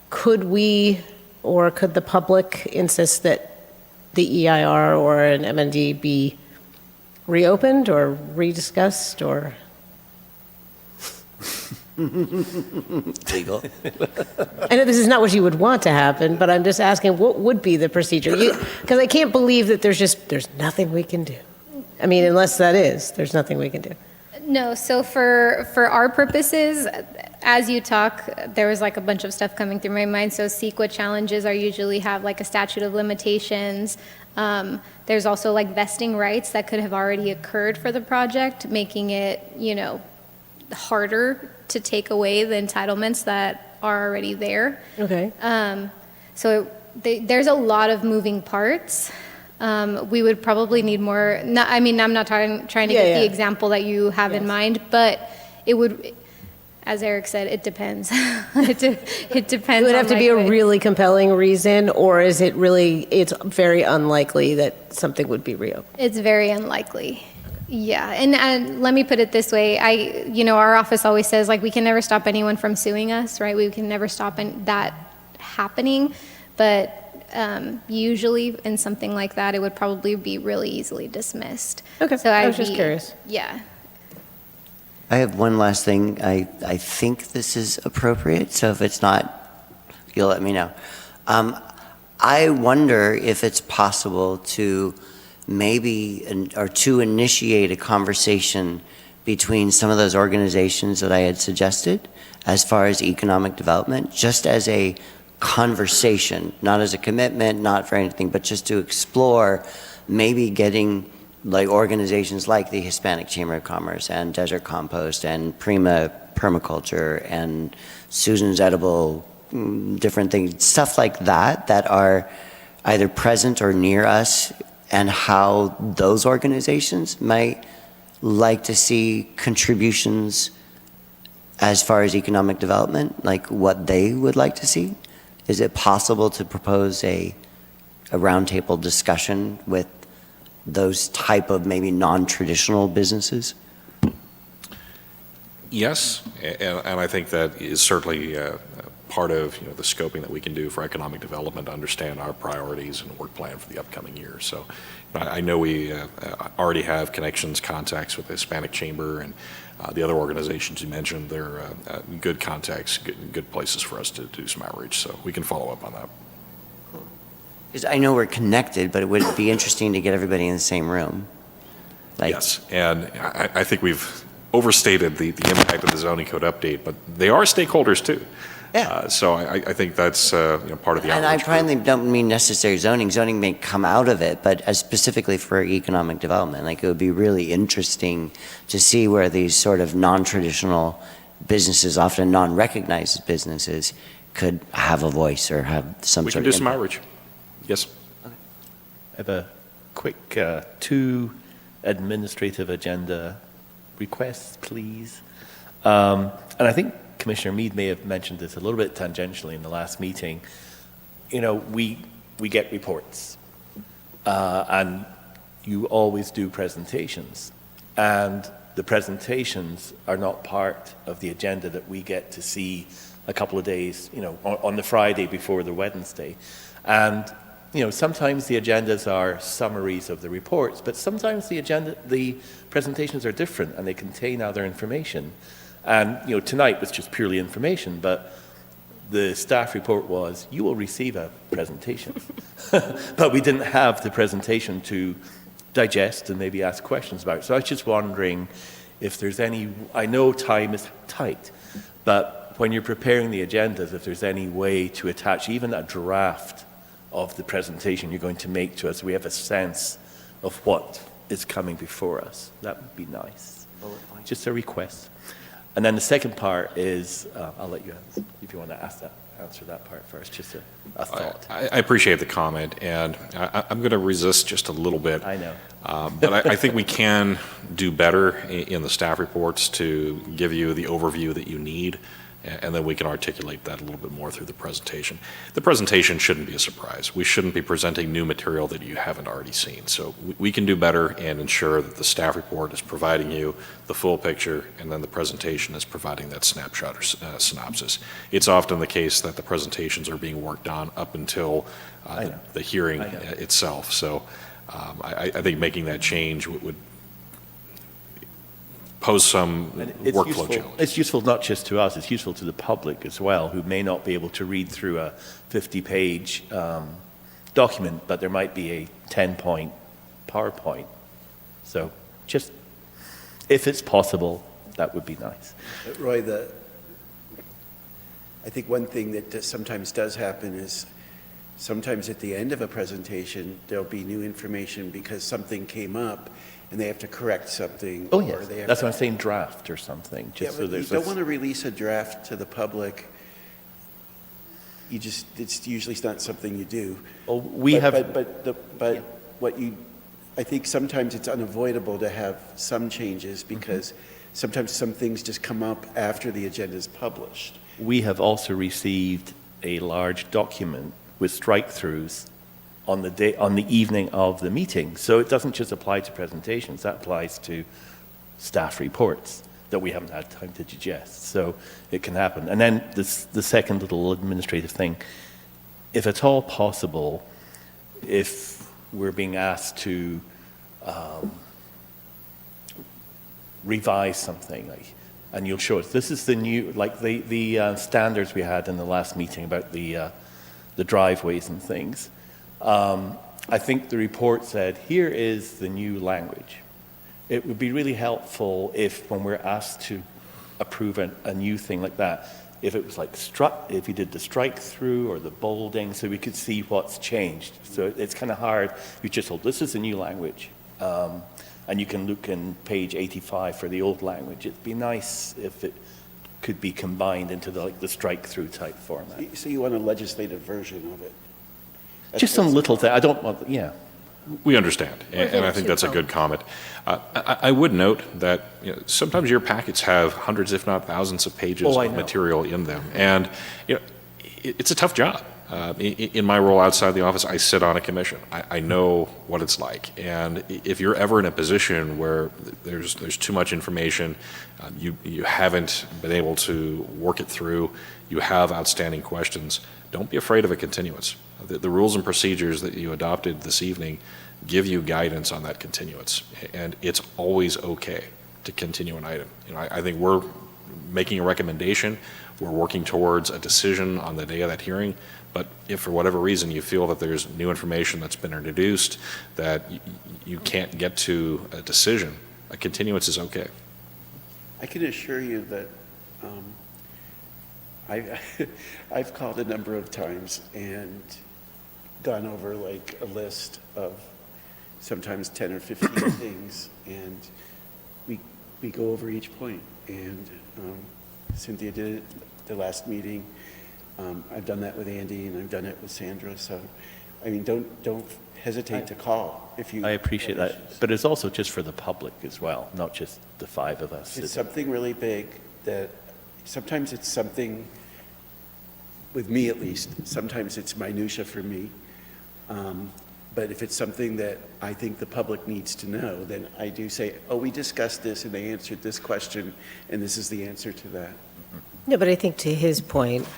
Could we, or could the public insist that the EIR or an MND be reopened or rediscussed or? Legal. I know this is not what you would want to happen, but I'm just asking, what would be the procedure? Because I can't believe that there's nothing we can do. I mean, unless there's nothing we can do. No, so for our purposes, as you talk, there was like a bunch of stuff coming through my mind. So CEQA challenges are usually have like a statute of limitations. There's also like vesting rights that could have already occurred for the project, making it, harder to take away the entitlements that are already there. Okay. So there's a lot of moving parts. We would probably need more, I'm not trying to get the example that you have in mind, but it would, as Eric said, it depends. It depends. It would have to be a really compelling reason, or is it really, it's very unlikely that something would be reopened? It's very unlikely. Yeah, and let me put it this way. Our office always says, like, we can never stop anyone from suing us, right? We can never stop that happening, but usually in something like that, it would probably be really easily dismissed. Okay, So I was just curious. Yeah. I have one last thing. I think this is appropriate, so if it's not, you'll let me know. I wonder if it's possible to to initiate a conversation between some of those organizations that I had suggested as far as economic development, just as a conversation, not as a commitment, not for anything, but just to explore maybe getting like organizations like the Hispanic Chamber of Commerce and Desert Compost and Prima Permaculture and Susan's Edible, different things, stuff like that are either present or near us, and how those organizations might like to see contributions as far as economic development, like what they would like to see. Is it possible to propose a roundtable discussion with those type of maybe non-traditional businesses? Yes, and I think that is certainly part of the scoping that we can do for economic development to understand our priorities and work plan for the upcoming year. So I know we already have connections, contacts with the Hispanic Chamber and the other organizations you mentioned. They're good contacts, good places for us to do some outreach, so we can follow up on that. Because I know we're connected, but it would be interesting to get everybody in the same room. Yes, and I think we've overstated the impact of the zoning code update, but they are stakeholders too. Yeah. So I think that's part of the outreach. And I group. finally don't mean necessary zoning. Zoning may come out of it, but as specifically for economic development, like it would be really interesting to see where these sort of non-traditional businesses, often non-recognized businesses, could have a voice or have some We sort can of do some impact. outreach. Yes. I have a quick 2 administrative agenda requests, please. And I think Commissioner Mead may have mentioned this a little bit tangentially in the last meeting. We get reports, and you always do presentations, and the presentations are not part of the agenda that we get to see a couple of days, on the Friday before the Wednesday. And sometimes the agendas are summaries of the reports, but sometimes the presentations are different and they contain other information. And tonight was just purely information, but the staff report was, you will receive a presentation. But we didn't have the presentation to digest and maybe ask questions about. So I was just wondering if there's any, I know time is tight, but when you're preparing the agendas, if there's any way to attach even a draft of the presentation you're going to make to us, we have a sense of what is coming before us. That would be nice. Just a request. And then the second part is, I'll let you answer, if you want to answer that part first, just a thought. I appreciate the comment, and I'm going to resist just a little bit. I know. But I think we can do better in the staff reports to give you the overview that you need, and then we can articulate that a little bit more through the presentation. The presentation shouldn't be a surprise. We shouldn't be presenting new material that you haven't already seen. So we can do better and ensure that the staff report is providing you the full picture, and then the presentation is providing that snapshot or synopsis. It's often the case that the presentations are being worked on up until the hearing itself. So I think making that change would pose some workflow challenge. It's useful not just to us, it's useful to the public as well, who may not be able to read through a 50-page document, but there might be a 10-point PowerPoint. So just, if it's possible, that would be nice. Roy, I think one thing that sometimes does happen is sometimes at the end of a presentation, there'll be new information because something came up and they have to correct something. Oh, or yes. they have That's to- what I'm saying, draft or something. Yeah, Just so but you there's don't want to release a draft to the public. It's usually not something you do. Well, we But- have. But what you, I think sometimes it's unavoidable to have some changes because sometimes some things just come up after the agenda is published. We have also received a large document with strike-throughs on the evening of the meeting. So it doesn't just apply to presentations, that applies to staff reports that we haven't had time to digest. So it can happen. And then the second little administrative thing, if at all possible, if we're being asked to revise something, and you'll show us, this is the new, like the standards we had in the last meeting about the driveways and things. I think the report said, here is the new language. It would be really helpful if, when we're asked to approve a new thing like that, if it was like if you did the strike through or the bolding, so we could see what's changed. So it's kind of hard. You just told, this is the new language. And you can look in page 85 for the old language. It'd be nice if it could be combined into the strike through type format. So you want a legislative version of it? Just some little thing. I don't want, yeah. We understand, and I think that's a good comment. I would note that sometimes your packets have hundreds, if not thousands, of pages of material in them, and it's a tough job. In my role outside the office, I sit on a commission. I know what it's like, and if you're ever in a position where there's too much information, you haven't been able to work it through, you have outstanding questions, don't be afraid of a continuance. The rules and procedures that you adopted this evening give you guidance on that continuance, and it's always okay to continue an item. I think we're making a recommendation, we're working towards a decision on the day of that hearing, but if for whatever reason you feel that there's new information that's been introduced that you can't get to a decision, a continuance is okay. I can assure you that I've called a number of times and gone over like a list of sometimes 10 or 15 things, and we go over each point. And Cynthia did it the last meeting. I've done that with Andy, and I've done it with Sandra. So, I mean, don't hesitate to call if you. I appreciate have that, issues. but it's also just for the public as well, not just the five of us. It's something really big that sometimes it's something, with me at least, sometimes it's minutia for me. But if it's something that I think the public needs to know, then I do say, oh, we discussed this and they answered this question and this is the answer to that. No, but I think to his point,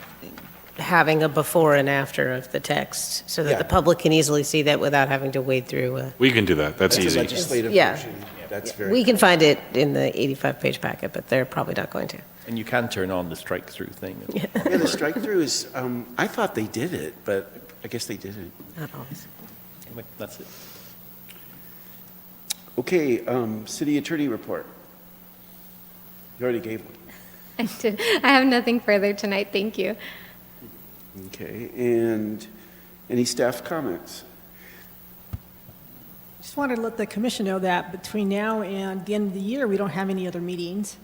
having a before and after of the text so that Yeah. the public can easily see that without having to wade through. We can do that. That's That's a easy. legislative Yeah. version. That's very. We can find it in the 85-page packet, but they're probably not going to. And you can turn on the strike-through thing. Yeah, the strike-through is, I thought they did it, but I guess they didn't. Not always. Anyway, that's it. Okay, city attorney report. You already gave one. I have nothing further tonight, thank you. Okay, and any staff comments? Just wanted to let the commission know that between now and the end of the year, we don't have any other meetings.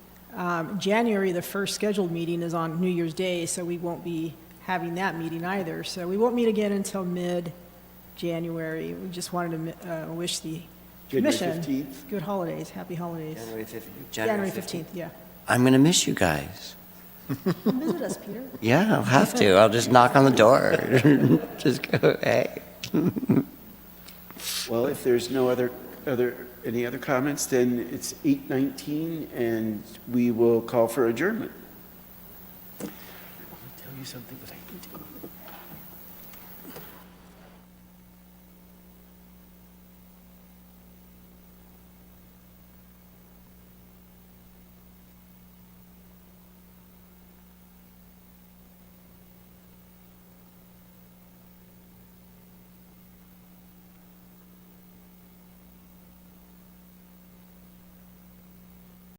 January, the first scheduled meeting is on New Year's Day, so we won't be having that meeting either. So we won't meet again until mid-January. We just wanted to wish the January commission 15th? good holidays, happy holidays. January January 15th. 15th, yeah. I'm going to miss you guys. Come visit us, Peter. Yeah, I'll have to. I'll just knock on the door. Just go, hey. Well, if there's no any other comments, then it's 8:19, and we will call for adjournment. I want to tell you something, but I need to go.